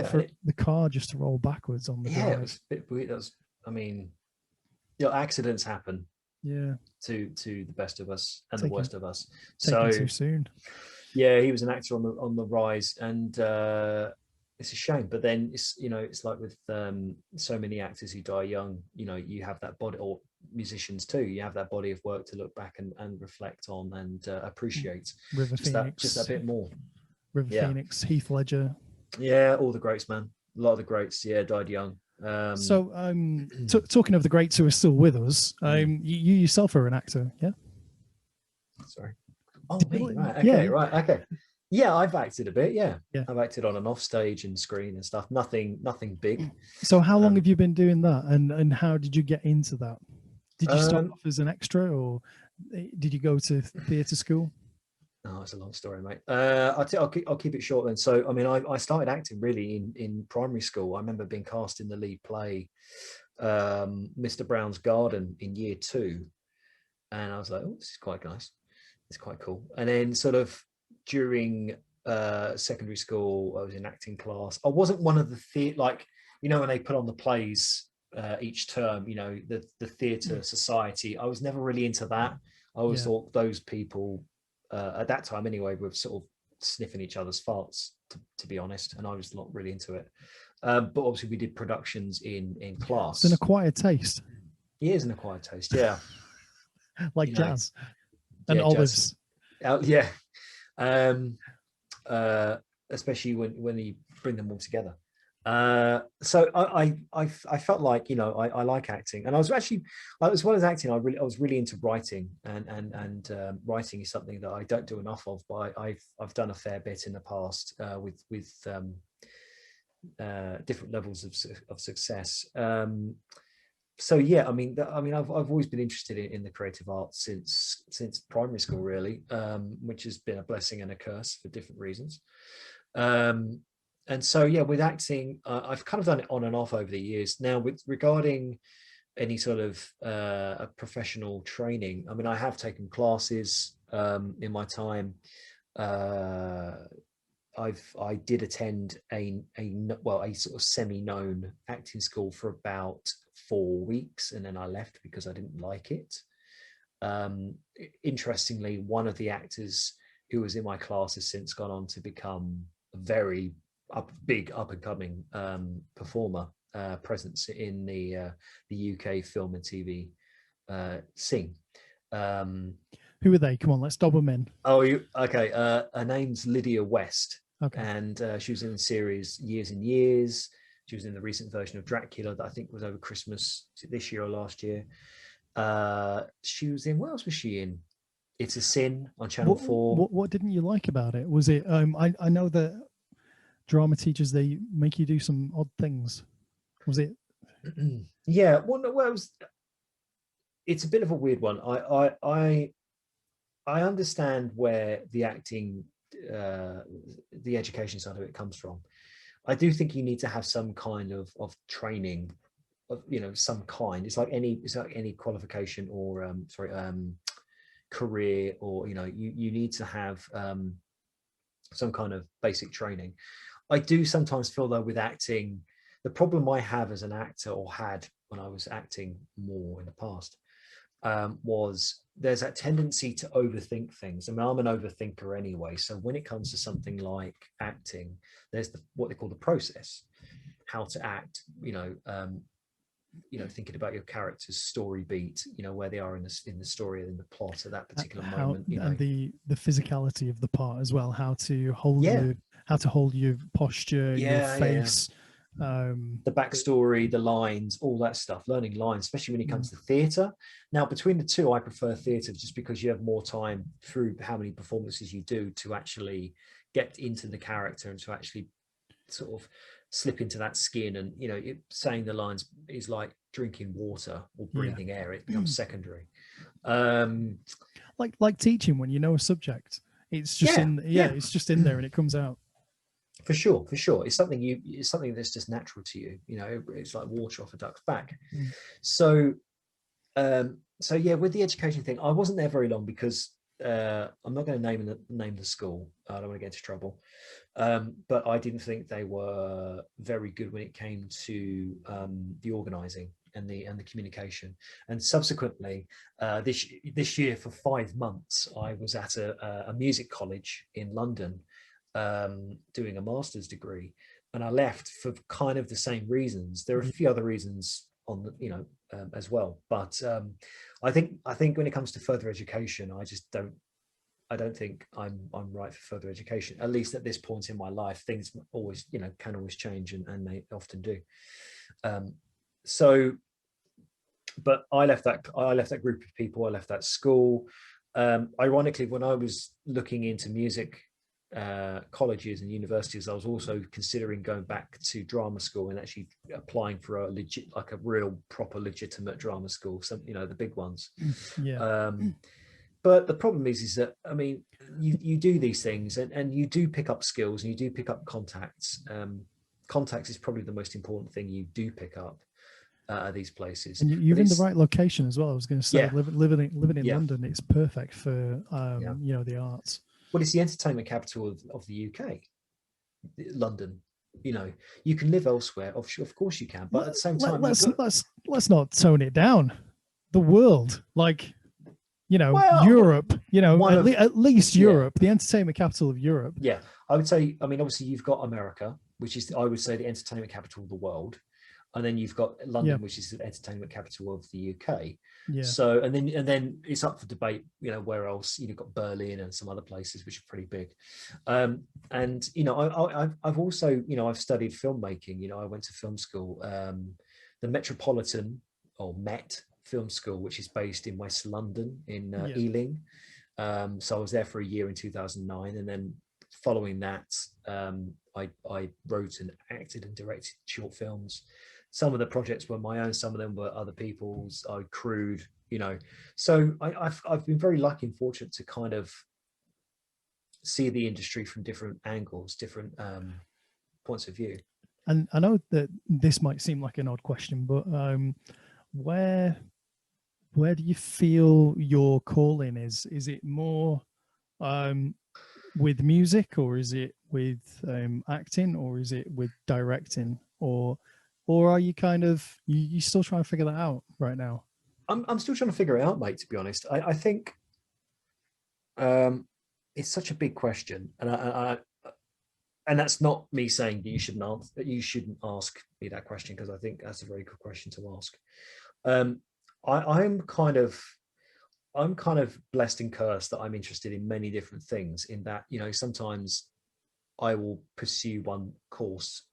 for the car just to roll backwards on the drive. It was a bit weird. Accidents happen. Yeah. To the best of us and the worst of us. So too soon. Yeah, he was an actor on the rise, and it's a shame. But then it's like with so many actors who die young. You have that body, or musicians too. You have that body of work to look back and reflect on and appreciate. River Phoenix, just a bit more. River Phoenix, Heath Ledger. Yeah, all the greats, man. A lot of the greats, died young. Talking of the greats who are still with us, you yourself are an actor, yeah? Sorry. Oh, me, right. Okay, right. Okay. Yeah, I've acted a bit. Yeah. I've acted on and off stage and screen and stuff. Nothing big. So how long have you been doing that, and how did you get into that? Did you start off as an extra, or did you go to theatre school? Oh, it's a long story, mate. I'll keep it short then. So, I mean, I started acting really in primary school. I remember being cast in the lead play, Mr. Brown's Garden, in year 2. And I was like, oh, this is quite nice. It's quite cool. And then sort of during secondary school, I was in acting class. I wasn't one of the when they put on the plays each term, the theatre society. I was never really into that. I always thought those people, at that time anyway, were sort of sniffing each other's farts, to be honest, and I was not really into it. But obviously we did productions in class. It's an acquired taste. It is an acquired taste, yeah. Like jazz and olives. Especially when you bring them all together. So I felt like I like acting, and I was actually, as well as acting, I was really into writing, and writing is something that I don't do enough of, but I've done a fair bit in the past with different levels of success. So yeah, I mean I've always been interested in the creative arts since primary school, really, which has been a blessing and a curse for different reasons. And so, yeah, with acting, I've kind of done it on and off over the years. Now, regarding any sort of professional training, I mean, I have taken classes in my time. I did attend a sort of semi-known acting school for about 4 weeks, and then I left because I didn't like it. Interestingly, one of the actors who was in my class has since gone on to become a very big up and coming performer, presence in the UK film and TV scene. Who are they? Come on, let's dob them in. Oh, okay. Her name's Lydia West. Okay. And she was in the series Years and Years. She was in the recent version of Dracula that I think was over Christmas this year or last year. She was in, what else was she in? It's a Sin on Channel 4. What didn't you like about it? Was it, I know that drama teachers, they make you do some odd things. Was it? Yeah, well, it's a bit of a weird one. I understand where the acting, the education side of it comes from. I do think you need to have some kind of training, of some kind. It's like any qualification or career, or you need to have some kind of basic training. I do sometimes feel though with acting, the problem I have as an actor, or had when I was acting more in the past, was there's that tendency to overthink things. I mean, I'm an overthinker anyway. So when it comes to something like acting, there's what they call the process, how to act, thinking about your character's story beat, where they are in the story and in the plot at that particular moment. And the physicality of the part as well, how to hold your posture, your face. The backstory, the lines, all that stuff, learning lines, especially when it comes to theatre. Now, between the two, I prefer theatre just because you have more time through how many performances you do to actually get into the character and to actually sort of slip into that skin. And saying the lines is like drinking water or breathing air. It becomes secondary. Like teaching, when you know a subject, it's just it's just in there and it comes out. For sure. It's something that's just natural to you. It's like water off a duck's back. So with the education thing, I wasn't there very long because I'm not going to name the school. I don't want to get into trouble. But I didn't think they were very good when it came to the organising and the communication. And subsequently, this year for 5 months, I was at a music college in London, doing a master's degree, and I left for kind of the same reasons. There are a few other reasons on the as well, but I think when it comes to further education, I don't think I'm right for further education, at least at this point in my life. Things always can always change, and they often do. But I left that group of people. I left that school. Ironically, when I was looking into music colleges and universities, I was also considering going back to drama school and actually applying for a real proper legitimate drama school, some the big ones. But the problem is that, I mean, you do these things and you do pick up skills and you do pick up contacts. Contacts is probably the most important thing you do pick up at these places. And you're in the right location as well. I was going to say, living in London, it's perfect for the arts. Well, it's the entertainment capital of the UK, London. You can live elsewhere. Of course you can, but at the same time, let's not tone it down. The world, Europe, at least Europe, the entertainment capital of Europe. Yeah, I would say. I mean, obviously, you've got America, which is, I would say, the entertainment capital of the world, and then you've got London, which is the entertainment capital of the UK. Yeah. So, and then it's up for debate, where else. You've got Berlin and some other places which are pretty big. And I've also, I've studied filmmaking. I went to film school, the Metropolitan or Met Film School, which is based in West London in Ealing. So I was there for a year in 2009, and then following that, I wrote and acted and directed short films. Some of the projects were my own, some of them were other people's. I crewed, So I've been very lucky and fortunate to kind of see the industry from different angles, different points of view. And I know that this might seem like an odd question, but where do you feel your calling is? Is it more with music, or is it with acting, or is it with directing, or are you kind of you still trying to figure that out right now? I'm still trying to figure it out, mate, to be honest. I think it's such a big question, and that's not me saying that you shouldn't ask me that question, because I think that's a very good question to ask. I'm kind of blessed and cursed that I'm interested in many different things, in that, you know, sometimes I will pursue one course,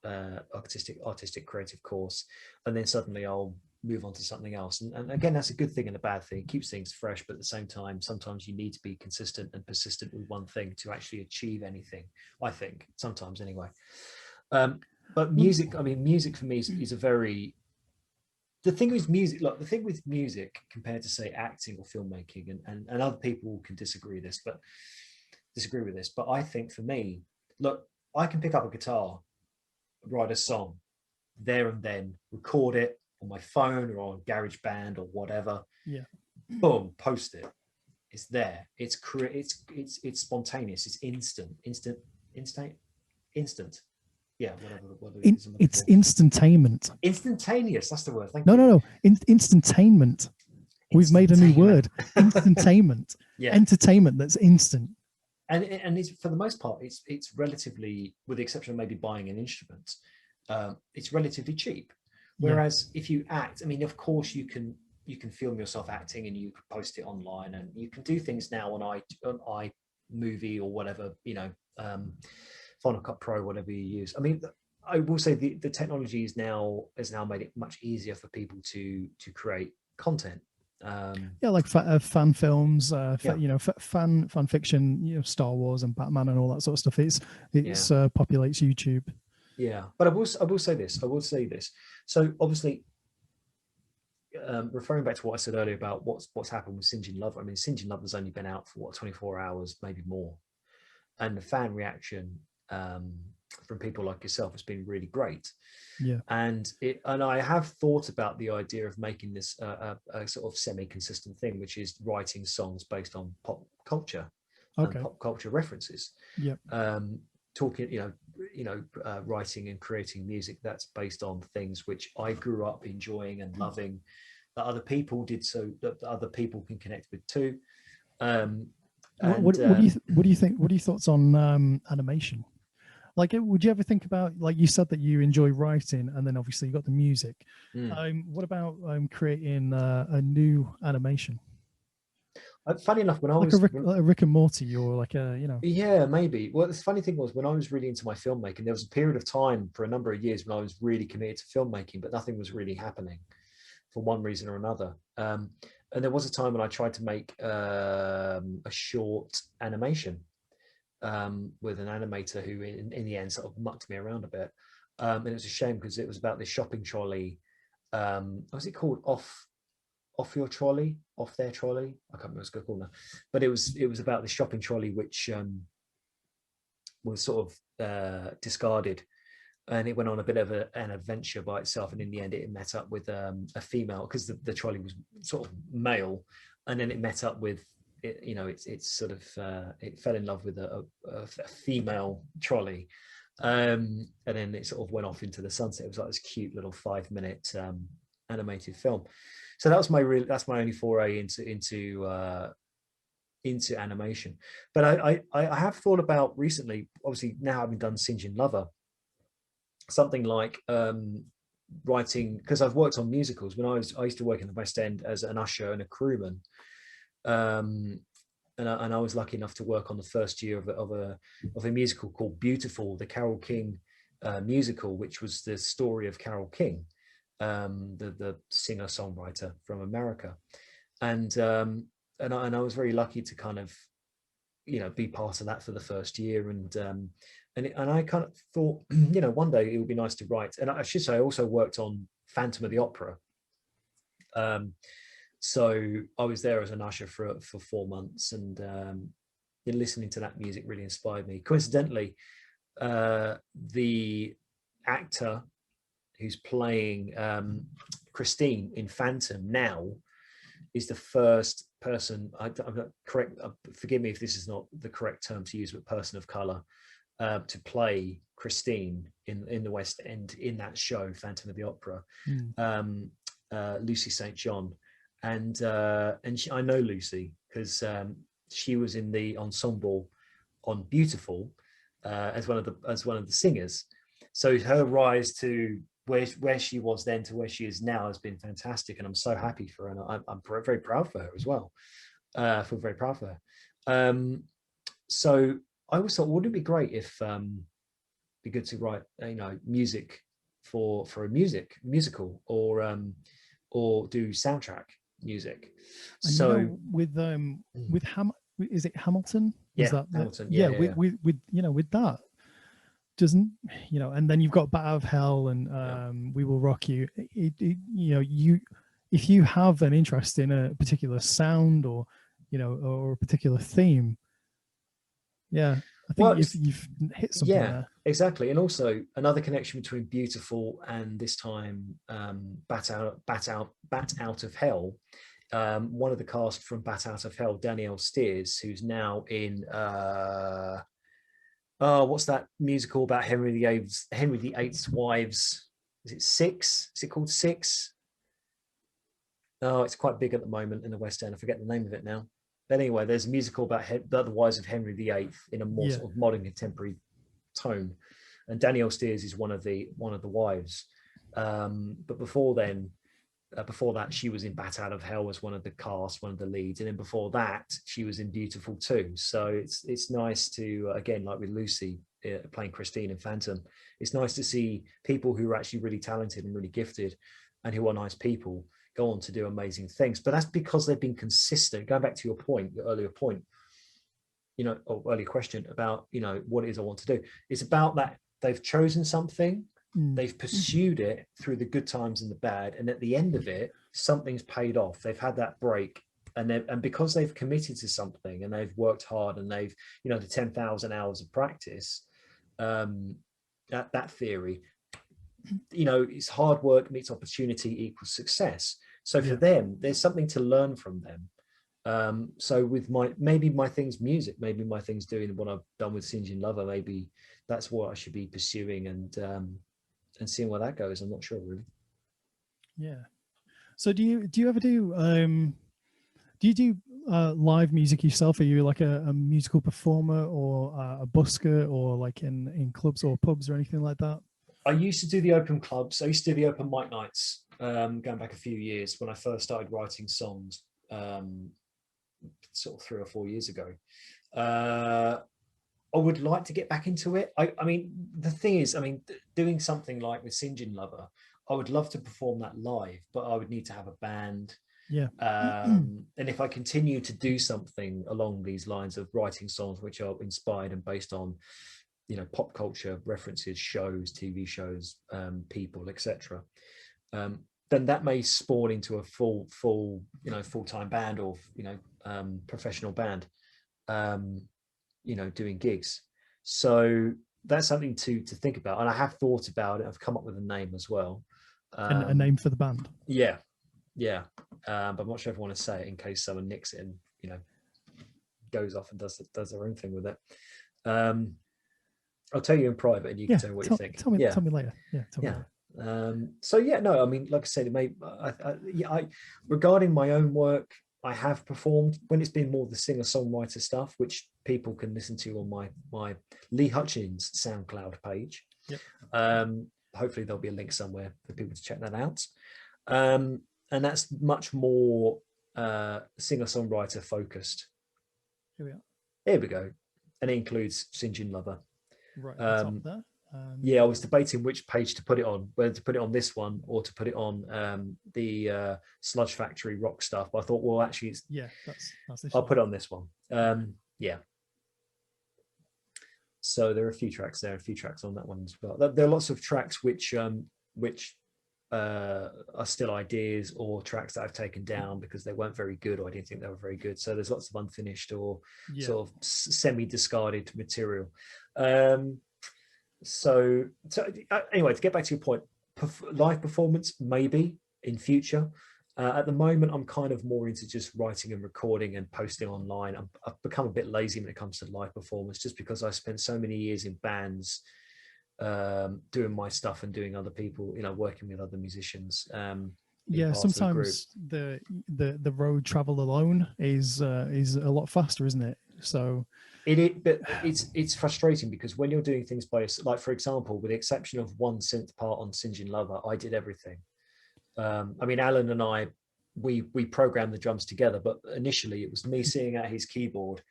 artistic creative course, and then suddenly I'll move on to something else. And again, that's a good thing and a bad thing. It keeps things fresh, but at the same time, sometimes you need to be consistent and persistent with one thing to actually achieve anything, I think, sometimes anyway. But music, I mean, music for me is a very, the thing with music, like the thing with music compared to, say, acting or filmmaking, and other people can disagree with this, but I think for me, look, I can pick up a guitar, write a song there and then, record it on my phone or on GarageBand or whatever. Yeah. Boom, post it. It's there. It's spontaneous. It's instant. Yeah, whatever it is. It's instantainment. Instantaneous. That's the word. Thank you. No. Instantainment. We've made a new word. Instantainment. Yeah. Entertainment that's instant. And it's, for the most part, it's relatively, with the exception of maybe buying an instrument, it's relatively cheap. Whereas if you act, I mean, of course you can film yourself acting and you can post it online, and you can do things now on iMovie or whatever, you know, Final Cut Pro, whatever you use. I mean, I will say the technology has now made it much easier for people to create content. Like fan films, you know, fan fiction, you know, Star Wars and Batman and all that sort of stuff. It populates YouTube. Yeah, but I will say this. So obviously, referring back to what I said earlier about what's happened with SinJin Lover. I mean, SinJin Lover's only been out for 24 hours, maybe more, and the fan reaction from people like yourself has been really great. Yeah, and I have thought about the idea of making this a sort of semi-consistent thing, which is writing songs based on pop culture, pop culture references. Yeah, talking, writing and creating music that's based on things which I grew up enjoying and loving, that other people did, so that other people can connect with too. What do you think? What are your thoughts on animation? Like, would you ever think about, like you said that you enjoy writing, and then obviously you got the music. What about creating a new animation? Funny enough, when I was like a Rick and Morty, or like a, you know. Yeah, maybe. Well, the funny thing was, when I was really into my filmmaking, there was a period of time for a number of years when I was really committed to filmmaking, but nothing was really happening for one reason or another. And there was a time when I tried to make a short animation with an animator who in the end sort of mucked me around a bit. And it was a shame, because it was about this shopping trolley. What was it called? Off their trolley? I can't remember what it's called now. But it was about the shopping trolley, which was sort of discarded. And it went on a bit of an adventure by itself. And in the end, it met up with a female, because the trolley was sort of male. And then it met up with, it fell in love with a female trolley. And then it sort of went off into the sunset. It was like this cute little 5-minute animated film. So that's my only foray into animation. But I have thought about recently, obviously now having done SinJin Lover, something like writing, because I've worked on musicals. When I used to work in the West End as an usher and a crewman, and I was lucky enough to work on the first year of a musical called Beautiful, the Carole King musical, which was the story of Carole King, the singer-songwriter from America. And I was very lucky to kind of, be part of that for the first year. And I kind of thought, one day it would be nice to write. And I should say, I also worked on Phantom of the Opera. So I was there as an usher for 4 months, and listening to that music really inspired me. Coincidentally, the actor who's playing Christine in Phantom now is the first person, I'm not correct, forgive me if this is not the correct term to use, but person of color, to play Christine in the West End in that show, Phantom of the Opera, Lucy St. John. And I know Lucy because she was in the ensemble on Beautiful as one of the singers. So her rise to where she was then to where she is now has been fantastic, and I'm so happy for her. And I'm very proud for her as well. I feel very proud for her. So I always thought, wouldn't it be great if be good to write music for a musical or do soundtrack music. And so with is it Hamilton? Yeah, is that Hamilton. With that, doesn't and then you've got Bat Out of Hell and We Will Rock You. If you have an interest in a particular sound or a particular theme, I think you've hit something there. Exactly. And also another connection between Beautiful and this time Bat Out of Hell. One of the cast from Bat Out of Hell, Danielle Steers, who's now in what's that musical about Henry VIII's wives? Is it Six? Is it called Six? Oh, it's quite big at the moment in the West End. I forget the name of it now. But anyway, there's a musical about the wives of Henry VIII in a more sort of modern contemporary tone, and Danielle Steers is one of the wives. But before that, she was in Bat Out of Hell as one of the cast, one of the leads, and then before that, she was in Beautiful too. So it's nice to again, like with Lucy playing Christine in Phantom, it's nice to see people who are actually really talented and really gifted, and who are nice people, go on to do amazing things. But that's because they've been consistent. Going back to your earlier point, or earlier question about what it is I want to do. It's about that they've chosen something. They've pursued it through the good times and the bad, and at the end of it, something's paid off. They've had that break, and because they've committed to something and they've worked hard, and they've the 10,000 hours of practice. That theory, it's hard work meets opportunity equals success. So for them, there's something to learn from them. So with my thing's music, maybe my thing's doing what I've done with SinJin Lover. Maybe that's what I should be pursuing and seeing where that goes. I'm not sure really. Yeah. So do you ever do live music yourself? Are you like a musical performer or a busker, or like in clubs or pubs or anything like that? I used to do the open clubs. I used to do the open mic nights, going back a few years when I first started writing songs, sort of 3 or 4 years ago. I would like to get back into it. I mean, the thing is, doing something like with SinJin Lover, I would love to perform that live, but I would need to have a band. Yeah. And if I continue to do something along these lines of writing songs which are inspired and based on pop culture references, shows, TV shows, people, etc., then that may spawn into a full-time band or professional band, doing gigs. So that's something to think about, and I have thought about it. I've come up with a name as well. A name for the band. Yeah. But I'm not sure if I want to say it in case someone nicks it and goes off and does their own thing with it. I'll tell you in private, and you can tell me what you think. Tell me later. Tell me later. Like I said, regarding my own work, I have performed when it's been more the singer-songwriter stuff, which people can listen to on my Lee Hutchings SoundCloud page. Hopefully there'll be a link somewhere for people to check that out. And that's much more singer-songwriter focused. Here we go. And it includes SinJin Lover. Right, up there. I was debating which page to put it on, whether to put it on this one or to put it on the Sludge Factory rock stuff. But I thought, well, actually, that's this I'll put it on this one. So there are a few tracks there, a few tracks on that one as well. There are lots of tracks which are still ideas, or tracks that I've taken down because they weren't very good, or I didn't think they were very good. So there's lots of unfinished or sort of semi-discarded material. So anyway, to get back to your point, live performance maybe in future. At the moment, I'm kind of more into just writing and recording and posting online. I've become a bit lazy when it comes to live performance, just because I spent so many years in bands, doing my stuff and doing other people, working with other musicians. Yeah, sometimes the road travel alone is a lot faster, isn't it? So but it's frustrating, because when you're doing things by yourself, like for example, with the exception of one synth part on SinJin Lover, I did everything. I mean, Alan and I, we programmed the drums together, but initially it was me sitting at his keyboard,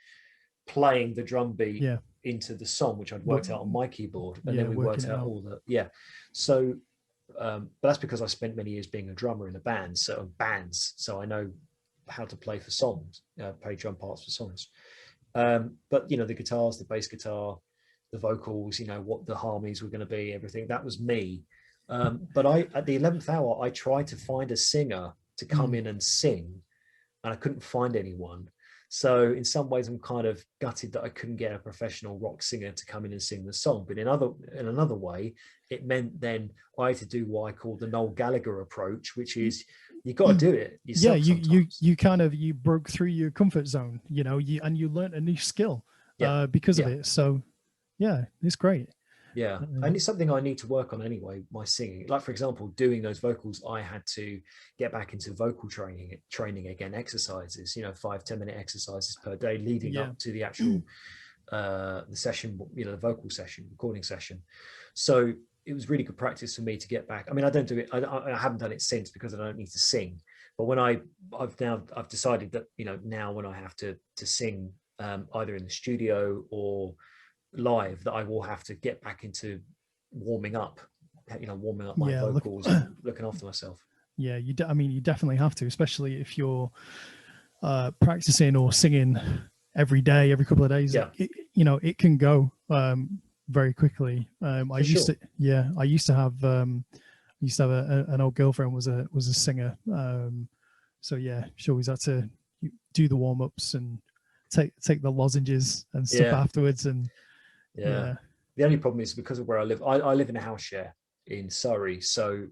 playing the drum beat into the song, which I'd worked out on my keyboard, and then we worked out all the So, but that's because I spent many years being a drummer in a band, so I know how to play for songs, play drum parts for songs. But the guitars, the bass guitar, the vocals, what the harmonies were going to be, everything, that was me. But at the 11th hour, I tried to find a singer to come in and sing, and I couldn't find anyone. So in some ways, I'm kind of gutted that I couldn't get a professional rock singer to come in and sing the song. But in another way, it meant then I had to do what I call the Noel Gallagher approach, which is you got to do it yourself. Yeah, you broke through your comfort zone, and you learned a new skill because of it. So yeah, it's great. Yeah, and it's something I need to work on anyway, my singing. Like, for example, doing those vocals, I had to get back into vocal training again, exercises, 5-10 minute exercises per day leading up to the actual the session, the vocal session, recording session. So it was really good practice for me to get back. I mean, I don't do it, I haven't done it since, because I don't need to sing. But when I've decided that, now when I have to sing, either in the studio or live, that I will have to get back into warming up my vocals and looking after myself. Yeah, you definitely have to, especially if you're practicing or singing every day, every couple of days. It can go very quickly. I used to have an old girlfriend was a singer, so yeah, she always had to do the warm-ups and take the lozenges and stuff afterwards. And the only problem is, because of where I live, I live in a house share in Surrey. So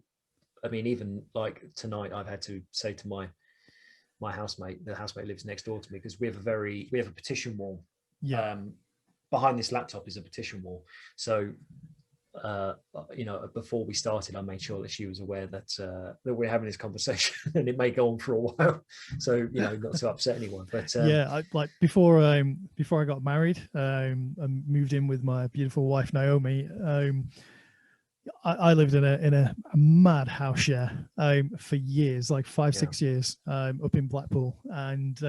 I mean, even like tonight, I've had to say to my housemate, the housemate lives next door to me, because we have a petition wall. Behind this laptop is a petition wall. So before we started, I made sure that she was aware that we're having this conversation and it may go on for a while, so not to upset anyone. But before I got married, and moved in with my beautiful wife Naomi, I lived in a mad house share for years, like 5-6 years, up in Blackpool. And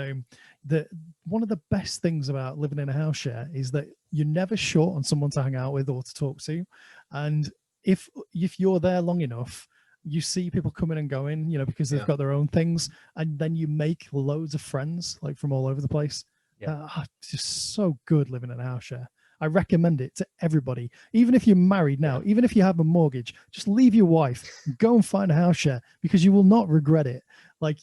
one of the best things about living in a house share is that you're never short on someone to hang out with or to talk to. And if you're there long enough, you see people coming and going, because they've got their own things, and then you make loads of friends, like from all over the place. It's just so good living in a house share. I recommend it to everybody. Even if you're married now, even if you have a mortgage, just leave your wife, go and find a house share, because you will not regret it. Like,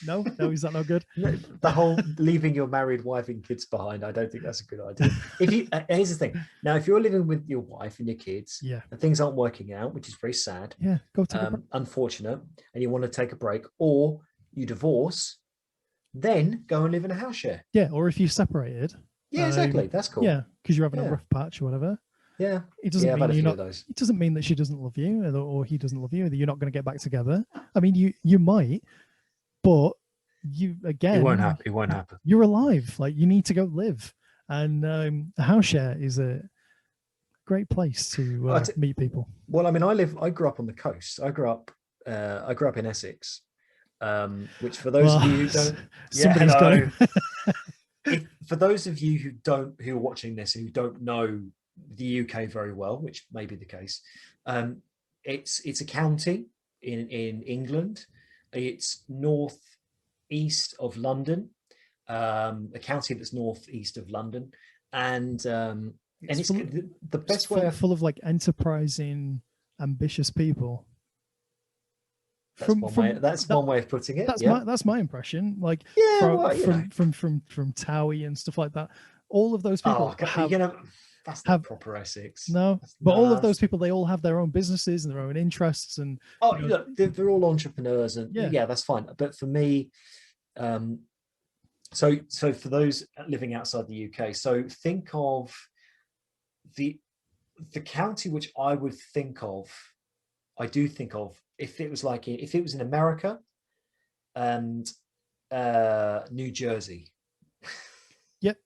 no, is that not good? The whole leaving your married wife and kids behind, I don't think that's a good idea. If you, here's the thing. Now, if you're living with your wife and your kids, and things aren't working out, which is very sad, go take a break. Unfortunate, and you want to take a break, or you divorce, then go and live in a house share. Yeah, or if you separated. Yeah, exactly. That's cool. Yeah, because you're having a rough patch or whatever. Yeah. It doesn't mean you're not. It doesn't mean that she doesn't love you, or he doesn't love you, that you're not going to get back together. I mean, you might, but it won't happen. You're alive. Like, you need to go live, and a house share is a great place to meet people. Well, I mean, I grew up on the coast. I grew up in Essex, which, for those of you who don't, somebody's got for those of you who are watching this who don't know the UK very well, which may be the case, it's a county in England. It's northeast of London, a county that's northeast of London, and it's the best way full of like enterprising, ambitious people. That's one way of putting it. That's my impression. Like, from Towie and stuff like that. All of those people That's not proper Essex. No, but all of those people, they all have their own businesses and their own interests, and look, they're all entrepreneurs, and yeah, that's fine. But for me, so for those living outside the UK, so think of the county which I would think of. I do think of if it was in America and New Jersey. Yep.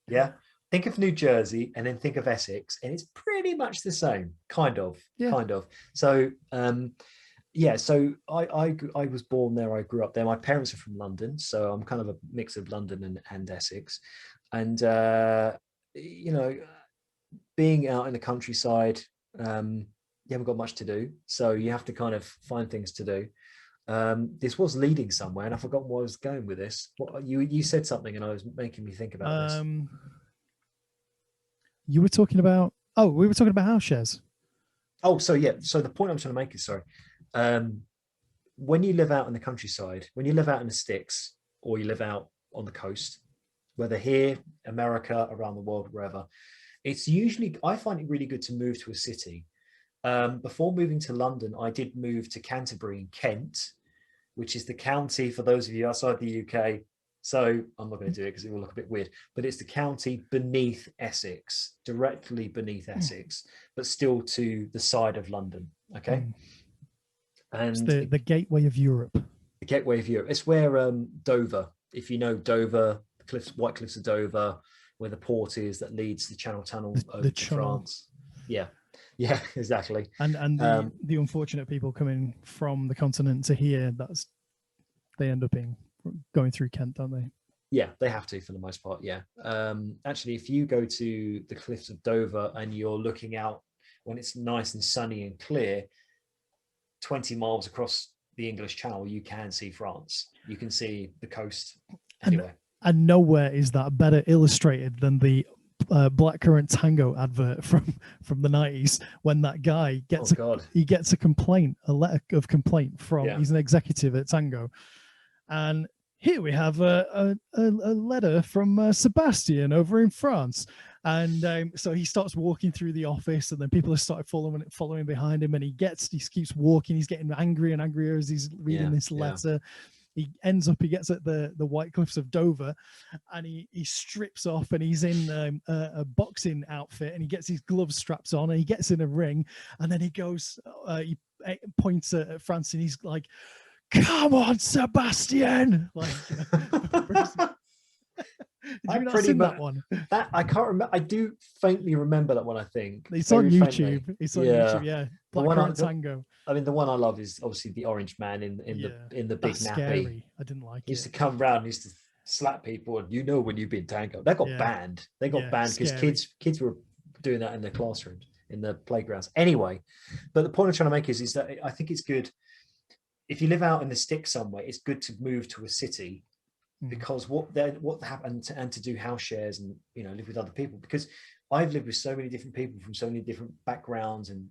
Yeah. Think of New Jersey and then think of Essex, and it's pretty much the same, kind of. So, so I was born there. I grew up there. My parents are from London, so I'm kind of a mix of London and Essex. And, being out in the countryside, you haven't got much to do, so you have to kind of find things to do. This was leading somewhere, and I forgot where I was going with this. What you said something, and I was making me think about this. You were talking about. Oh, we were talking about Houseshares. Oh, so yeah. So the point I'm trying to make is, when you live out in the countryside, when you live out in the sticks, or you live out on the coast, whether here, America, around the world, wherever, it's usually, I find it really good to move to a city. Before moving to London, I did move to Canterbury in Kent, which is the county, for those of you outside the UK. So I'm not going to do it because it will look a bit weird, but it's the county beneath Essex, directly beneath Essex, but still to the side of London. Okay. And it's the gateway of Europe. The gateway of Europe. It's where Dover, if you know Dover, White Cliffs of Dover, where the port is that leads the Channel Tunnel over to France. Yeah, exactly. And the unfortunate people coming from the continent to here, they end up going through Kent, don't they? Yeah, they have to for the most part. Yeah. Actually, if you go to the Cliffs of Dover and you're looking out when it's nice and sunny and clear, 20 miles across the English Channel, you can see France. You can see the coast. Anyway. And nowhere is that better illustrated than the Blackcurrant Tango advert from the 90s, when that guy gets a complaint, a letter of complaint from he's an executive at Tango, and here we have a letter from Sebastian over in France, and so he starts walking through the office, and then people have started following behind him, and he keeps walking, he's getting angrier and angrier as he's reading this letter. He gets at the White Cliffs of Dover, and he strips off, and he's in a boxing outfit, and he gets his gloves strapped on, and he gets in a ring, and then he goes, he points at France, and he's like, "Come on, Sebastian!" Like, did you not see that one? That I can't remember. I do faintly remember that one. I think it's on YouTube. Faintly. It's on YouTube. Yeah, Blackcurrant Tango. I mean, the one I love is obviously the orange man in the big nappy. Scary. I didn't like it. He used to come round, used to slap people, and when you've been Tango. They got banned. They got banned because kids were doing that in their classrooms, in the playgrounds. Anyway, but the point I'm trying to make is that I think it's good if you live out in the sticks somewhere. It's good to move to a city. Because what happened and to do house shares and live with other people, because I've lived with so many different people from so many different backgrounds and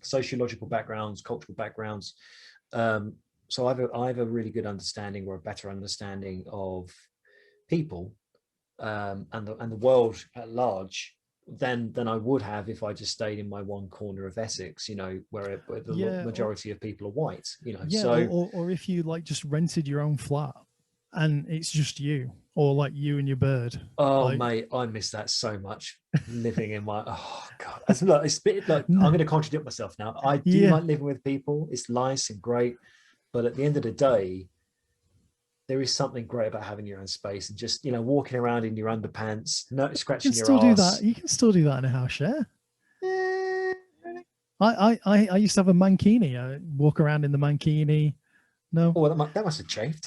sociological backgrounds, cultural backgrounds, so I have a really good understanding, or a better understanding, of people and the world at large than I would have if I just stayed in my one corner of Essex, where the majority of people are white, or if you just rented your own flat and it's just you, or like you and your bird. Oh, mate, I miss that so much. Living in my God, it's a bit like I'm going to contradict myself now. I do like living with people. It's nice and great, but at the end of the day, there is something great about having your own space and just walking around in your underpants, scratching your ass. You can still do that in a house share. I used to have a mankini. I walk around in the mankini. No, that must have chafed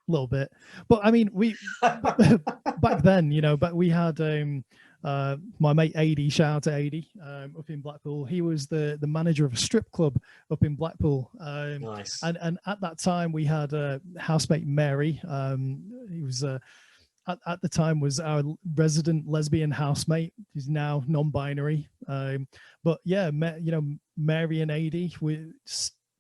a little bit. But I mean, we back then, but we had my mate Adi, shout out to Adi, up in Blackpool. He was the manager of a strip club up in Blackpool. Nice. And at that time we had housemate Mary. He was at the time was our resident lesbian housemate. He's now non-binary. But yeah, Mary and Adi, we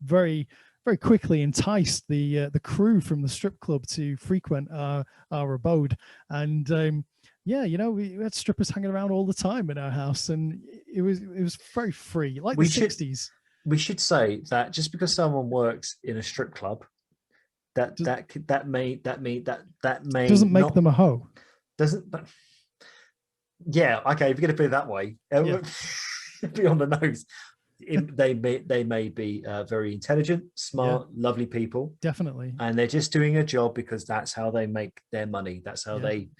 very, very quickly enticed the crew from the strip club to frequent our abode. And Yeah, we had strippers hanging around all the time in our house, and it was very free, like We the should- 60s. We should say that just because someone works in a strip club, that may Doesn't make not, them a hoe. doesn't. But yeah, okay. If you're going to put it that way, be on the nose. They may be very intelligent, smart, lovely people. Definitely. And they're just doing a job because that's how they make their money. That's how they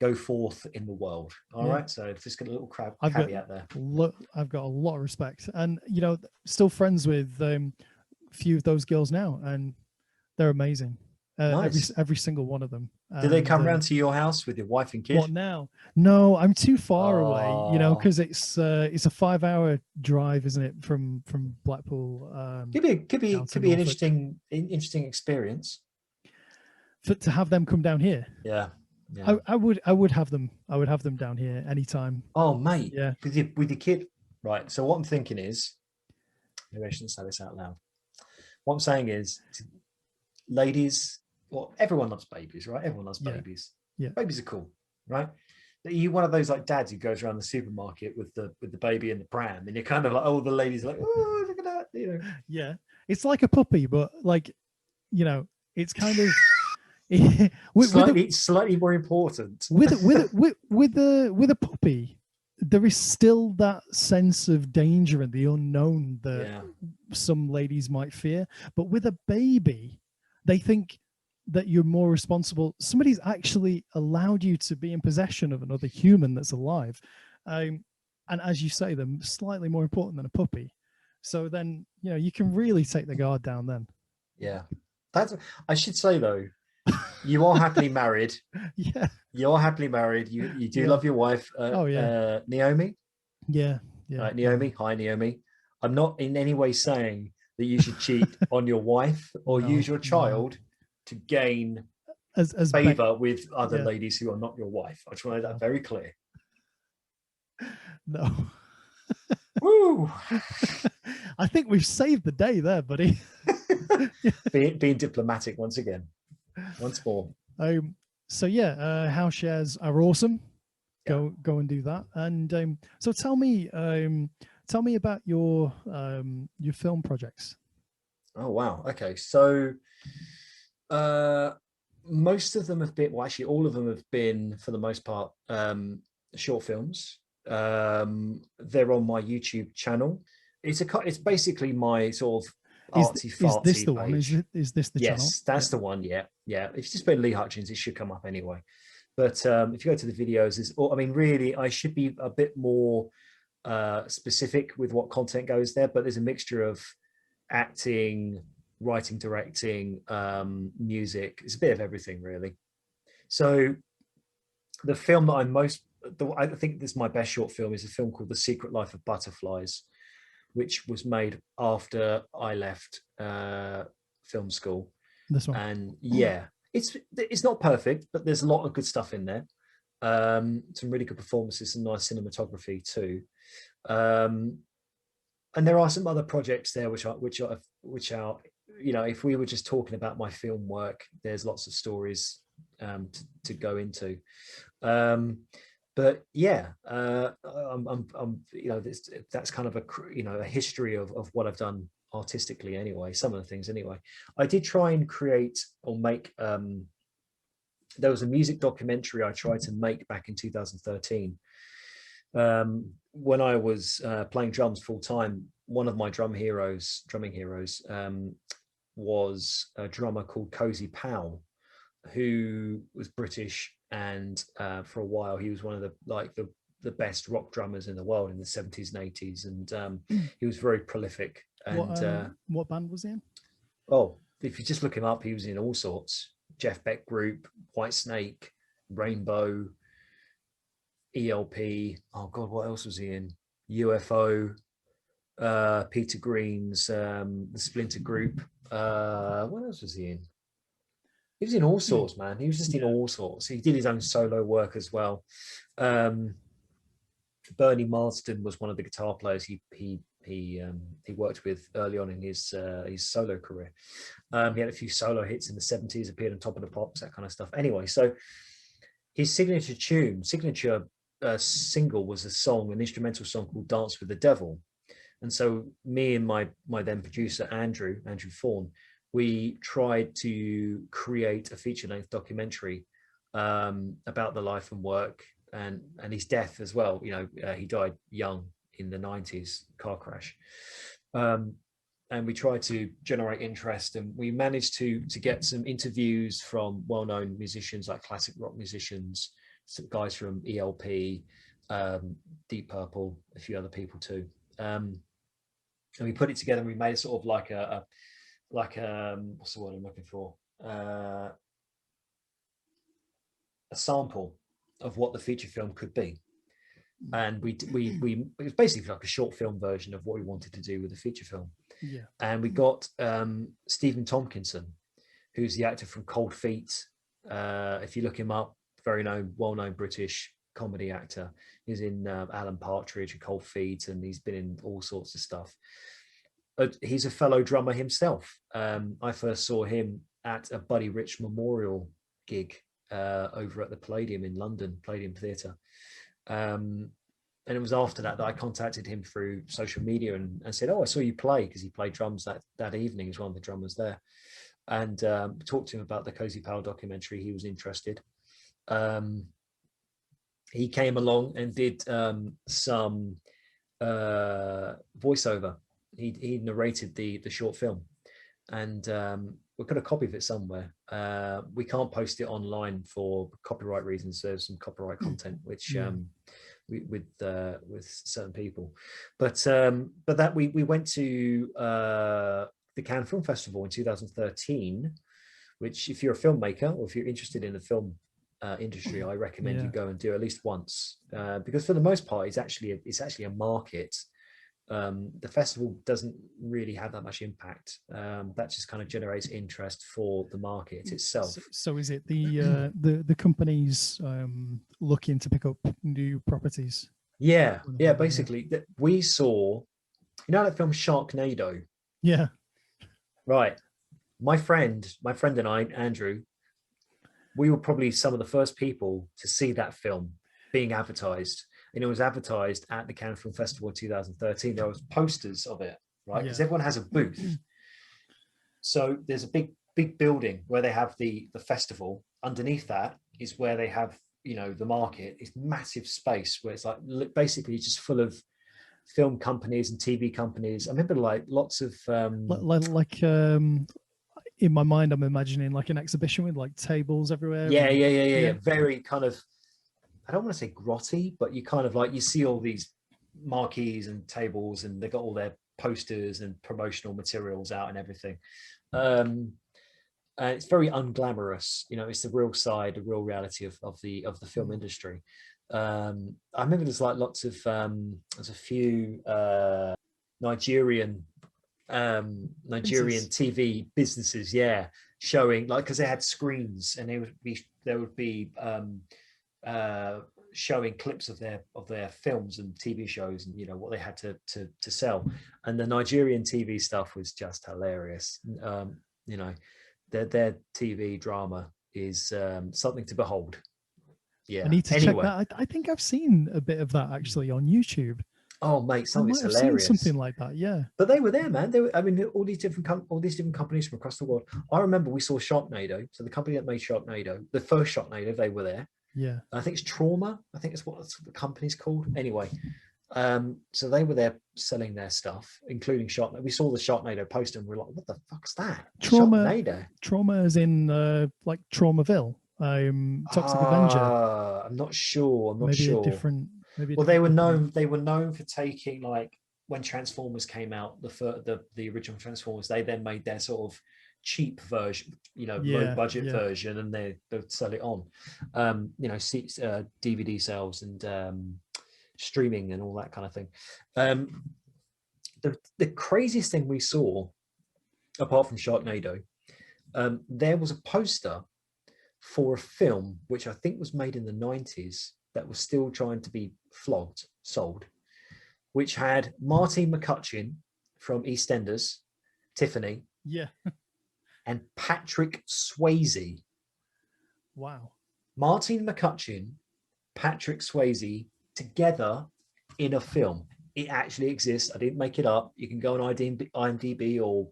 go forth in the world. All right. So just got a little caveat there. I've got a lot of respect, and still friends with a few of those girls now, and they're amazing. Nice. Every single one of them. Do they come round to your house with your wife and kid? What now? No, I'm too far away, because it's a 5-hour drive, isn't it, from Blackpool? Could be an interesting experience. To have them come down here. Yeah. I would have them. I would have them down here anytime. Oh, mate. Yeah. With your kid. Right. So what I'm thinking is, maybe I shouldn't say this out loud. What I'm saying is, ladies, well, everyone loves babies, right? Everyone loves babies. Yeah. Babies are cool, right? Are you one of those like dads who goes around the supermarket with the baby in the pram, and you're kind of like, oh, the ladies are like, oh, look at that, Yeah. It's like a puppy, but like, it's kind of slightly more important. with a puppy, there is still that sense of danger and the unknown that some ladies might fear. But with a baby, they think that you're more responsible. Somebody's actually allowed you to be in possession of another human that's alive. And as you say, they're slightly more important than a puppy. So then, you can really take the guard down then. Yeah. I should say though, you are happily married. Yeah. You're happily married. You do love your wife. Naomi. Yeah. Right, Naomi. Hi, Naomi. I'm not in any way saying that you should cheat on your wife or use your child to gain as favor with other ladies who are not your wife. I just want to make that very clear. No. Woo! I think we've saved the day there, buddy. being diplomatic once more. So Houseshares are awesome. Go and do that. And so tell me about your film projects. Oh wow. Okay. So most of them have been, well, actually all of them have been, for the most part, short films. They're on my YouTube channel. It's basically my sort of artsy fartsy. Is this the page. one? Is this the channel? Yes, that's the one. Yeah. If you just put Lee Hutchings, it should come up anyway. But if you go to the videos, really, I should be a bit more specific with what content goes there. But there's a mixture of acting, writing, directing, music. It's a bit of everything, really. So the film that I think this is my best short film, is a film called The Secret Life of Butterflies, which was made after I left film school. This one. And it's not perfect, but there's a lot of good stuff in there. Some really good performances, some nice cinematography too. And there are some other projects there which are if we were just talking about my film work, there's lots of stories to go into. But that's kind of a history of what I've done artistically anyway, some of the things anyway. I did try and create or make, there was a music documentary I tried to make back in 2013. When I was playing drums full time, one of my drumming heroes was a drummer called Cozy Powell, who was British, and for a while he was one of the best rock drummers in the world in the 70s and 80s, and he was very prolific. And what band was he in? Oh, if you just look him up, he was in all sorts. Jeff Beck Group, White Snake, Rainbow, ELP. Oh God, what else was he in? UFO, Peter Green's the Splinter Group. What else was he in? He was in all sorts, man. He was just in all sorts. He did his own solo work as well. Bernie Marsden was one of the guitar players he worked with early on in his solo career. He had a few solo hits in the 70s, appeared on Top of the Pops, that kind of stuff. Anyway, so his signature single was an instrumental song called Dance with the Devil. And so me and my then producer, Andrew Fawn, we tried to create a feature-length documentary about the life and work and his death as well. You know, he died young in the 90s, car crash. And we tried to generate interest, and we managed to get some interviews from well-known musicians, like classic rock musicians, some guys from ELP, Deep Purple, a few other people too. And we put it together, and we made it sort of like a what's the word I'm looking for? A sample of what the feature film could be. And we it was basically like a short film version of what we wanted to do with the feature film. Yeah. And we got Stephen Tompkinson, who's the actor from Cold Feet. If you look him up, well-known British comedy actor. He's in Alan Partridge and Cold Feet, and he's been in all sorts of stuff. He's a fellow drummer himself. I first saw him at a Buddy Rich memorial gig over at the Palladium in London, Palladium Theatre. And it was after that I contacted him through social media and said, "Oh, I saw you play," because he played drums that evening. He's one of the drummers there, and talked to him about the Cozy Powell documentary. He was interested. He came along and did some voiceover. He narrated the short film, and we've got a copy of it somewhere. We can't post it online for copyright reasons. There's some copyright content which with certain people, but that we went to the Cannes Film Festival in 2013, which, if you're a filmmaker or if you're interested in the film industry, I recommend you go and do at least once, because for the most part it's actually a market. The festival doesn't really have that much impact. That just kind of generates interest for the market itself. So is it the companies looking to pick up new properties? Yeah, basically. We saw, you know, that film Sharknado? Yeah. Right. My friend and I, Andrew, we were probably some of the first people to see that film being advertised. And it was advertised at the Cannes Film Festival in 2013. There was posters of it, right? Because everyone has a booth. So there's a big building where they have the festival. Underneath that is where they have, you know, the market. It's massive space where it's like basically just full of film companies and TV companies. I remember like lots of in my mind, I'm imagining like an exhibition with like tables everywhere. Yeah. Very kind of, I don't want to say grotty, but you kind of like, you see all these marquees and tables, and they've got all their posters and promotional materials out and everything. And it's very unglamorous. You know, it's the real side, the real reality of the film industry. I remember there's like lots of, there's a few Nigerian TV businesses, showing, like, because they had screens, and there would be showing clips of their films and TV shows, and, you know, what they had to sell. And the Nigerian TV stuff was just hilarious. You know, their TV drama is something to behold. Yeah, I need to check that. I think I've seen a bit of that actually on YouTube. Oh, mate, something's hilarious. Something like that, yeah. But they were there, man. I mean, all these different companies from across the world. I remember we saw Sharknado. So the company that made Sharknado, the first Sharknado, they were there. Yeah. I think it's Trauma. I think it's what the company's called. Anyway, so they were there selling their stuff, including Sharknado. We saw the Sharknado poster, and we were like, "What the fuck's that?" Sharknado. Trauma is in like Traumaville. Toxic Avenger. I'm not sure. Maybe sure. Maybe they were known for taking, like, when Transformers came out, the original Transformers, they then made their sort of cheap version, you know, low budget version, and they would sell it on, you know, DVD sales and streaming and all that kind of thing. The craziest thing we saw, apart from Sharknado, there was a poster for a film which I think was made in the 90s that was still trying to be sold, which had Martine McCutcheon from EastEnders, Tiffany, and Patrick Swayze. Wow. Martin McCutcheon, Patrick Swayze together in a film. It actually exists. I didn't make it up. You can go on IMDb or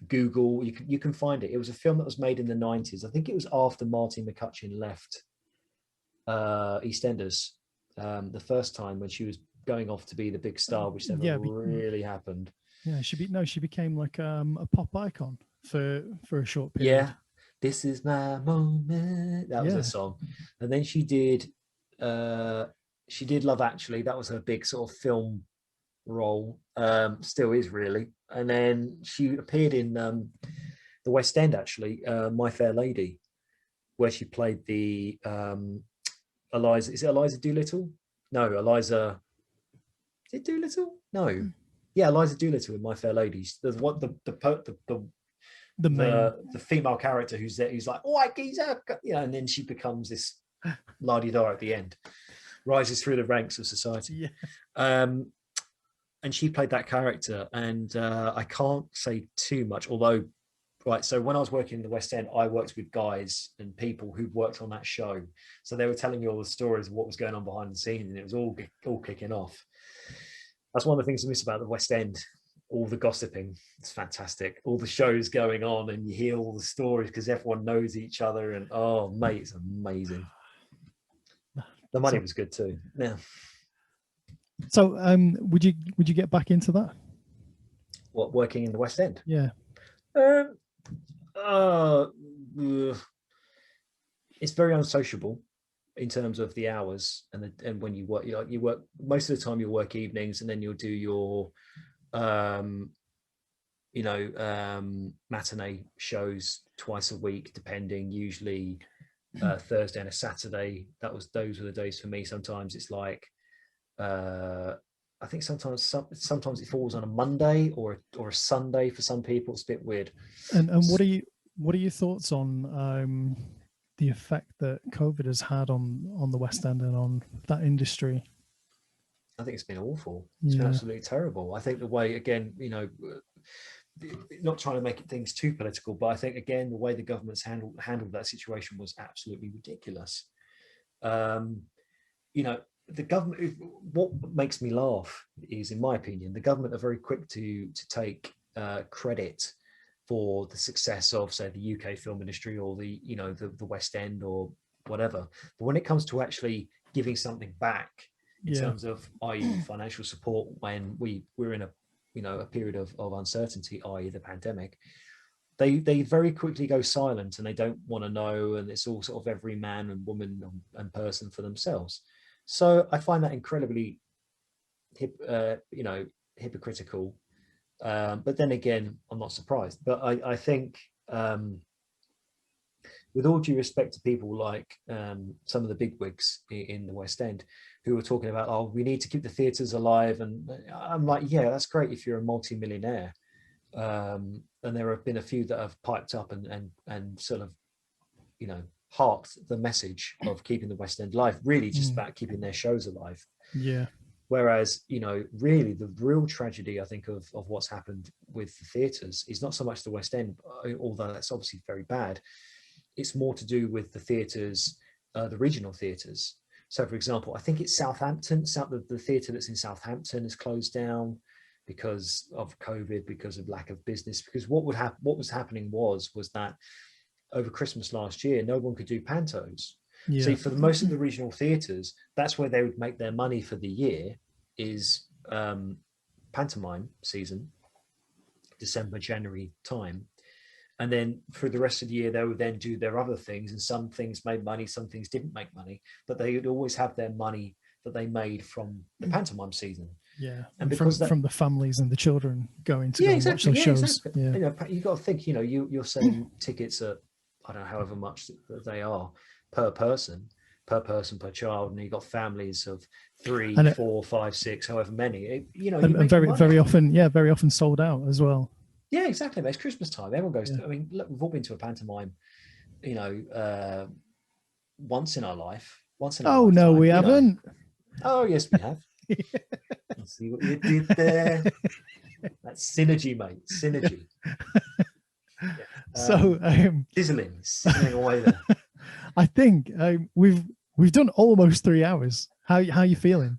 Google. You can find it. It was a film that was made in the 90s. I think it was after Martin McCutcheon left EastEnders the first time, when she was going off to be the big star, which never really happened. Yeah, she became like a pop icon for a short period. Yeah, this is my moment. That was her song. And then she did Love Actually. That was her big sort of film role. Still is really. And then she appeared in the West End, actually, My Fair Lady, where she played the Eliza. Is it Eliza Doolittle? No, Eliza. Is it Doolittle? No. Yeah, Eliza Doolittle in My Fair Lady. The female character who's there, who's like, oh, I geezer, and then she becomes this la-di-da at the end, rises through the ranks of society. Yeah. And she played that character, and I can't say too much, although, right, so when I was working in the West End, I worked with guys and people who'd worked on that show. So they were telling me all the stories of what was going on behind the scenes, and it was all kicking off. That's one of the things I miss about the West End, all the gossiping. It's fantastic. All the shows going on, and you hear all the stories because everyone knows each other, and oh, mate, it's amazing. The money was good too. Yeah. So would you get back into that? What, working in the West End? Yeah. It's very unsociable in terms of the hours and when you work. You work most of the time. You work evenings, and then you'll do your matinee shows twice a week, depending. Usually Thursday and a Saturday. Those were the days for me. Sometimes it's like I think sometimes it falls on a Monday or a Sunday for some people. It's a bit weird. And what are your thoughts on the effect that COVID has had on the West End and on that industry? I think it's been awful. It's been absolutely terrible. I think the way, again, not trying to make things too political, but I think, again, the way the government's handled that situation was absolutely ridiculous. The government, what makes me laugh is, in my opinion, the government are very quick to take credit for the success of, say, the UK film industry or the West End or whatever. But when it comes to actually giving something back in terms of, i.e., financial support, when we're in a period of uncertainty, i.e., the pandemic, they very quickly go silent, and they don't want to know, and it's all sort of every man and woman and person for themselves. So I find that incredibly hypocritical. But then again, I'm not surprised. But I think, with all due respect to people like some of the bigwigs in the West End who were talking about, oh, we need to keep the theatres alive. And I'm like, yeah, that's great if you're a multi-millionaire. And there have been a few that have piped up and sort of, harked the message of keeping the West End alive, really just about keeping their shows alive. Yeah. Whereas, really the real tragedy, I think, of what's happened with the theatres is not so much the West End, although that's obviously very bad. It's more to do with the theatres, the regional theatres. So, for example, I think it's Southampton. The theatre that's in Southampton is closed down because of COVID, because of lack of business. Because what was happening was that over Christmas last year, no one could do pantos. Yeah. So for most of the regional theatres, that's where they would make their money for the year, is pantomime season, December, January time. And then for the rest of the year, they would then do their other things, and some things made money, some things didn't make money, but they would always have their money that they made from the pantomime season. Yeah, and because from the families and the children going to watch those shows. Exactly. Yeah. You've got to think, you're selling tickets at, I don't know, however much that they are per person, per child, and you've got families of 3, 4, 5, 6, however many. And very often sold out as well. Yeah, exactly. It's Christmas time. Everyone goes to, I mean, look, we've all been to a pantomime, once in our life. Oh, no, we haven't. Oh, yes, we have. Let's see what you did there. That's synergy, mate. Synergy. So sizzling away there. I think we've done almost 3 hours. How you feeling?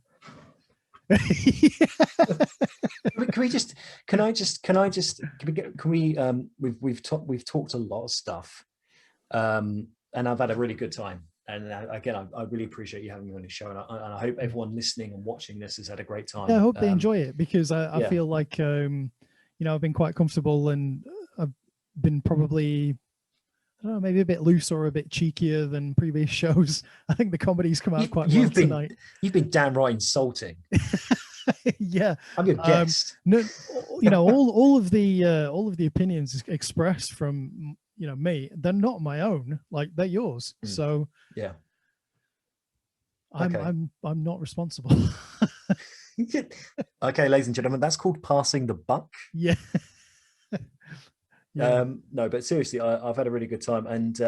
We've talked a lot of stuff, and I've had a really good time. And again, I really appreciate you having me on the show, and I hope everyone listening and watching this has had a great time. Yeah, I hope they enjoy it, because I feel like I've been quite comfortable, and I've been probably, I don't know, maybe a bit loose or a bit cheekier than previous shows. I think the comedy's come out quite well tonight. You've been downright insulting. Yeah, I'm your guest. No, all of the opinions expressed from me, they're not my own, like they're yours. So yeah, I'm not responsible. Okay, ladies and gentlemen, that's called passing the buck. Yeah. Yeah. No, but seriously, I've had a really good time, and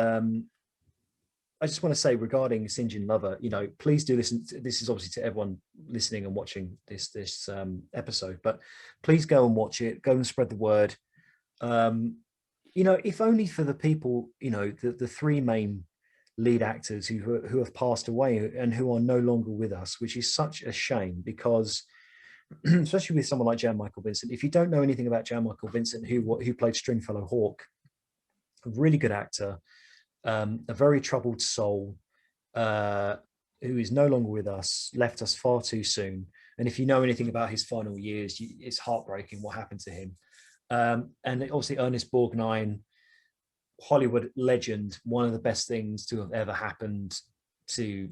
I just want to say regarding SinJin Lover, please do listen. This is obviously to everyone listening and watching this episode, but please go and watch it. Go and spread the word. If only for the people, the three main lead actors who have passed away and who are no longer with us, which is such a shame, because especially with someone like Jan Michael Vincent. If you don't know anything about Jan Michael Vincent, who played Stringfellow Hawk, a really good actor, a very troubled soul, who is no longer with us, left us far too soon. And if you know anything about his final years, it's heartbreaking what happened to him. And obviously Ernest Borgnine, Hollywood legend, one of the best things to have ever happened to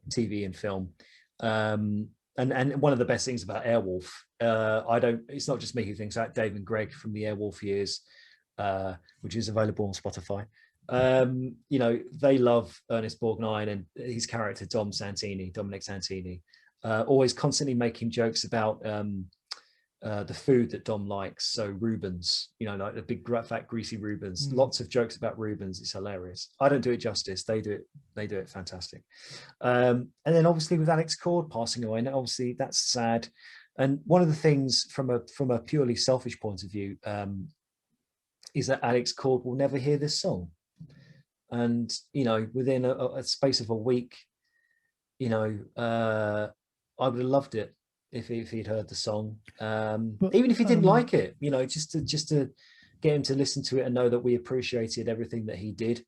TV and film. And one of the best things about Airwolf, it's not just me who thinks that. Dave and Greg from the Airwolf years, which is available on Spotify. They love Ernest Borgnine and his character Dominic Santini, always constantly making jokes about the food that Dom likes. So Reubens, like the big fat greasy Reubens. Lots of jokes about Reubens. It's hilarious. I don't do it justice. They do it fantastic. And then obviously with Alex Cord passing away, and obviously that's sad. And one of the things from a purely selfish point of view is that Alex Cord will never hear this song. And within a space of a week, I would have loved it if he'd heard the song, but even if he didn't like it, just to get him to listen to it and know that we appreciated everything that he did.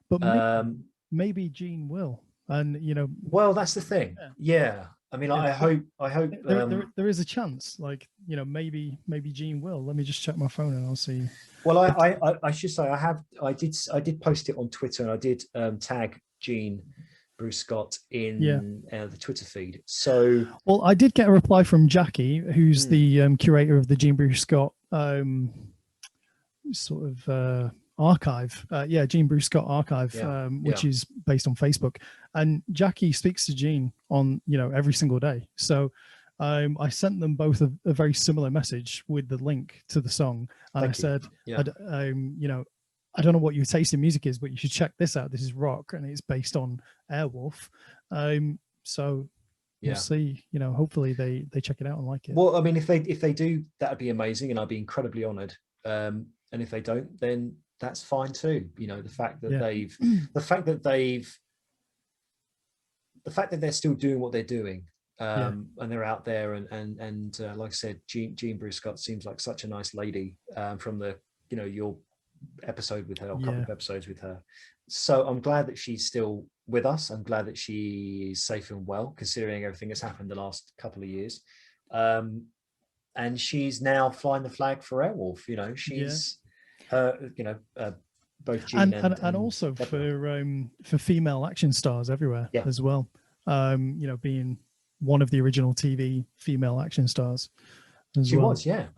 But maybe Gene will, and well, that's the thing. Yeah. I mean, I hope there is a chance, maybe Gene will. Let me just check my phone and I'll see. Well, I should say I did post it on Twitter, and I did tag Gene Bruce Scott in the Twitter feed. So, well, I did get a reply from Jackie, who's the curator of the Gene Bruce Scott sort of archive. Gene Bruce Scott archive, which is based on Facebook. And Jackie speaks to Gene on every single day. So I sent them both a very similar message with the link to the song, and I said, I don't know what your taste in music is, but you should check this out. This is rock, and it's based on Airwolf. So we'll see. Hopefully they check it out and like it. Well, I mean, if they do, that'd be amazing, and I'd be incredibly honoured. And if they don't, then that's fine too. The fact that they're still doing what they're doing, and they're out there, and like I said, Jean Bruce Scott seems like such a nice lady, from the your episode with her, or a couple of episodes with her. So I'm glad that she's still with us. I'm glad that she's safe and well, considering everything that's happened the last couple of years. And she's now flying the flag for Airwolf. She's both Gene and also for female action stars everywhere as well. Being one of the original TV female action stars. She was. I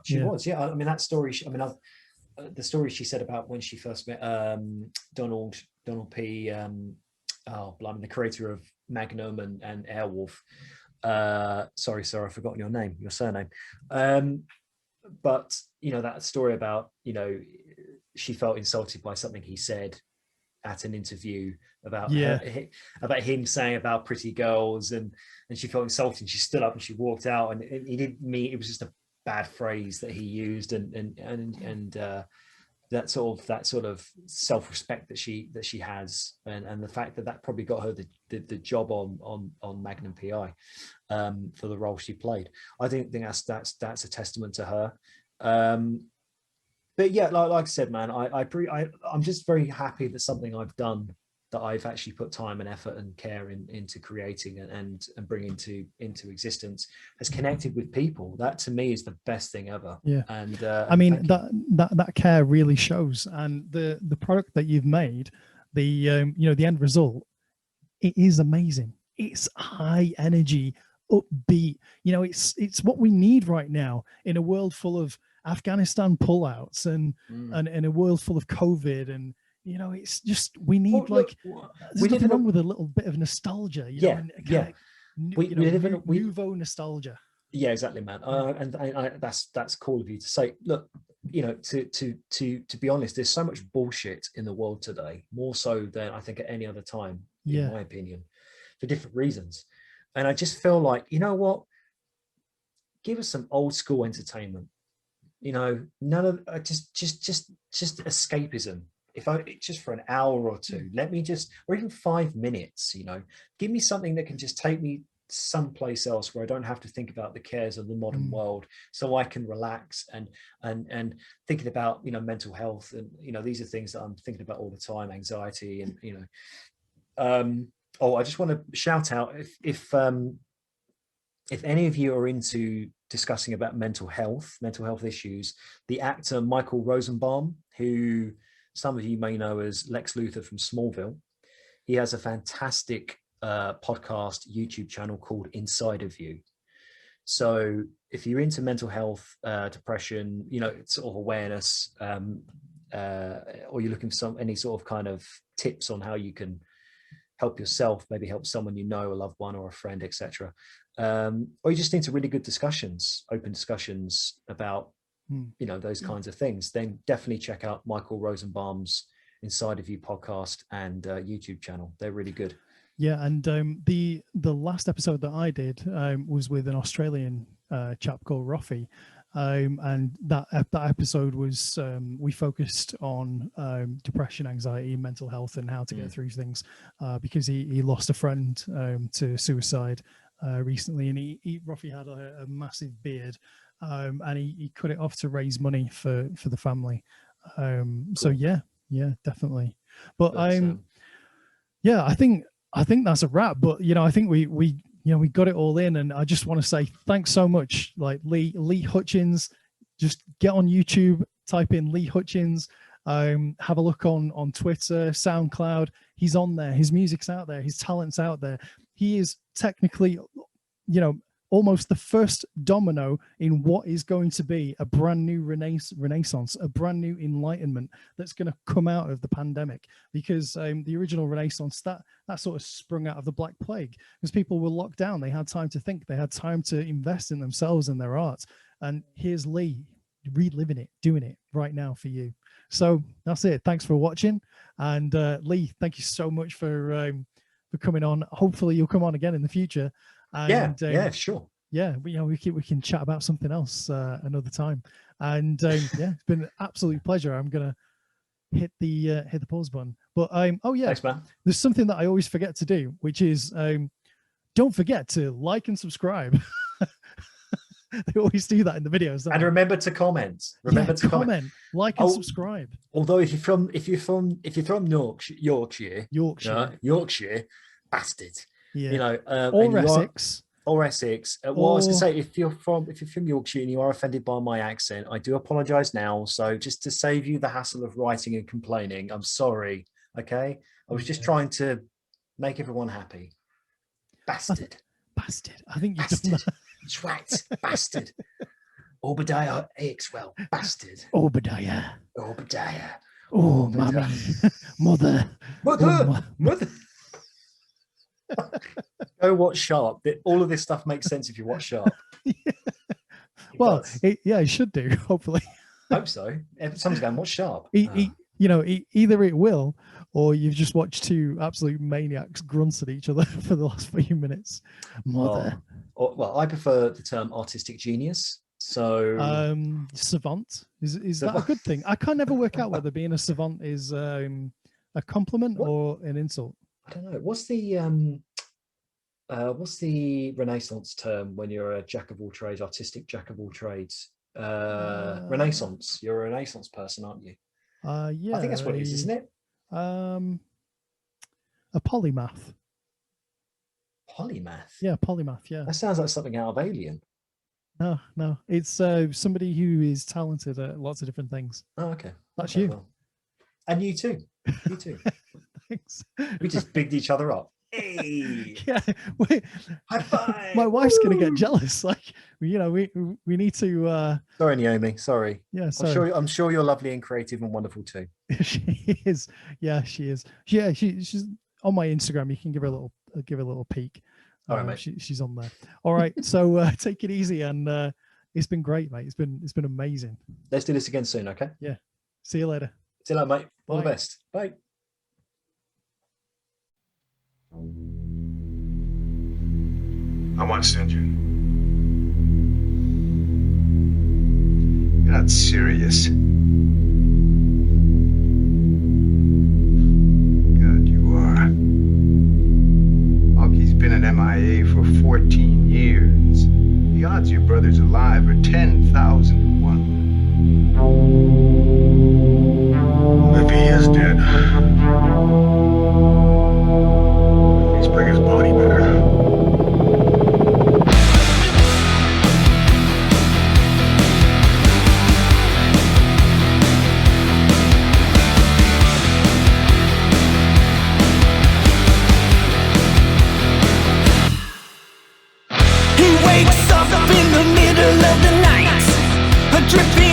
mean, that story. The story she said about when she first met Donald P. The creator of Magnum and Airwolf. Sorry, I've forgotten your surname. But that story about she felt insulted by something he said at an interview about him saying about pretty girls, and she felt insulted. She stood up and she walked out, and he didn't mean it was just a bad phrase that he used, and that sort of self-respect that she has, and the fact that probably got her the job on Magnum PI for the role she played. I think that's a testament to her. But yeah, like I said, man, I'm just very happy that something I've done, that I've actually put time and effort and care into creating and bringing into existence, has connected with people. That to me is the best thing ever. Yeah. And I mean, that care really shows, and the product that you've made, the end result, it is amazing. It's high energy, upbeat. It's what we need right now in a world full of Afghanistan pullouts and in a world full of COVID, and it's just, we need there's nothing wrong with a little bit of nostalgia. Nouveau nostalgia. Yeah, exactly, man. And that's cool of you to say. Look, to be honest, there's so much bullshit in the world today, more so than I think at any other time, in my opinion, for different reasons. And I just feel like, you know what? Give us some old school entertainment. None of just escapism. If just for an hour or two, let me or even 5 minutes, give me something that can just take me someplace else where I don't have to think about the cares of the modern world, so I can relax and thinking about, mental health. And, these are things that I'm thinking about all the time, anxiety and, I just want to shout out if any of you are into discussing about mental health issues, the actor Michael Rosenbaum, who some of you may know as Lex Luthor from Smallville, he has a fantastic podcast YouTube channel called Inside of You. So if you're into mental health, depression, sort of awareness, or you're looking for any sort of kind of tips on how you can help yourself, maybe help someone a loved one or a friend, etc. Or you just into really good discussions, open discussions about, those kinds of things, then definitely check out Michael Rosenbaum's Inside of You podcast and YouTube channel. They're really good. Yeah, and the last episode that I did was with an Australian chap called Rafi, and that episode was we focused on depression, anxiety, mental health, and how to get through things, because he lost a friend to suicide recently, and Rafi had a massive beard, and he cut it off to raise money for the family. So yeah, definitely. But I think that's a wrap. But I think we got it all in, and I just want to say thanks so much, like Lee Hutchings. Just get on YouTube, type in Lee Hutchings, have a look on Twitter, SoundCloud. He's on there. His music's out there. His talent's out there. He is technically, almost the first domino in what is going to be a brand new renaissance, a brand new enlightenment that's going to come out of the pandemic, because the original Renaissance, that sort of sprung out of the Black Plague, because people were locked down. They had time to think. They had time to invest in themselves and their art. And here's Lee reliving it, doing it right now for you. So that's it. Thanks for watching. And Lee, thank you so much for coming on. Hopefully you'll come on again in the future. And, yeah, sure. Yeah, we can chat about something else another time. And it's been an absolute pleasure. I'm gonna hit the pause button. But thanks, man. There's something that I always forget to do, which is don't forget to like and subscribe. They always do that in the videos. And remember to comment. Remember to comment, like, and subscribe. Although if you're from Yorkshire, bastard. Yeah. Or Essex. Or Essex. Well, I was going to say, if you're from Yorkshire and you are offended by my accent, I do apologise now. So just to save you the hassle of writing and complaining, I'm sorry. Okay, I was just trying to make everyone happy. Bastard. Bastard. I think you've bastard. done that. Twat. Bastard. Obadiah Axwell. Bastard. Obadiah. Oh, mummy. Mother. Go watch Sharpe. All of this stuff makes sense if you watch Sharpe. Well, it should do, hopefully. Hope so. Someone's going to watch Sharpe. Either it will, or you've just watched two absolute maniacs grunt at each other for the last few minutes. Mother. Well, I prefer the term artistic genius. So savant is that a good thing? I can never work out whether being a savant is a compliment or an insult. I don't know. What's the Renaissance term when you're a jack of all trades, artistic jack of all trades? Renaissance. You're a Renaissance person, aren't you? Yeah. I think that's what it is, isn't it? A polymath. Polymath. Yeah, polymath. Yeah. That sounds like something out of Alien. No. It's somebody who is talented at lots of different things. Oh, okay. That's okay, you. Well. And you too. You too. Thanks. We just bigged each other up. Hey. Yeah. Wait. High five. My wife's gonna get jealous. Like, we need to. Sorry, Naomi. Sorry. Yeah. Sorry. I'm sure you're lovely and creative and wonderful too. She is. Yeah, she is. Yeah, she's on my Instagram. You can give her a little peek. All right, mate. She's on there. All right. So take it easy, and it's been great, mate. It's been amazing. Let's do this again soon, okay? Yeah. See you later. See you later, mate. All Bye. the best. Bye. I want SinJin. You're not serious. God, you are. Augie's been an MIA for 14 years. The odds your brother's alive are 10,000 to 1. If he is dead, please bring his body back. He wakes up in the middle of the night, a dripping